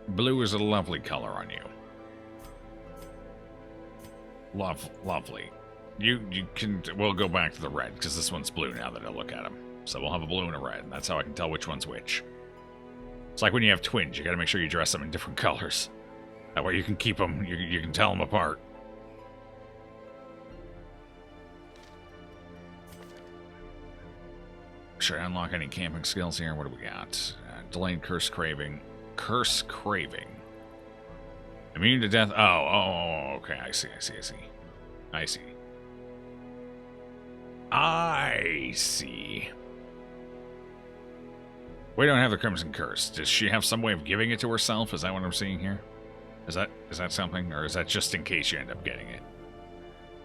Blue is a lovely color on you. Lovely. You can... We'll go back to the red, because this one's blue now that I look at them. So we'll have a blue and a red, and that's how I can tell which one's which. It's like when you have twins, you gotta make sure you dress them in different colors. That way you can keep them, you can tell them apart. Should I unlock any camping skills here? What do we got? Delayed Curse Craving. Curse Craving. Immune to death. Oh, okay. I see. We don't have the Crimson Curse. Does she have some way of giving it to herself? Is that what I'm seeing here? Is that something? Or is that just in case you end up getting it?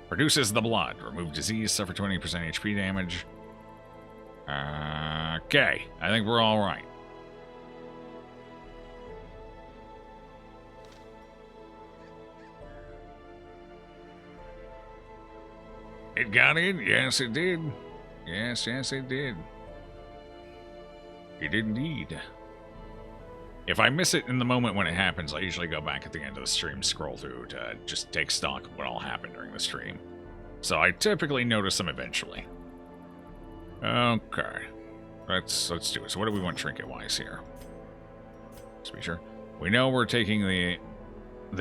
Produces the blood. Remove disease. Suffer 20% HP damage. Okay. I think we're all right. It got in? Yes, it did. Yes, it did. It did indeed. If I miss it in the moment when it happens, I usually go back at the end of the stream, scroll through to just take stock of what all happened during the stream. So I typically notice them eventually. Okay. Let's do it. So what do we want trinket-wise here? Let's be sure. We know we're taking the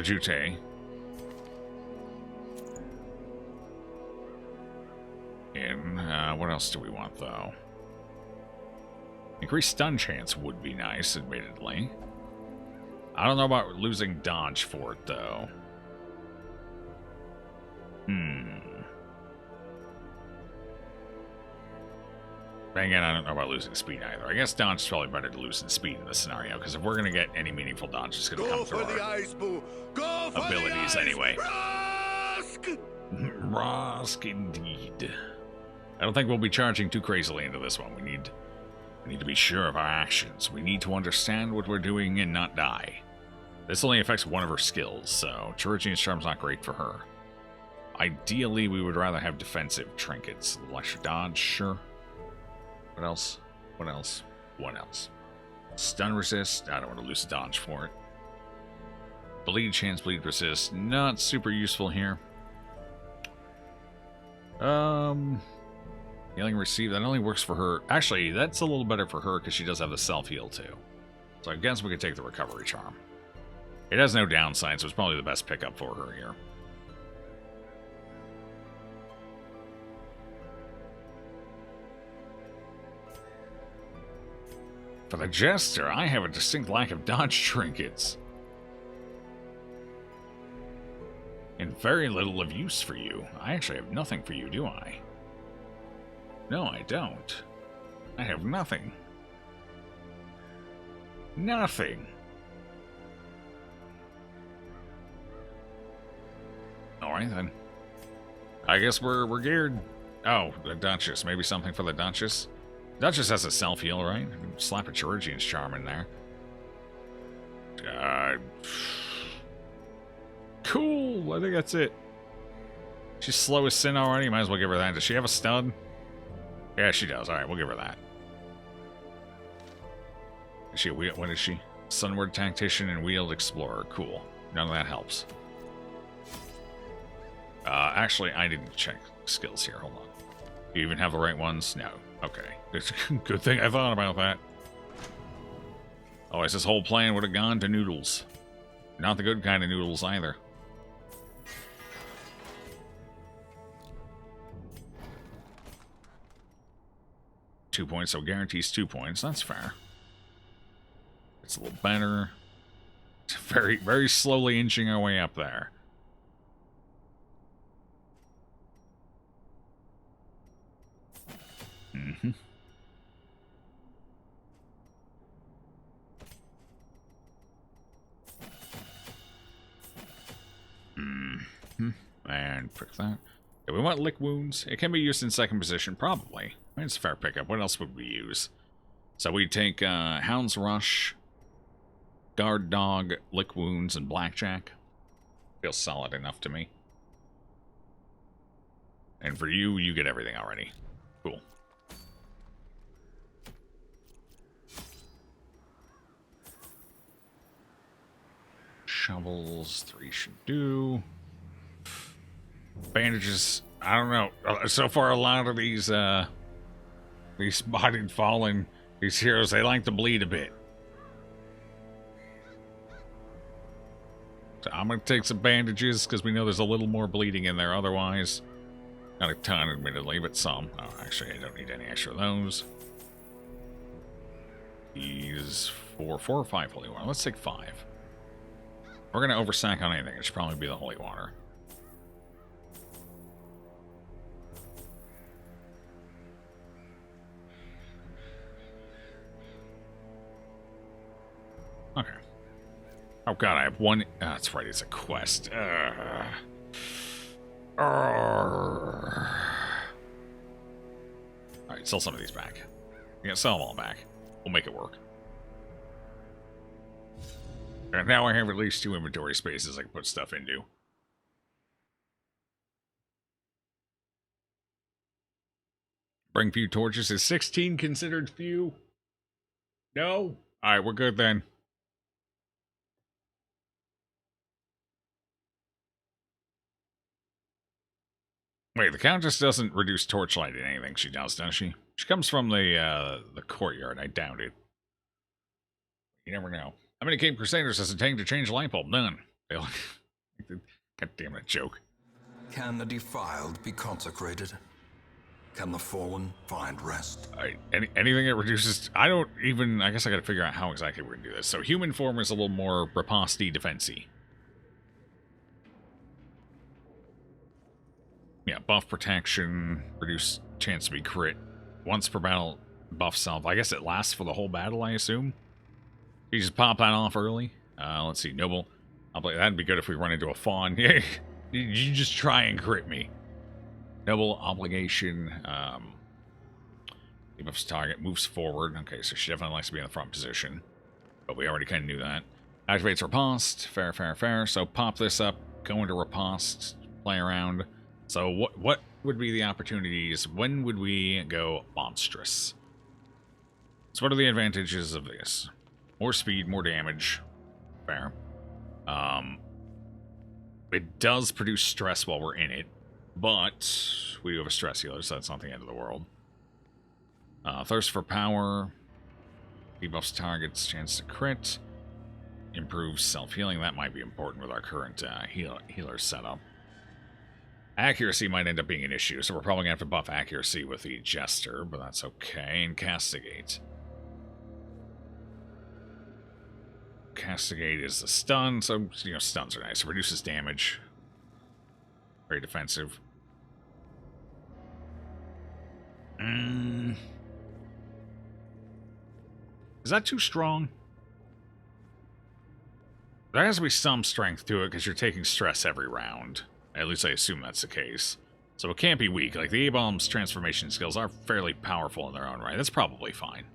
Jute. What else do we want, though? Increased stun chance would be nice, admittedly. I don't know about losing dodge for it, though. Then again, I don't know about losing speed either. I guess dodge is probably better to lose than speed in this scenario, because if we're going to get any meaningful dodge, it's going to come through our abilities anyway. Rosk, indeed. I don't think we'll be charging too crazily into this one. We need to be sure of our actions. We need to understand what we're doing and not die. This only affects one of her skills, so Chirurgian's Charm's not great for her. Ideally, we would rather have defensive trinkets. Lesser dodge, sure. What else? Stun resist. I don't want to lose dodge for it. Bleed chance, bleed resist. Not super useful here. Healing received, that only works for her. Actually, that's a little better for her because she does have the self-heal too. So I guess we could take the recovery charm. It has no downside, so it's probably the best pickup for her here. For the Jester, I have a distinct lack of dodge trinkets. And very little of use for you. I actually have nothing for you, do I? No, I don't. I have nothing. Nothing. Alright then. I guess we're geared. Oh, the Duchess. Maybe something for the Duchess? Duchess has a self-heal, right? Slap a Chirurgian's Charm in there. Cool! I think that's it. She's slow as sin already. Might as well give her that. Does she have a stun? Yeah, she does. Alright, we'll give her that. Is she what is she? Sunward Tactician and Wheeled Explorer. Cool. None of that helps. Actually, I didn't check skills here. Hold on. Do you even have the right ones? No. Okay. Good thing I thought about that. Otherwise, this whole plan would have gone to noodles. Not the good kind of noodles either. .2 points, so guarantees 2 points. That's fair. It's a little better. It's very, very slowly inching our way up there. Mm-hmm. Mm-hmm. And pick that. Yeah, we want lick wounds. It can be used in second position, probably. I mean, it's a fair pickup. What else would we use? So we take Hound's Rush. Guard dog, lick wounds, and blackjack. Feels solid enough to me. And for you, you get everything already. Cool. Shovels, 3 should do. Bandages, I don't know. So far, a lot of these spotted fallen, these heroes, they like to bleed a bit. So I'm going to take some bandages, because we know there's a little more bleeding in there otherwise. Not a ton, admittedly, but some. Oh, actually, I don't need any extra of those. These 4 or 5 holy water. Let's take 5. If we're going to oversack on anything, it should probably be the holy water. Okay. Oh god, I have one. That's right, it's a quest. Alright, sell some of these back. You can sell them all back. We'll make it work. And now I have at least 2 inventory spaces I can put stuff into. Bring few torches. Is 16 considered few? No? Alright, we're good then. Wait, the Countess doesn't reduce torchlight in anything she does, does she? She comes from the courtyard. I doubt it. You never know. How many Cape Crusaders does it take to change a light bulb? None. God damn it, joke. Can the defiled be consecrated? Can the fallen find rest? Anything that reduces... I don't even... I guess I gotta figure out how exactly we're gonna do this. So human form is a little more riposte defense-y. Yeah, buff protection, reduce chance to be crit. Once per battle, buff self. I guess it lasts for the whole battle, I assume. You just pop that off early. Let's see, noble. That'd be good if we run into a fawn. Yeah, you just try and crit me. Noble obligation. Debuffs target, moves forward. Okay, so she definitely likes to be in the front position. But we already kind of knew that. Activates riposte. Fair, fair, fair. So pop this up, go into riposte, play around. So what would be the opportunities? When would we go monstrous? So what are the advantages of this? More speed, more damage. Fair. It does produce stress while we're in it, but we do have a stress healer, so that's not the end of the world. Thirst for power. Debuffs targets, chance to crit. Improves self-healing. That might be important with our current healer setup. Accuracy might end up being an issue, so we're probably going to have to buff accuracy with the Jester, but that's okay. And Castigate. Castigate is the stun, so, you know, stuns are nice. It reduces damage. Very defensive. Is that too strong? There has to be some strength to it, because you're taking stress every round. At least I assume that's the case. So it can't be weak. Like, the A-Bomb's transformation skills are fairly powerful in their own right. That's probably fine.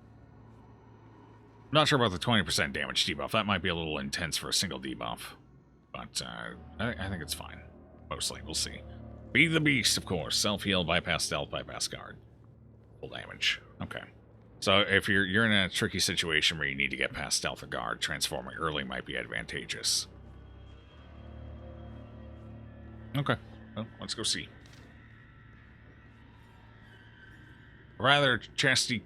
I'm not sure about the 20% damage debuff. That might be a little intense for a single debuff. But I think it's fine. Mostly. We'll see. Be the Beast, of course. Self-heal, bypass stealth, bypass guard. Full damage. Okay. So if you're in a tricky situation where you need to get past stealth or guard, transforming early might be advantageous. Okay, well, let's go see. Rather chesty.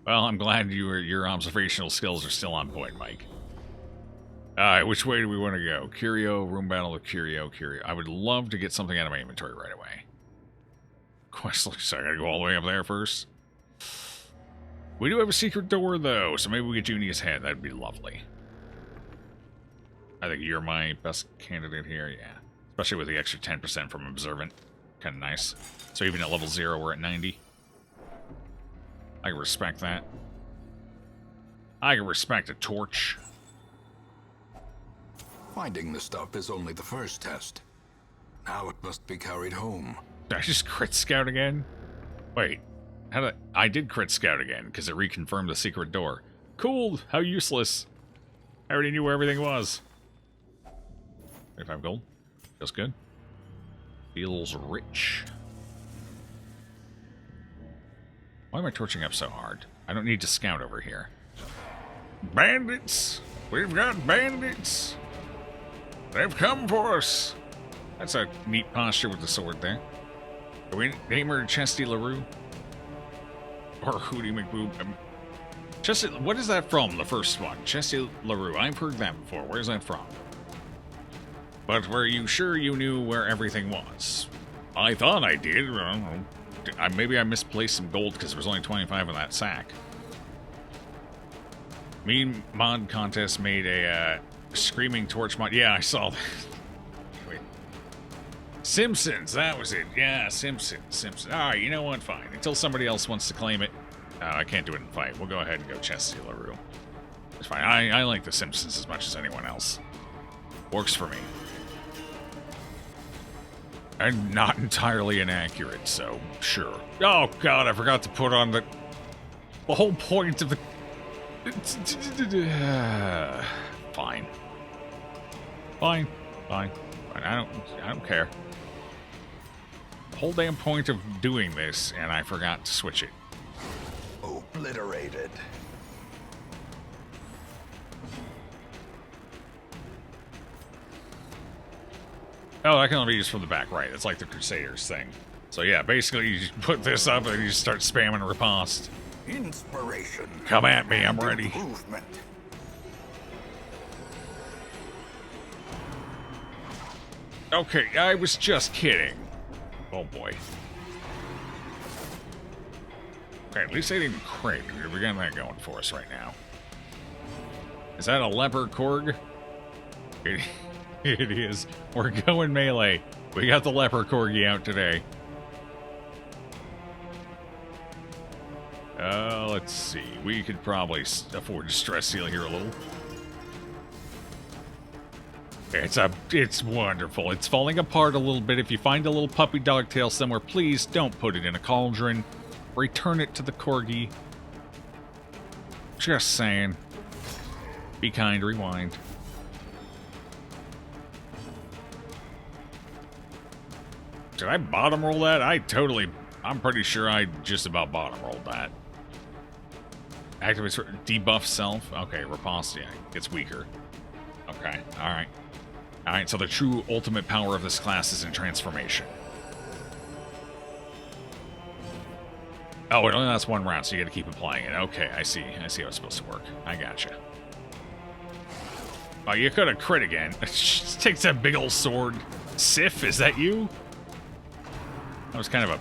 Well, I'm glad your observational skills are still on point, Mike. Alright, which way do we want to go? Curio, room battle with Curio. I would love to get something out of my inventory right away. Quest list, so I gotta go all the way up there first. We do have a secret door, though, so maybe we get Junia's head. That'd be lovely. I think you're my best candidate here, yeah. Especially with the extra 10% from Observant. Kind of nice. So even at level 0, we're at 90. I can respect that. I can respect a torch. Finding the stuff is only the first test. Now it must be carried home. Did I just crit scout again? Wait. I did crit scout again, because it reconfirmed the secret door. Cool! How useless. I already knew where everything was. 25 gold. Feels good. Feels rich. Why am I torching up so hard? I don't need to scout over here. Bandits! We've got bandits! They've come for us! That's a neat posture with the sword there. Are we name her Chesty LaRue? Or Hootie McBoob? Chesty, what is that from, the first one? Chesty LaRue. I've heard that before. Where's that from? But were you sure you knew where everything was? I thought I did. I don't know. Maybe I misplaced some gold because there was only 25 in that sack. Mean mod contest made a screaming torch mod. Yeah, I saw that. Wait. Simpsons, that was it. Yeah, Simpsons. Alright, you know what? Fine. Until somebody else wants to claim it. I can't do it in fight. We'll go ahead and go Chesty LaRue. It's fine. I like the Simpsons as much as anyone else. Works for me. And not entirely inaccurate, so sure. Oh god, I forgot to put on the whole point of the... Fine. Fine. I don't care. The whole damn point of doing this, and I forgot to switch it. Obliterated. Oh, that can only be used from the back, right? It's like the Crusaders thing. So yeah, basically you just put this up and you start spamming riposte. Inspiration. Come at me, I'm ready. Improvement. Okay, I was just kidding. Oh boy. Okay, at least they didn't crit. We're getting that going for us right now. Is that a leopard Korg? It is. We're going melee. We got the leopard corgi out today. Let's see. We could probably afford to stress seal here a little. It's wonderful. It's falling apart a little bit. If you find a little puppy dog tail somewhere, please don't put it in a cauldron. Return it to the corgi. Just saying. Be kind, rewind. Did I bottom roll that? I'm pretty sure I just about bottom rolled that. Activates debuff self. Okay, riposte, yeah, gets weaker. Okay, alright. Alright, so the true ultimate power of this class is in transformation. Oh, it only lasts one round, so you gotta keep applying it. Okay, I see how it's supposed to work. I gotcha. Oh, you could have crit again. Just takes that big old sword. Sif, is that you? That was kind of a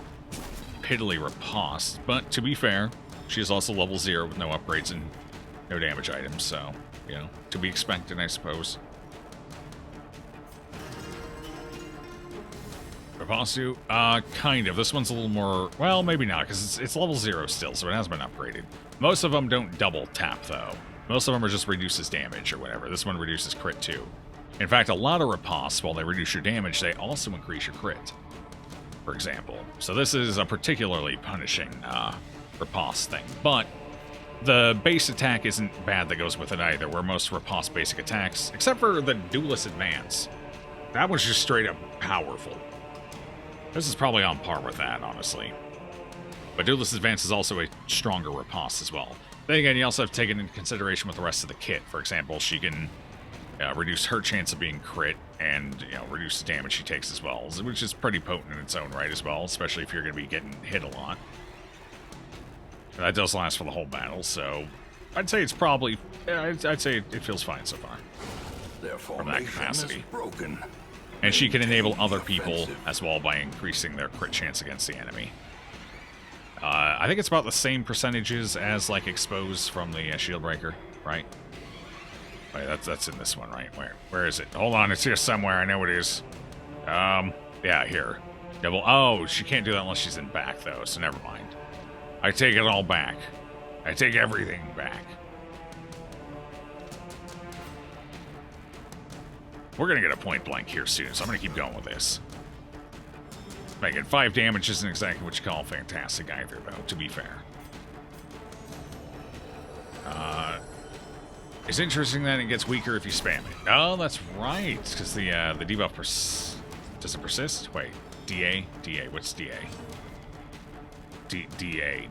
piddly riposte, but to be fair, she is also level 0 with no upgrades and no damage items, so, you know, to be expected, I suppose. Riposte, kind of. This one's a little more, well, maybe not, because it's level 0 still, so it has been upgraded. Most of them don't double tap, though. Most of them are just reduces damage or whatever. This one reduces crit, too. In fact, a lot of ripostes, while they reduce your damage, they also increase your crit, for example. So this is a particularly punishing riposte thing. But the base attack isn't bad that goes with it either, where most riposte basic attacks, except for the Duelist Advance, that was just straight up powerful. This is probably on par with that, honestly. But Duelist Advance is also a stronger riposte as well. Then again, you also have to take it into consideration with the rest of the kit. For example, she can reduce her chance of being crit and, you know, reduce the damage she takes as well, which is pretty potent in its own right as well, especially if you're going to be getting hit a lot. And that does last for the whole battle, so I'd say it's probably, I'd say it feels fine so far. Their From that capacity. Broken. And she can enable other people as well by increasing their crit chance against the enemy. I think it's about the same percentages as, like, Expose from the Shield Breaker, right? Wait, that's in this one, right? Where is it? Hold on, it's here somewhere. I know it is. Yeah, here. Double. Oh, she can't do that unless she's in back, though, so never mind. I take it all back. I take everything back. We're gonna get a point blank here soon, so I'm gonna keep going with this. Making 5 damage isn't exactly what you call fantastic either, though, to be fair. It's interesting that it gets weaker if you spam it. Oh, that's right. Because the debuff does it persist? Wait, DA? DA, what's DA? DA.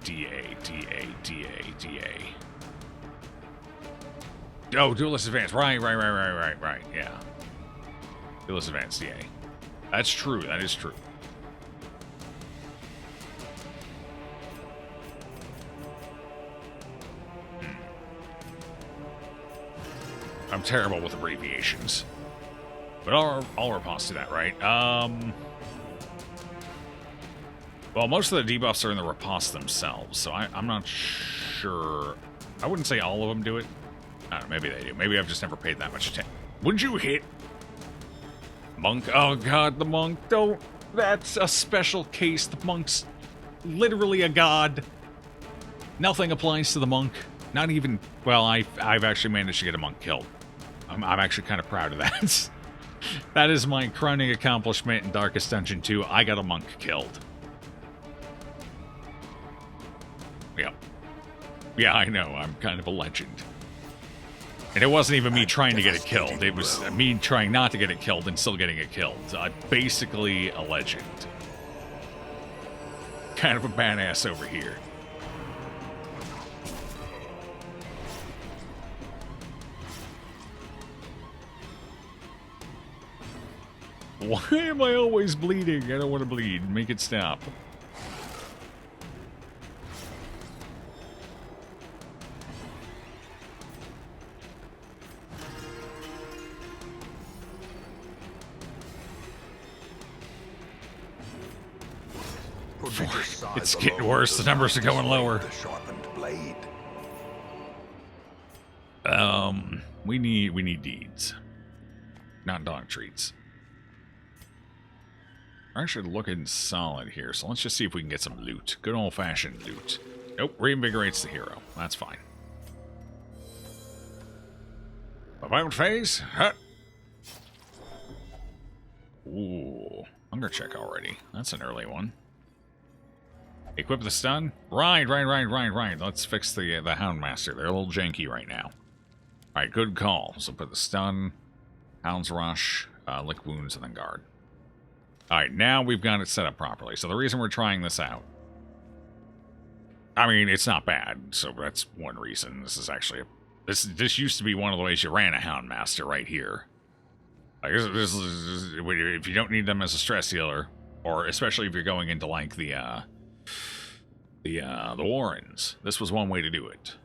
Oh, Duelist Advance. Right, yeah. Duelist Advance, DA. That's true, that is true. I'm terrible with abbreviations. But I'll riposte to that, right? Well, most of the debuffs are in the riposte themselves, so I'm not sure. I wouldn't say all of them do it. I don't know, maybe they do. Maybe I've just never paid that much attention. Would you hit? Monk? Oh god, the monk. Don't. That's a special case. The monk's literally a god. Nothing applies to the monk. Not even... Well, I've actually managed to get a monk killed. I'm actually kind of proud of that. That is my crowning accomplishment in Darkest Dungeon 2. I got a monk killed. Yep. Yeah, I know. I'm kind of a legend. And it wasn't even me trying to get it killed. It was me trying not to get it killed and still getting it killed. Basically a legend. Kind of a badass over here. Why am I always bleeding? I don't want to bleed. Make it stop. It's getting worse. The numbers are going lower. We need deeds, not dog treats. We're actually looking solid here, so let's just see if we can get some loot. Good old-fashioned loot. Nope, reinvigorates the hero. That's fine. About phase? Huh. Ooh, hunger check already. That's an early one. Equip the stun? Right. Let's fix the Houndmaster. They're a little janky right now. Alright, good call. So put the stun, Hound's Rush, Lick Wounds, and then Guard. Alright, now we've got it set up properly. So the reason we're trying this out... I mean, it's not bad, so that's one reason. This is actually... This used to be one of the ways you ran a Houndmaster right here. Like, this is, if you don't need them as a stress healer, or especially if you're going into, like, the Warrens, this was one way to do it.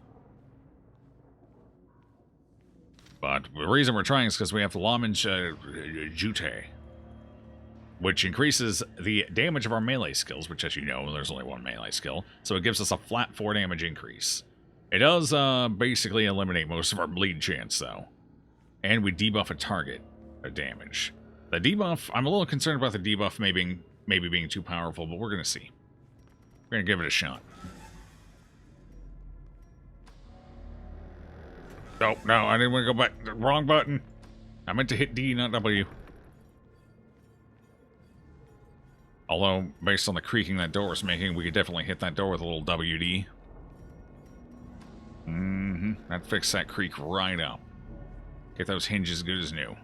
But the reason we're trying is because we have the Lawman Jute, which increases the damage of our melee skills, which, as you know, there's only one melee skill, so it gives us a flat 4 damage increase. It does basically eliminate most of our bleed chance, though. And we debuff a target of damage. The debuff, I'm a little concerned about the debuff maybe being too powerful, but we're going to see. We're going to give it a shot. Oh, no, I didn't want to go back. The wrong button. I meant to hit D, not W. Although, based on the creaking that door was making, we could definitely hit that door with a little WD. That fixed that creak right up. Get those hinges good as new.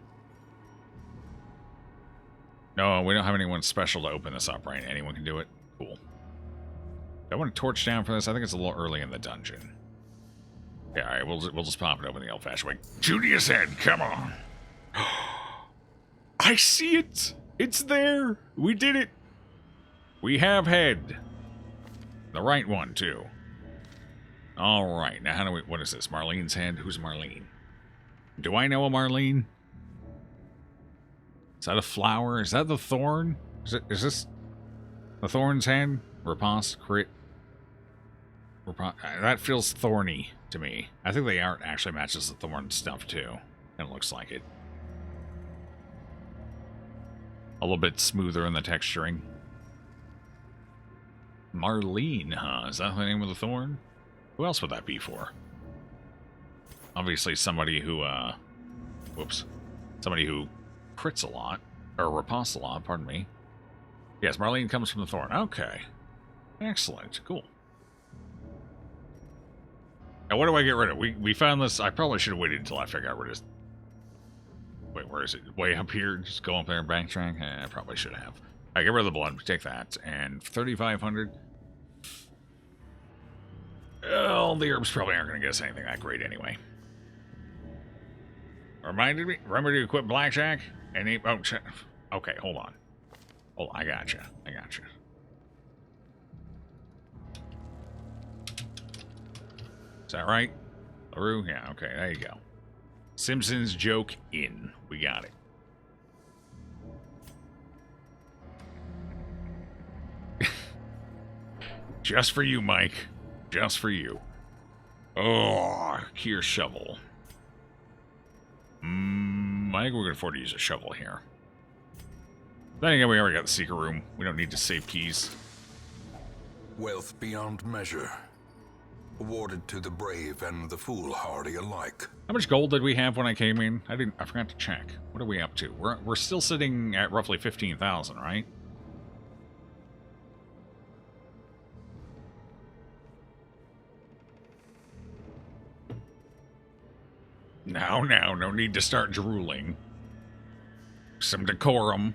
No, we don't have anyone special to open this up, right? Anyone can do it? Cool. Do I want to torch down for this? I think it's a little early in the dungeon. Yeah, alright, we'll just pop it open the old-fashioned way. Julius head, come on! I see it! It's there! We did it! We have head. The right one, too. Alright, now how do we... What is this? Marlene's head? Who's Marlene? Do I know a Marlene? Is that a flower? Is that the thorn? Is this the thorn's head? Riposte, crit. That feels thorny to me. I think the art actually matches the thorn stuff too. It looks like it. A little bit smoother in the texturing. Marlene, huh? Is that the name of the thorn? Who else would that be for? Obviously somebody who, somebody who crits a lot. Or riposte a lot, pardon me. Yes, Marlene comes from the thorn. Okay. Excellent. Cool. Now, what do I get rid of? We found this. I probably should have waited until after I got rid of... Wait, where is it? Way up here? Just go up there and backtrack? I probably should have. Alright, get rid of the blood. Take that. And 3,500. Well, the herbs probably aren't going to get us anything that great anyway. Remember to equip blackjack? And oh, okay, hold on. Oh, I gotcha. Is that right? LaRue? Yeah, okay, there you go. Simpsons joke in. We got it. Just for you, Mike. Just for you. Oh, Kier shovel. I think we're going to afford to use a shovel here. Then again, we already got the secret room. We don't need to save keys. Wealth beyond measure. Awarded to the brave and the foolhardy alike. How much gold did we have when I came in? I forgot to check. What are we up to? We're still sitting at roughly 15,000, right? No need to start drooling. Some decorum.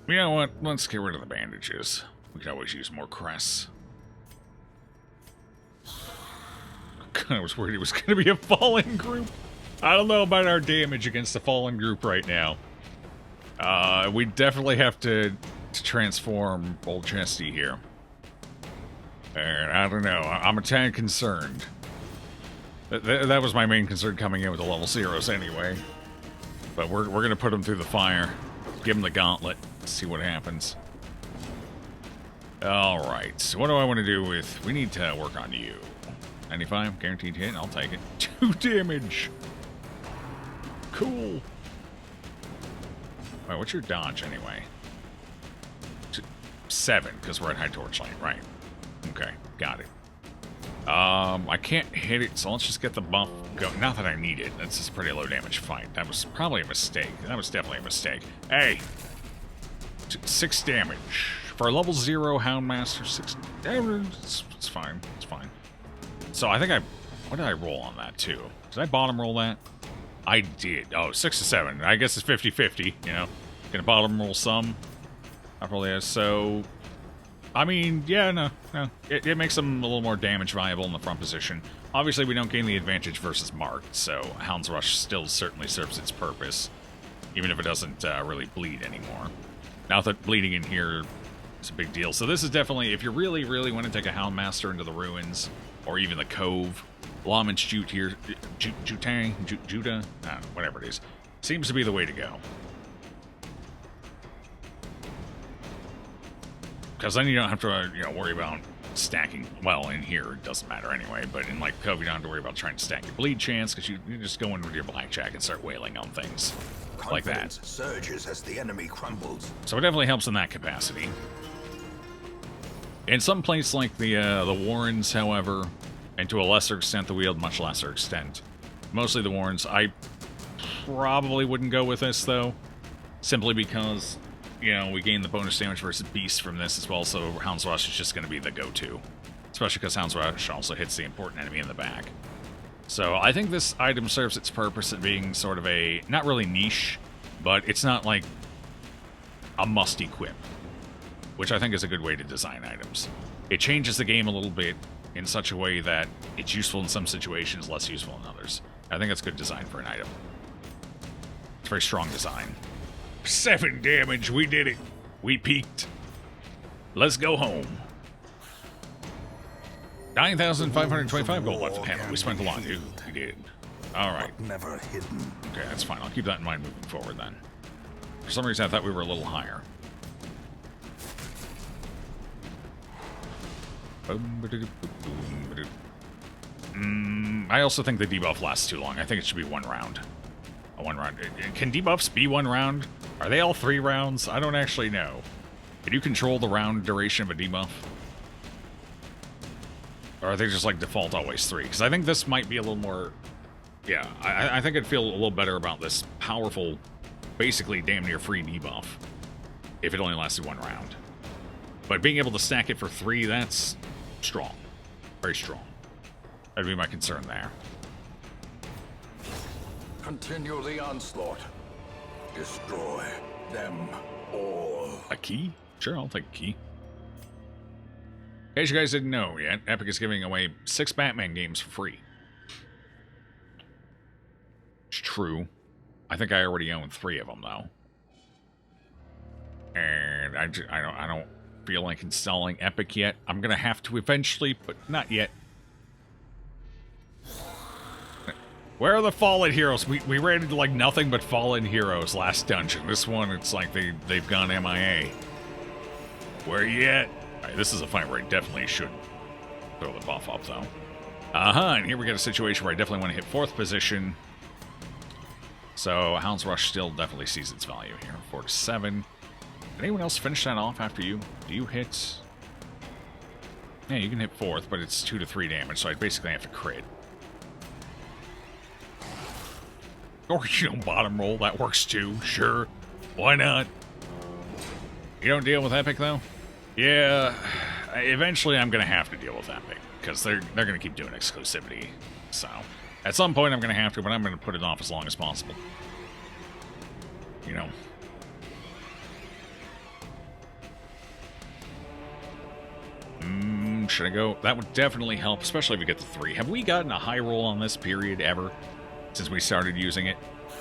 You know what? Let's get rid of the bandages. We could always use more crests. I was worried it was going to be a fallen group. I don't know about our damage against the fallen group right now. We definitely have to transform old Chesty here. And I don't know. I'm a tad concerned. That was my main concern coming in with the level 0s anyway. But we're going to put him through the fire. Give him the gauntlet. See what happens. Alright, so what do I want to do with... We need to work on you. 95, guaranteed hit, I'll take it. 2 damage! Cool. Wait, what's your dodge anyway? 7, because we're at high torchlight, right. Okay, got it. I can't hit it, so let's just get the buff going. Not that I need it. That's just a pretty low damage fight. That was probably a mistake. That was definitely a mistake. Hey! 6 damage. For a level 0 Houndmaster, 6 damage. It's fine. It's fine. So I think what did I roll on that too? Did I bottom roll that? I did. Oh, 6 to 7. I guess it's 50-50, you know. Gonna bottom roll some. I probably is. So, I mean, yeah, no. It makes them a little more damage viable in the front position. Obviously, we don't gain the advantage versus Marked, so Hound's Rush still certainly serves its purpose, even if it doesn't really bleed anymore. Not that bleeding in here is a big deal. So this is definitely, if you really, really want to take a Houndmaster into the ruins, or even the Cove, Lawman's Jute here, Judah, whatever it is, seems to be the way to go. Because then you don't have to, worry about stacking. Well, in here, it doesn't matter anyway, but in, like, Cove, you don't have to worry about trying to stack your bleed chance, because you just go in with your blackjack and start wailing on things. Like that. Surges as the enemy crumbles. So it definitely helps in that capacity. In some places like the Warrens, however, and to a lesser extent the Weald, much lesser extent, mostly the Warrens, I probably wouldn't go with this, though. Simply because, we gain the bonus damage versus Beast from this as well, so Hound's Rush is just going to be the go-to. Especially because Hound's Rush also hits the important enemy in the back. So I think this item serves its purpose at being sort of a, not really niche, but it's not like a must-equip, which I think is a good way to design items. It changes the game a little bit in such a way that it's useful in some situations, less useful in others. I think that's good design for an item. It's very strong design. 7 damage, we did it. We peaked. Let's go home. 9,525 gold left to panel. We spent a lot, dude. We did. Alright. Never hidden. Okay, that's fine. I'll keep that in mind moving forward then. For some reason I thought we were a little higher. I also think the debuff lasts too long. I think it should be 1 round. A 1 round. Can debuffs be 1 round? Are they all 3 rounds? I don't actually know. Can you control the round duration of a debuff? Or are they just like default always 3? Because I think this might be a little more Yeah, I think I'd feel a little better about this powerful, basically damn near free debuff if it only lasted 1 round. But being able to stack it for 3, that's strong. Very strong. That'd be my concern there. Continue the onslaught. Destroy them all. A key? Sure, I'll take a key. In case you guys didn't know yet, Epic is giving away 6 Batman games for free. It's true. I think I already own 3 of them, though. And I don't feel like installing Epic yet. I'm gonna have to eventually, but not yet. Where are the fallen heroes? We ran into like nothing but fallen heroes last dungeon. This one, it's like they've gone MIA. Where you at? Alright, this is a fight where I definitely should throw the buff up, though. And here we got a situation where I definitely want to hit 4th position. So, Hound's Rush still definitely sees its value here. 4 to 7. Did anyone else finish that off after you? Do you hit... Yeah, you can hit 4th, but it's 2 to 3 damage, so I basically have to crit. Or, you know, bottom roll, that works too. Sure. Why not? You don't deal with Epic, though? Yeah, eventually I'm going to have to deal with Epic, because they're going to keep doing exclusivity. So, at some point I'm going to have to, but I'm going to put it off as long as possible. You know. Should I go? That would definitely help, especially if we get to 3. Have we gotten a high roll on this period ever? Since we started using it?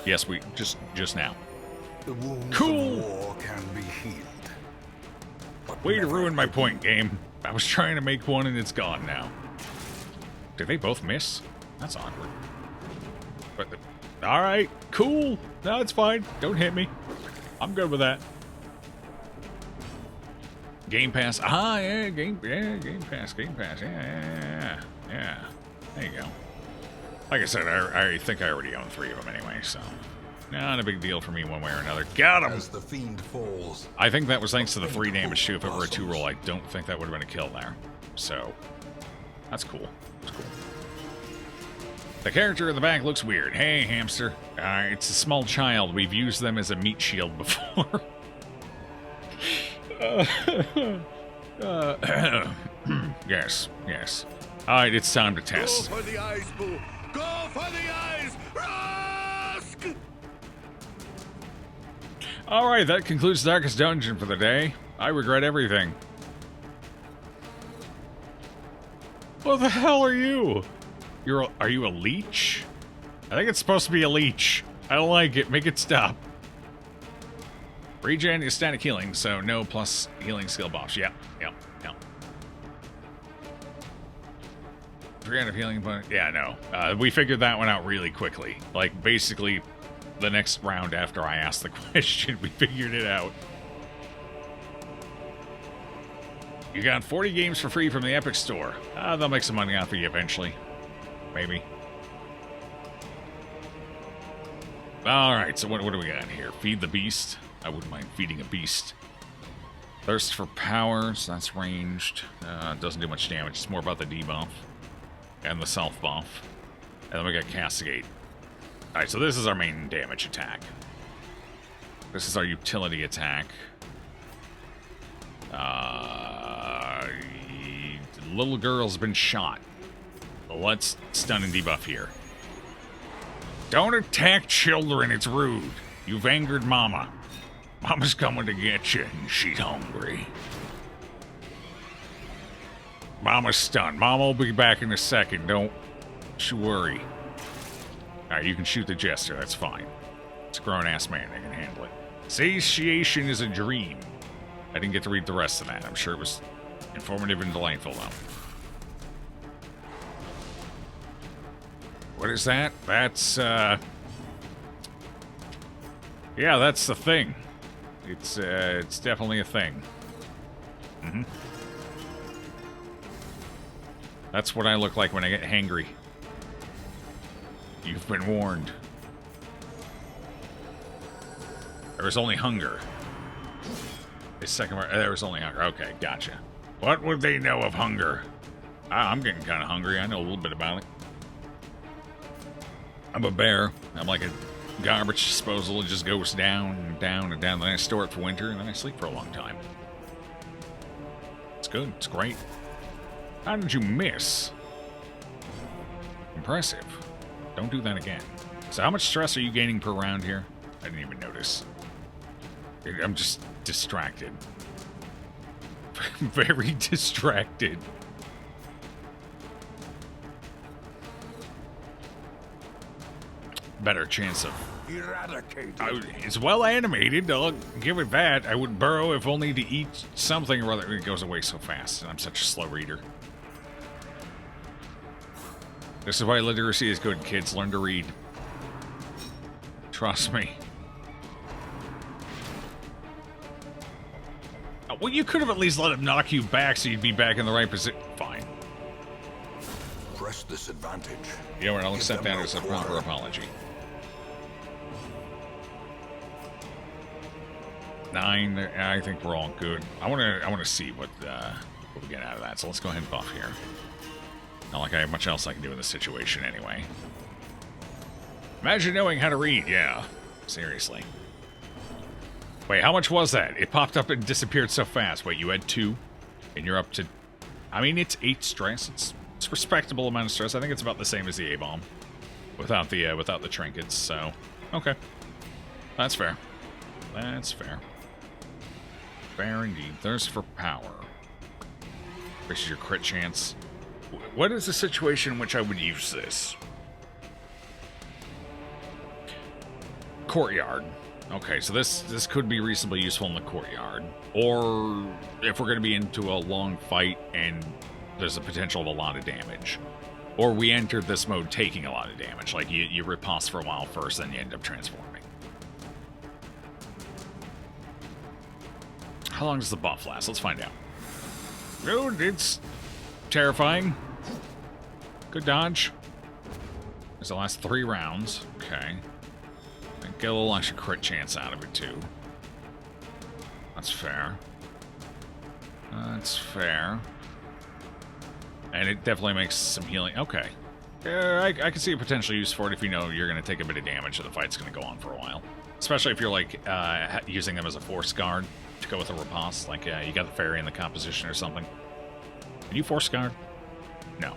Yes, we just now. The wounds cool! of war can be healed. Way to ruin my point, game. I was trying to make one and it's gone now. Did they both miss? That's awkward. But alright, cool. No, it's fine. Don't hit me. I'm good with that. Game Pass. Yeah, Game Pass. Yeah. There you go. Like I said, I think I already own 3 of them anyway, so... Not a big deal for me one way or another. Got him! As the fiend falls, I think that was thanks to the 3 damage too. If it were a 2 roll, I don't think that would have been a kill there. So, that's cool. That's cool. The character in the back looks weird. Hey, hamster. It's a small child. We've used them as a meat shield before. Yes. Alright, it's time to test. Go for the eyes, Boo! Go for the eyes! Rusk! Alright, that concludes Darkest Dungeon for the day. I regret everything. What the hell are you? Are you a leech? I think it's supposed to be a leech. I don't like it. Make it stop. Regen is static healing, so no plus healing skill buffs. Yep. 300 healing, but yeah, no. We figured that one out really quickly. Like, basically, the next round after I asked the question, we figured it out. You got 40 games for free from the Epic Store. They'll make some money off of you eventually. Maybe. Alright, so what do we got here? Feed the beast. I wouldn't mind feeding a beast. Thirst for power, so that's ranged. Doesn't do much damage. It's more about the debuff. And the self buff. And then we got Castigate. Alright, so this is our main damage attack. This is our utility attack. The little girl's been shot. Let's stun and debuff here. Don't attack children, it's rude. You've angered Mama. Mama's coming to get you, and she's hungry. Mama's stunned. Mama will be back in a second. Don't you worry. Alright, you can shoot the Jester. That's fine. It's a grown-ass man. They can handle it. Satiation is a dream. I didn't get to read the rest of that. I'm sure it was informative and delightful, though. What is that? That's, yeah, that's the thing. It's definitely a thing. Mm-hmm. That's what I look like when I get hangry. You've been warned. There was only hunger. The second word, there was only hunger. Okay, gotcha. What would they know of hunger? I'm getting kind of hungry. I know a little bit about it. I'm a bear. I'm like a garbage disposal. It just goes down and down and down. Then I store it for winter, and then I sleep for a long time. It's good. It's great. How did you miss? Impressive. Don't do that again. So how much stress are you gaining per round here? I didn't even notice. I'm just distracted. Very distracted. Better chance of... Eradicated. It's well animated, I'll give it that. I would burrow if only to eat something or other. It goes away so fast, and I'm such a slow reader. This is why literacy is good, kids. Learn to read. Trust me. Well, you could have at least let him knock you back so you'd be back in the right position. Fine. Press this advantage. You know what? I'll accept that as a proper apology. 9. I think we're all good. I want to see what we get out of that. So let's go ahead and buff here. Not like I have much else I can do in this situation anyway. Imagine knowing how to read. Yeah, seriously. Wait, how much was that? It popped up and disappeared so fast. Wait, you had 2, and you're up to... I mean, it's 8 stress. It's a respectable amount of stress. I think it's about the same as the A-bomb, without the trinkets. So, okay, that's fair. That's fair. Fair indeed. Thirst for power. This is your crit chance. What is the situation in which I would use this? Courtyard. Okay, so this could be reasonably useful in the courtyard. Or if we're going to be into a long fight and there's a potential of a lot of damage. Or we entered this mode taking a lot of damage. Like you riposte for a while first, then you end up transforming. How long does the buff last? Let's find out. Dude, it's terrifying. Good dodge. It's the last 3 rounds. Okay. Get a little extra crit chance out of it, too. That's fair. That's fair. And it definitely makes some healing. Okay. I can see a potential use for it if you know you're going to take a bit of damage so the fight's going to go on for a while. Especially if you're, like, using them as a force guard to go with a riposte. Like, you got the fairy in the composition or something. Can you force guard? No.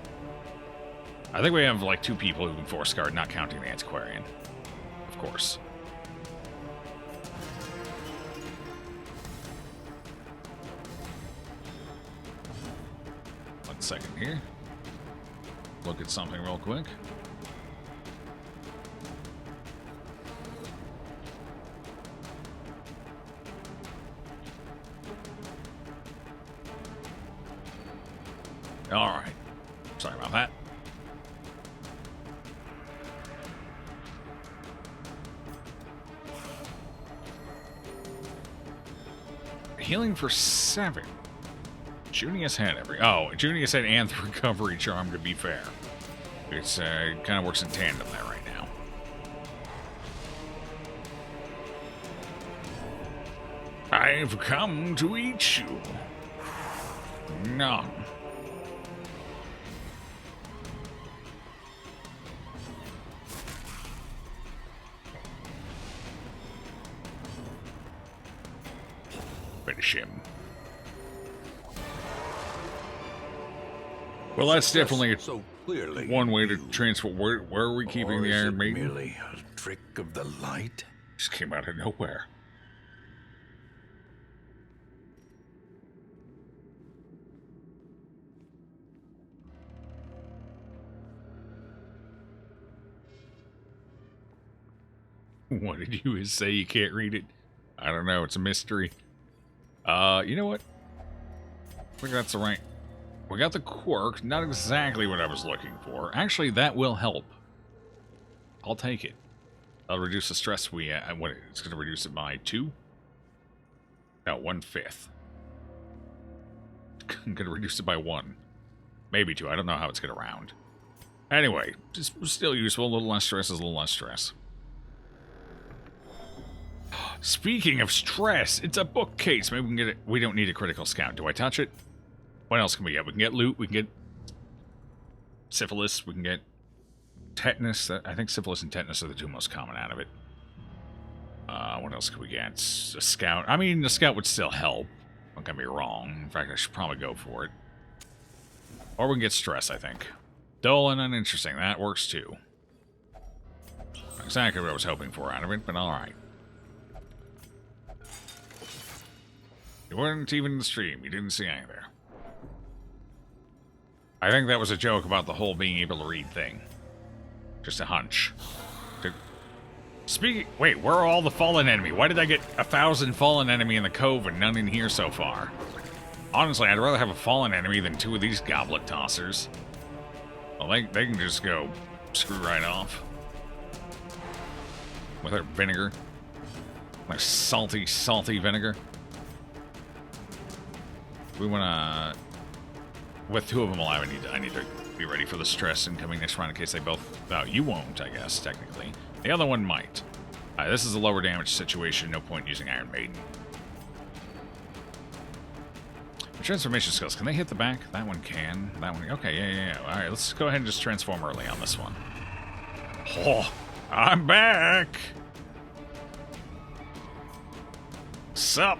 I think we have, like, 2 people who can force guard, not counting the antiquarian. Of course. One second here. Look at something real quick. All right. Sorry about that. Healing for 7. Junius had Junius had and the recovery charm, to be fair. It's it kind of works in tandem there right now. I've come to eat you. No. Finish him. Well, that's definitely so clearly one way to transfer. Where are we keeping or the is Iron it Maiden? merely a trick of the light? Just came out of nowhere. What did you say? You can't read it? I don't know. It's a mystery. You know what? I think that's the right. We got the quirk. Not exactly what I was looking for. Actually, that will help. I'll take it. I'll reduce the stress we... what, it's going to reduce it by 2? No, 1/5. I'm going to reduce it by 1. Maybe 2. I don't know how it's going to round. Anyway, just still useful. A little less stress is a little less stress. Speaking of stress, it's a bookcase. Maybe we can get it. We don't need a critical scout. Do I touch it? What else can we get? We can get loot. We can get syphilis. We can get Tetanus. I think syphilis and tetanus are the two most common out of it. What else could we get? A scout. I mean, the scout would still help. Don't get me wrong. In fact, I should probably go for it. Or we can get stress, I think. Dull and uninteresting. That works too. Not exactly what I was hoping for out of it, but alright. You weren't even in the stream. You didn't see any there. I think that was a joke about the whole being able to read thing. Just a hunch. Wait, where are all the fallen enemy? Why did I get 1,000 fallen enemy in the cove and none in here so far? Honestly, I'd rather have a fallen enemy than 2 of these goblet tossers. Well, they can just go screw right off. With their vinegar. Their salty, salty vinegar. We wanna... With 2 of them alive, I need to be ready for the stress incoming next round in case they both... Oh, you won't, I guess, technically. The other one might. This is a lower damage situation. No point using Iron Maiden. The transformation skills. Can they hit the back? That one can. That one... Okay, yeah. Alright, let's go ahead and just transform early on this one. Oh, I'm back! Sup?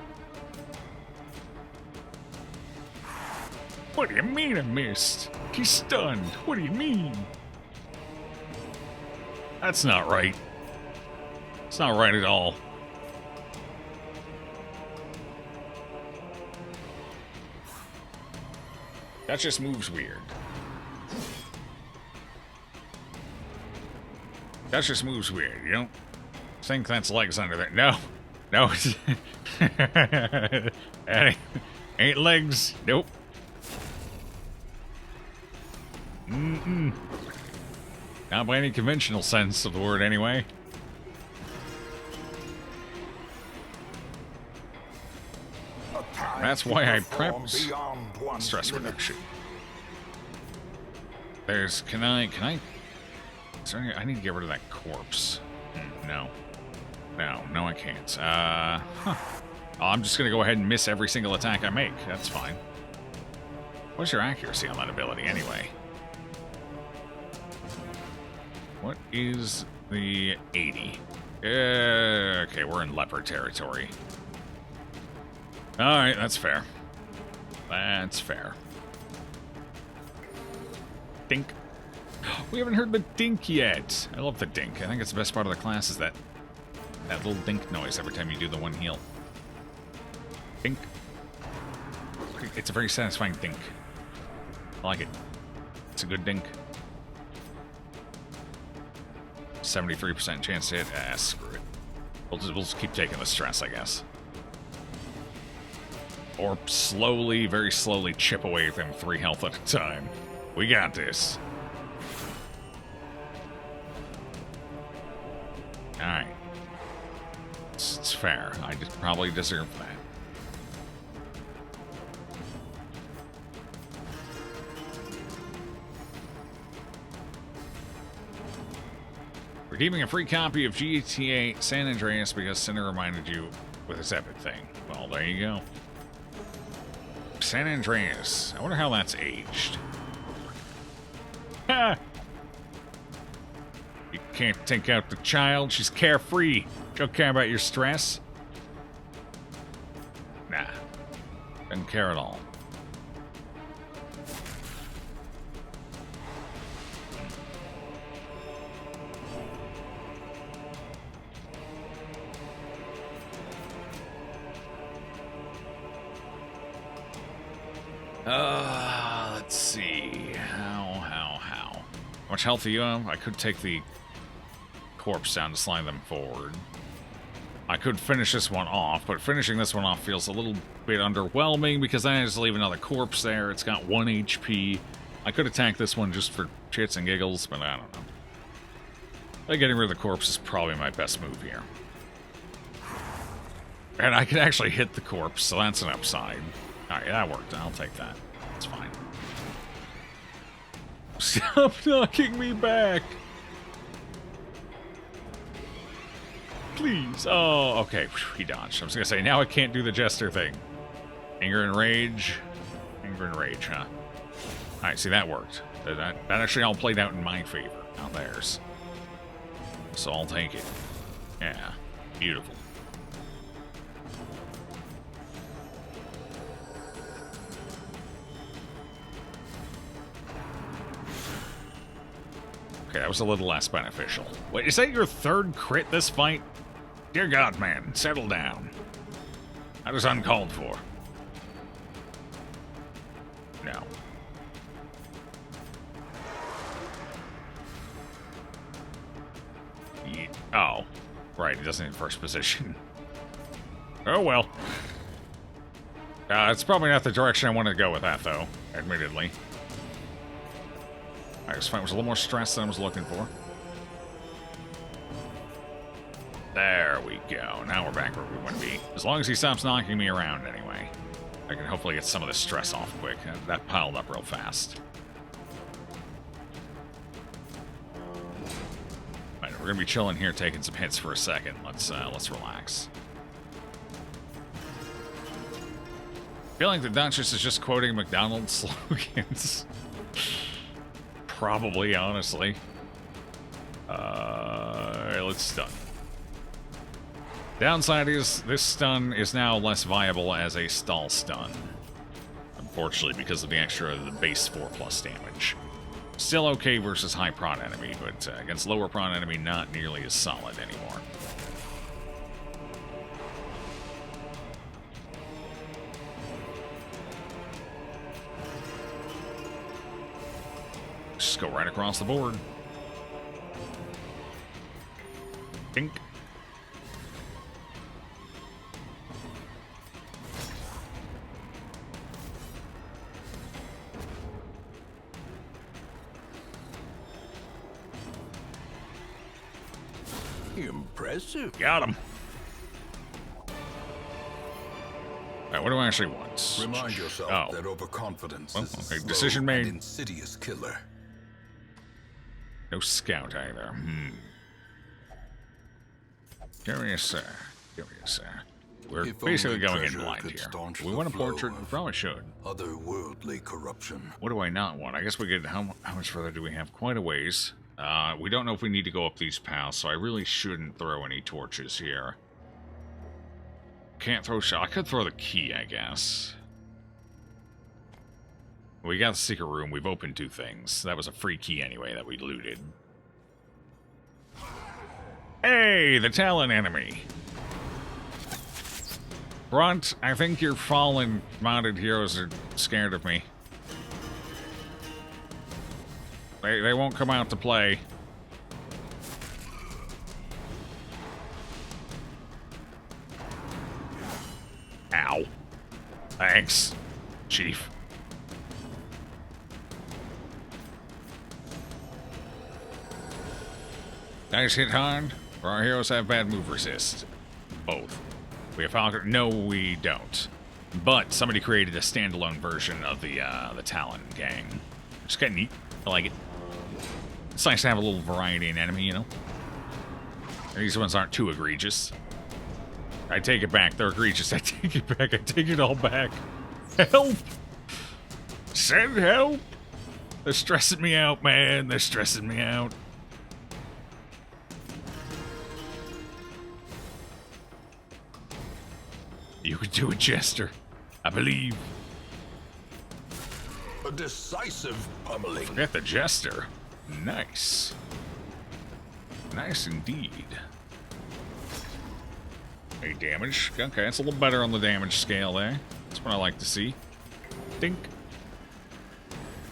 What do you mean I missed? He's stunned. What do you mean? That's not right. It's not right at all. That just moves weird. That just moves weird. You don't think that's legs under there? No. No. That ain't legs. Nope. Mm-mm. Not by any conventional sense of the word, anyway. That's why I prepped stress reduction. There's... Can I... Sorry, I need to get rid of that corpse. No. No, I can't. Huh. Oh, I'm just gonna go ahead and miss every single attack I make. That's fine. What's your accuracy on that ability, anyway? What is the 80? Okay, we're in leopard territory. Alright, that's fair. That's fair. Dink. We haven't heard the dink yet. I love the dink. I think it's the best part of the class is that little dink noise every time you do the one heal. Dink. It's a very satisfying dink. I like it. It's a good dink. 73% chance to hit. Ah, screw it. We'll just keep taking the stress, I guess. Or slowly, very slowly chip away at them 3 health at a time. We got this. Alright. It's fair. I just probably deserve that. We're keeping a free copy of GTA San Andreas because Sinner reminded you with his epic thing. Well, there you go. San Andreas. I wonder how that's aged. Ha! You can't take out the child. She's carefree. Don't care about your stress. Nah. Doesn't care at all. Let's see. How much health do you have? I could take the corpse down to slide them forward. I could finish this one off, but finishing this one off feels a little bit underwhelming because then I just leave another corpse there. It's got 1 HP. I could attack this one just for chits and giggles, but I don't know. Getting rid of the corpse is probably my best move here. And I can actually hit the corpse, so that's an upside. Alright, that worked. I'll take that. That's fine. Stop knocking me back! Please. Oh, okay. He dodged. I was gonna say, now I can't do the jester thing. Anger and rage. Anger and rage, huh? Alright, see, that worked. That actually all played out in my favor. not theirs. So I'll take it. Yeah, beautiful. Okay, that was a little less beneficial. Wait, is that your third crit this fight? Dear God, man, settle down. That is uncalled for. No. Oh, right, he doesn't in first position. Oh, well. It's probably not the direction I want to go with that, though, admittedly. This fight was a little more stress than I was looking for. There we go. Now we're back where we want to be. As long as he stops knocking me around, anyway. I can hopefully get some of the stress off quick. That piled up real fast. Alright, we're gonna be chilling here, taking some hits for a second. Let's relax. I feel like the Duchess is just quoting McDonald's slogans. Probably, honestly. Let's stun. Downside is this stun is now less viable as a stall stun. Unfortunately, because of the extra the base 4+ damage. Still okay versus high prot enemy, but against lower prot enemy, not nearly as solid anymore. Just go right across the board. Pink. Impressive. Got him. Alright, what do I actually want? Remind yourself that overconfidence is a okay, slow decision made. and insidious killer. No scout either. Curious, curious. We're If basically only going in treasure blind could here. staunch We the want a flow portrait? We of probably should. Otherworldly corruption. What do I not want? I guess we could... How much further do we have? Quite a ways. We don't know if we need to go up these paths, so I really shouldn't throw any torches here. Can't throw shot. I could throw the key, I guess. We got the secret room. We've opened 2 things. That was a free key anyway that we looted. Hey, the Talon enemy. Brunt, I think your fallen mounted heroes are scared of me. They won't come out to play. Ow. Thanks, Chief. Dice hit hard, or our heroes have bad move resist. Both. We have Falcon. No, we don't. But somebody created a standalone version of the Talon gang. It's kind of neat. I like it. It's nice to have a little variety in enemy, you know? These ones aren't too egregious. I take it back. They're egregious. I take it back. I take it all back. Help! Send help! They're stressing me out, man. They're stressing me out. You can do it, Jester. I believe. A decisive pummeling. Forget the Jester. Nice. Nice indeed. Hey, damage. Okay, it's a little better on the damage scale there. That's what I like to see. Dink.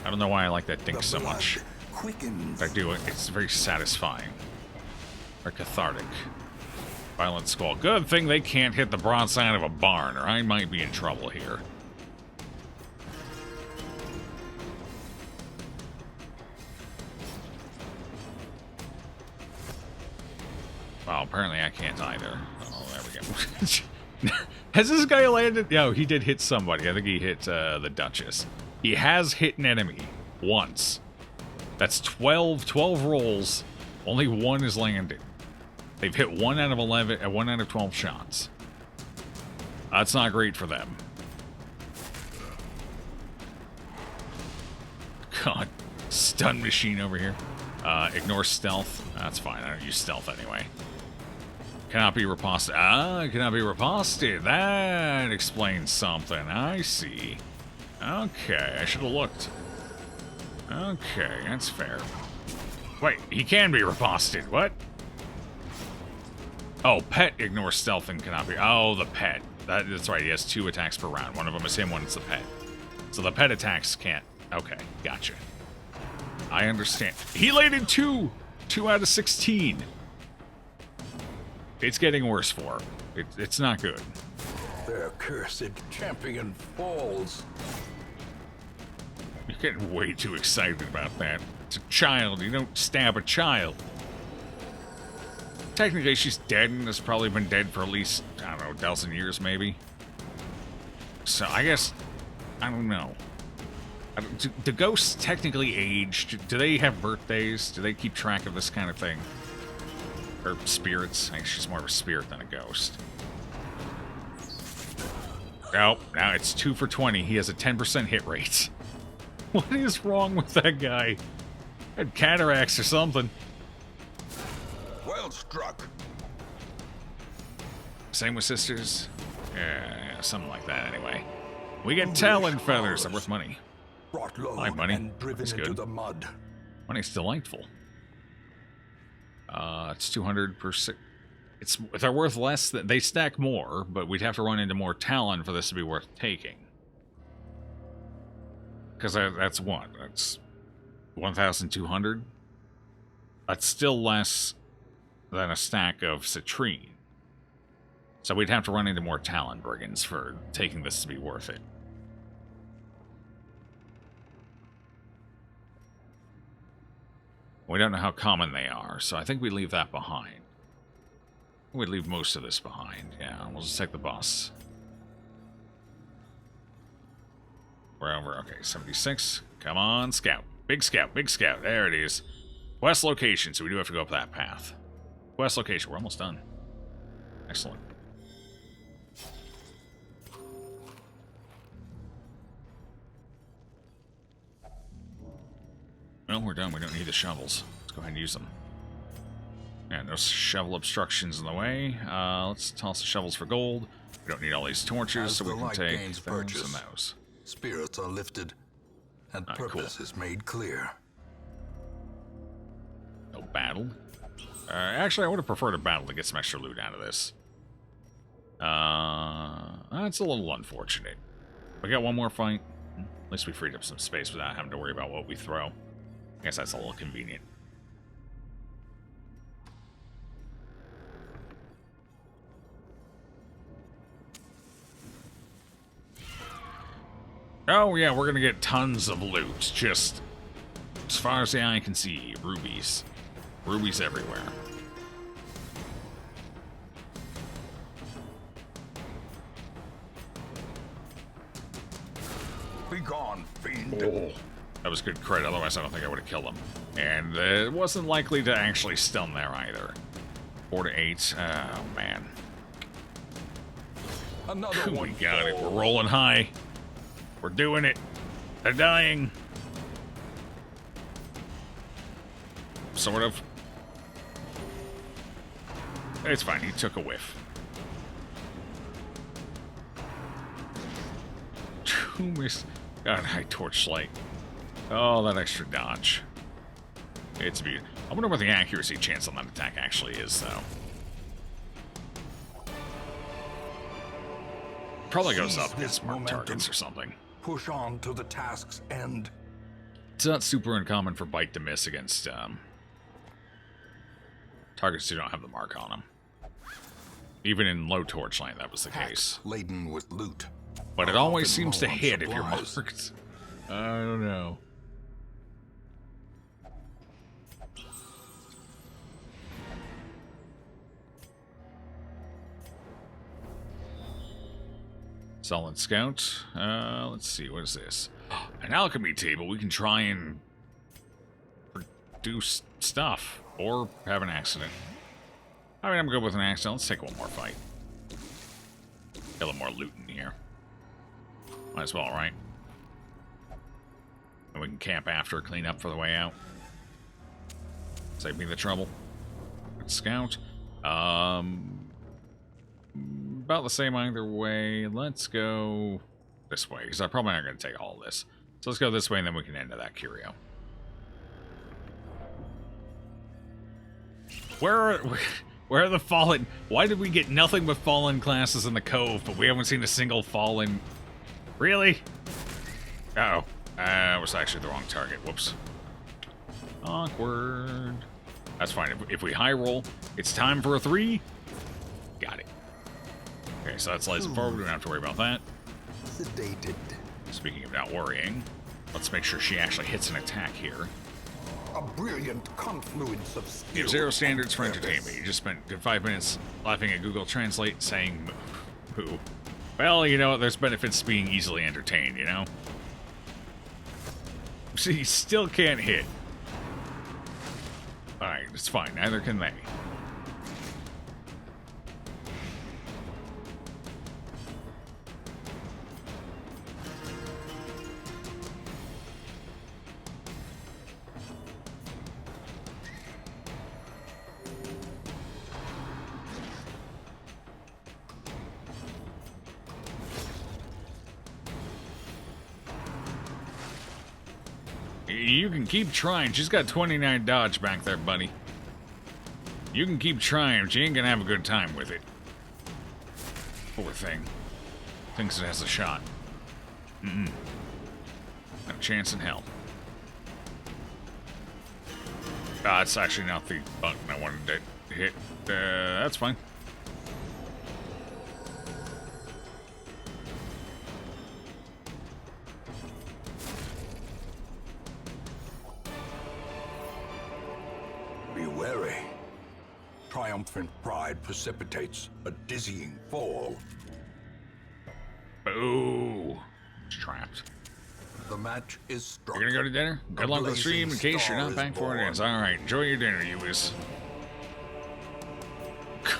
I don't know why I like that dink so much. Quickens. If I do it, it's very satisfying. Or cathartic. Violent Squall. Good thing they can't hit the broadside of a barn, or I might be in trouble here. Well, apparently I can't either. Oh, there we go. Has this guy landed? No, he did hit somebody. I think he hit the Duchess. He has hit an enemy once. That's 12 rolls. Only 1 is landed. They've hit 1 out of 11, 1 out of 12 shots. That's not great for them. God, stun machine over here. Ignore stealth. That's fine. I don't use stealth anyway. Cannot be riposted. Ah, cannot be riposted. That explains something. I see. Okay, I should have looked. Okay, that's fair. Wait, he can be riposted. What? Oh, pet ignores stealth and cannot be. Oh, the pet. That's right. He has 2 attacks per round. One of them is him, one is the pet. So the pet attacks can't. Okay, gotcha. I understand. He laid in 2. 2 out of 16. It's getting worse for him. It's not good. Their cursed champion falls. You're getting way too excited about that. It's a child. You don't stab a child. Technically, she's dead and has probably been dead for at least, I don't know, a dozen years, maybe. So, I guess, I don't know. Do ghosts technically age? Do they have birthdays? Do they keep track of this kind of thing? Or spirits? I think she's more of a spirit than a ghost. Oh, now it's 2 for 20. He has a 10% hit rate. What is wrong with that guy? Had cataracts or something. Well struck. Same with sisters? Yeah, something like that anyway. We get talon feathers. They're worth money. Brought low I like money. and driven That's into good. the mud. Money's delightful. It's 200%. They're worth less. They stack more, but we'd have to run into more talon for this to be worth taking. Because that's what? That's 1,200? That's still less than a stack of citrine. So we'd have to run into more talon brigands for taking this to be worth it. We don't know how common they are, so I think we leave that behind. We leave most of this behind. Yeah, we'll just take the bus. We're over. Okay, 76. Come on, scout. Big scout, big scout. There it is. Quest location, so we do have to go up that path. Quest location, we're almost done. Excellent. Well, we're done. We don't need the shovels. Let's go ahead and use them. Yeah, no shovel obstructions in the way. Let's toss the shovels for gold. We don't need all these torches, so we can take those and those. Spirits are lifted, and purpose is made clear. No battle. Actually, I would have preferred a battle to get some extra loot out of this. That's a little unfortunate. We got one more fight. At least we freed up some space without having to worry about what we throw. I guess that's a little convenient. Oh yeah, we're gonna get tons of loot. Just as far as the eye can see, rubies. Rubies everywhere. Be gone, fiend. Oh, that was good crit, otherwise I don't think I would have killed him. And it wasn't likely to actually stun there either. 4 to 8. Oh, man. Another one. We got it. We're rolling high. We're doing it. They're dying. Sort of. It's fine. He took a whiff. 2 missed. God, high torchlight. Oh, that extra dodge. It's beautiful. I wonder what the accuracy chance on that attack actually is, though. Probably goes up against marked targets or something. Push on to the task's end. It's not super uncommon for Bite to miss against targets who don't have the mark on them. Even in low torchlight, that was the case. Laden with loot. But it always seems to low on hit if you're supplies. marked. I don't know. Solid scout. Let's see, what is this? An alchemy table. We can try and produce stuff or have an accident. I mean, I'm good with an accident. Let's take one more fight. Get a little more loot in here. Might as well, right? And we can camp after, clean up for the way out. Save me the trouble. Scout. About the same either way. Let's go this way, because I'm probably not going to take all this. So let's go this way, and then we can end that curio. Where are the fallen? Why did we get nothing but fallen classes in the cove, but we haven't seen a single fallen? Really? Uh-oh. It was actually the wrong target. Whoops. Awkward. That's fine. If we high roll, it's time for a 3. Got it. Okay, so that's slice forward. We don't have to worry about that. Sedated. Speaking of not worrying, let's make sure she actually hits an attack here. A brilliant confluence of skills. You have 0 standards for entertainment. You just spent 5 minutes laughing at Google Translate saying poo. Well, you know, there's benefits to being easily entertained, you know? She still can't hit. Alright, it's fine. Neither can they. You can keep trying. She's got 29 dodge back there, buddy. You can keep trying, but you ain't gonna have a good time with it. Poor thing. Thinks it has a shot. Not a chance in hell. It's actually not the button I wanted to hit. That's fine. Be wary. Triumphant pride precipitates a dizzying fall. Boo. It's trapped. The match is struck. You're gonna go to dinner? Good luck with the stream in case you're not back for it is. Alright, enjoy your dinner, you is.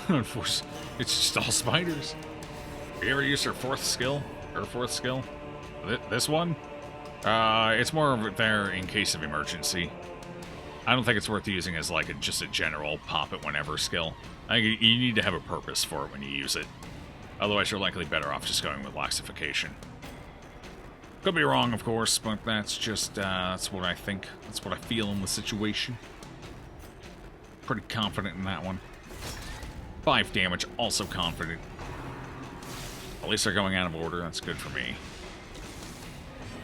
Good force. It's just all spiders. Have you ever used her 4th skill? Her 4th skill? This one? It's more of there in case of emergency. I don't think it's worth using as like just a general pop it whenever skill. I think you need to have a purpose for it when you use it. Otherwise, you're likely better off just going with laxification. Could be wrong, of course, but that's just, that's what I think. That's what I feel in the situation. Pretty confident in that one. 5 damage, also confident. At least they're going out of order, that's good for me.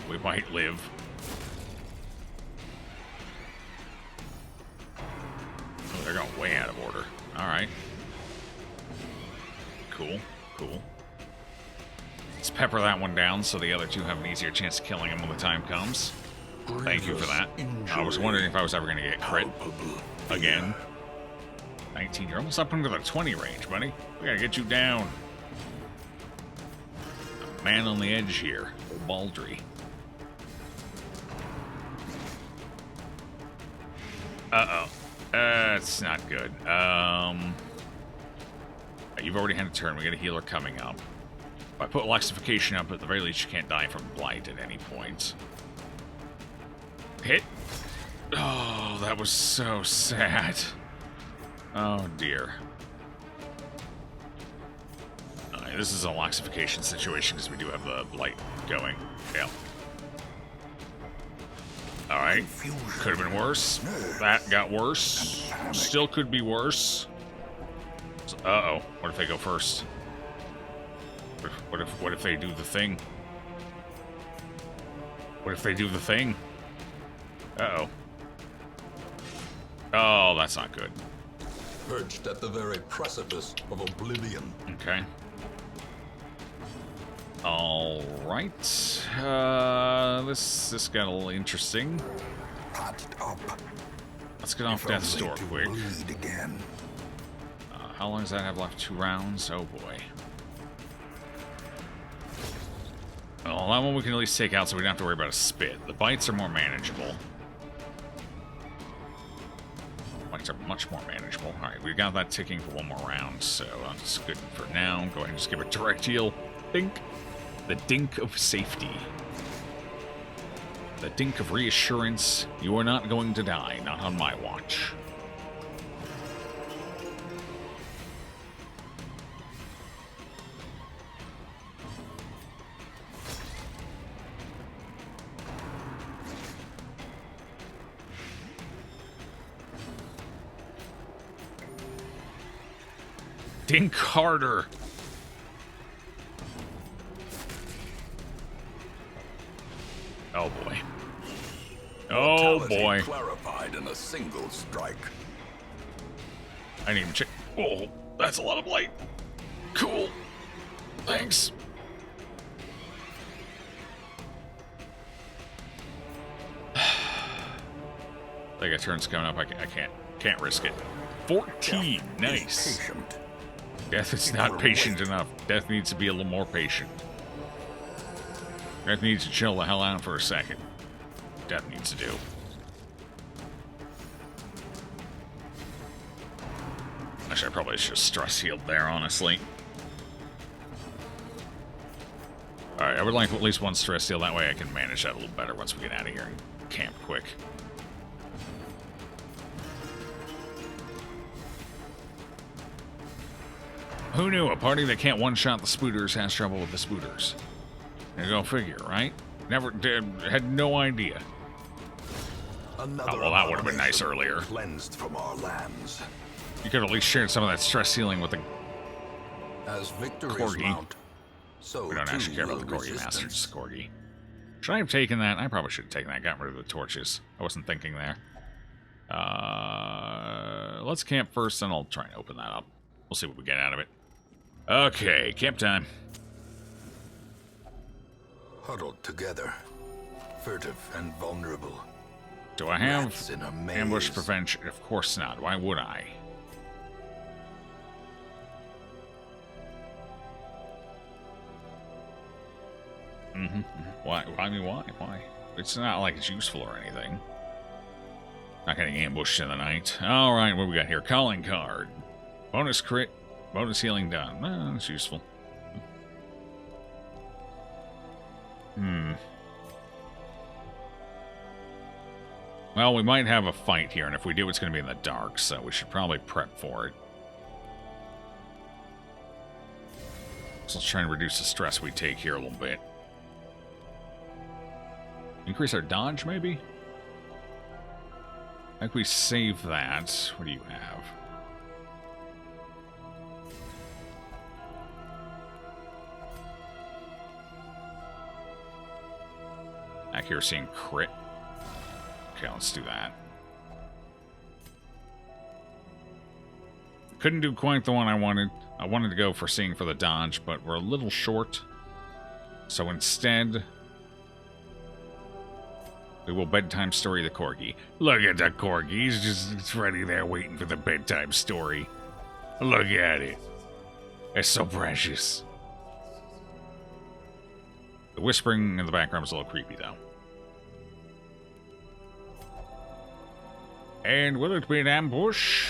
We might live. Oh, they're going way out of order. Alright. Cool, cool. Let's pepper that one down so the other two have an easier chance of killing him when the time comes. Thank you for that. I was wondering if I was ever going to get crit again. 19, you're almost up into the 20 range, buddy. We gotta get you down. A man on the edge here. Baldry. Uh-oh. That's not good. You've already had a turn. We got a healer coming up. If I put laxification up, at the very least, you can't die from blight at any point. Hit. Oh, that was so sad. Oh, dear. This is a laxification situation because we do have the blight going. Yeah. Alright. Could have been worse. That got worse. Still could be worse. Uh-oh. What if they go first? What if they do the thing? What if they do the thing? Uh-oh. Oh, that's not good. Perched at the very precipice of oblivion. Okay. Alright. This got a little interesting. Patched up. Let's get off death's door quick. Bleed again. How long does that have left? 2 rounds? Oh boy. Well, that one we can at least take out so we don't have to worry about a spit. The bites are more manageable. Bites are much more manageable. Alright, we got that ticking for 1 more round, so that's good for now. Go ahead and just give it direct heal. Dink. The dink of safety. The dink of reassurance. You are not going to die. Not on my watch. Dink harder. Oh boy. Oh boy. Clarified in a single strike. I didn't even check. Oh, that's a lot of light. Cool. Thanks. Like a turn's coming up. I can't risk it. 14. Nice. Patient. Death is not patient enough. Death needs to be a little more patient. Death needs to chill the hell out for a second. Death needs to do. Actually, I probably should have stress healed there, honestly. Alright, I would like at least one stress heal. That way I can manage that a little better once we get out of here and camp quick. Who knew? A party that can't one-shot the spooters has trouble with the spooters. You go figure, right? Never did. Had no idea. Another Oh, well, that would have been nice earlier. Cleansed from our lands. You could at least share some of that stress healing with the As victories Corgi. mount, so We don't actually care about the Corgi Masters. It's Corgi. Should I have taken that? I probably should have taken that. Got rid of the torches. I wasn't thinking there. Let's camp first, then I'll try and open that up. We'll see what we get out of it. Okay, camp time. huddled together, furtive and vulnerable. Do I have Rats in a maze. ambush prevention? Of course not. Why would I? Why? I mean, why? Why? It's not like it's useful or anything. Not getting ambushed in the night. All right, what we got here? Calling card. Bonus crit. Bonus healing done. That's useful. Well, we might have a fight here, and if we do, it's going to be in the dark, so we should probably prep for it. So let's try and reduce the stress we take here a little bit. Increase our dodge, maybe? I think we save that. What do you have? Accuracy and crit. Okay, let's do that. Couldn't do quite the one I wanted. I wanted to go for seeing for the dodge, but we're a little short. So instead, we will bedtime story the corgi. Look at the corgi. He's just ready there waiting for the bedtime story. Look at it. It's so precious. The whispering in the background is a little creepy, though. And will it be an ambush?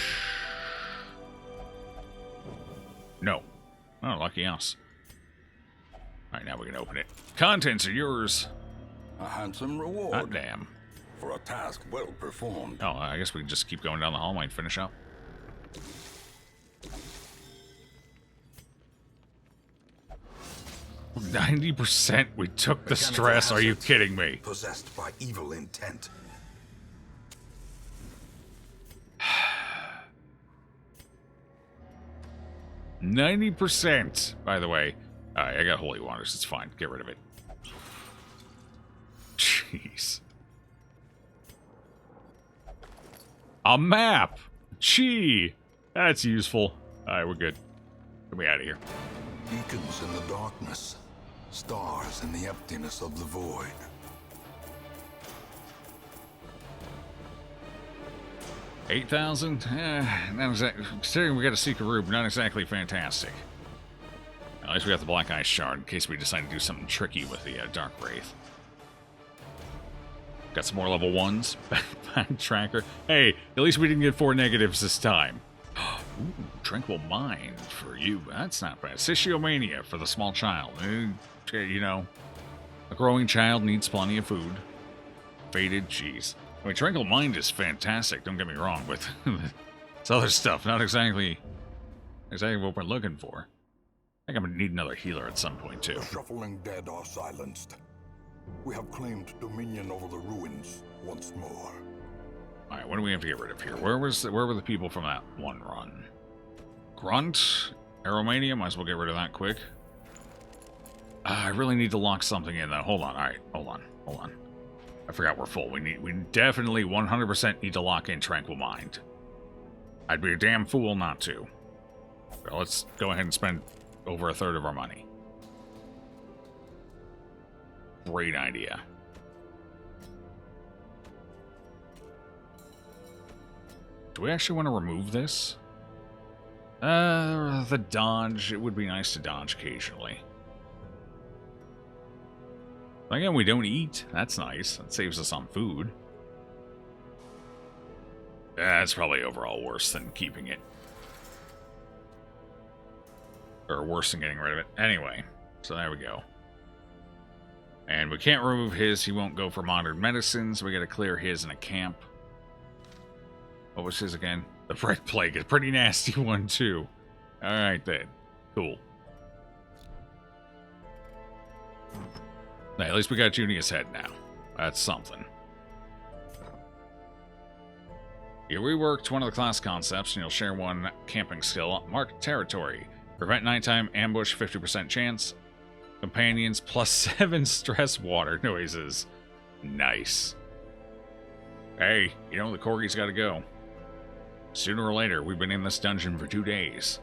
No. Oh, lucky us. Alright, now we can open it. Contents are yours. A handsome reward. Hot damn. For a task well performed. Oh, I guess we can just keep going down the hallway and finish up. %? We took the stress. Are you kidding me? Possessed by evil intent. 90%, by the way. Alright, I got holy waters. It's fine. Get rid of it. Jeez. A map! Gee! That's useful. Alright, we're good. Get me out of here. Beacons in the darkness. Stars in the emptiness of the void. $8,000? Not exactly. Considering we got a secret room, not exactly fantastic. At least we got the Black Ice Shard in case we decide to do something tricky with the Dark Wraith. Got some more level 1s. Back tracker. Hey, at least we didn't get 4 negatives this time. Ooh, Tranquil Mind for you. That's not bad. Sitiomania for the small child. You know, a growing child needs plenty of food. Faded cheese. I mean, Tranquil Mind is fantastic, don't get me wrong, but it's other stuff, not exactly what we're looking for. I think I'm gonna need another healer at some point, too. The shuffling dead are silenced. We have claimed dominion over the ruins once more. Alright, what do we have to get rid of here? Where were the people from that one run? Grunt Aeromania, might as well get rid of that quick. I really need to lock something in, though. Hold on, alright, hold on. I forgot we're full. We definitely 100% need to lock in Tranquil Mind. I'd be a damn fool not to. So let's go ahead and spend over a third of our money. Great idea. Do we actually want to remove this? The dodge. It would be nice to dodge occasionally. Again, we don't eat. That's nice. That saves us on food. That's probably overall worse than keeping it. Or worse than getting rid of it. Anyway, so there we go. And we can't remove his. He won't go for modern medicines. We got to clear his in a camp. What was his again? The Red Plague. A pretty nasty one, too. Alright, then. Cool. At least we got Junia's head now. That's something. You reworked one of the class concepts, and you'll share one camping skill. Mark territory. Prevent nighttime ambush, 50% chance. Companions, +7 stress water noises. Nice. Hey, you know the corgi's gotta go. Sooner or later, we've been in this dungeon for 2 days.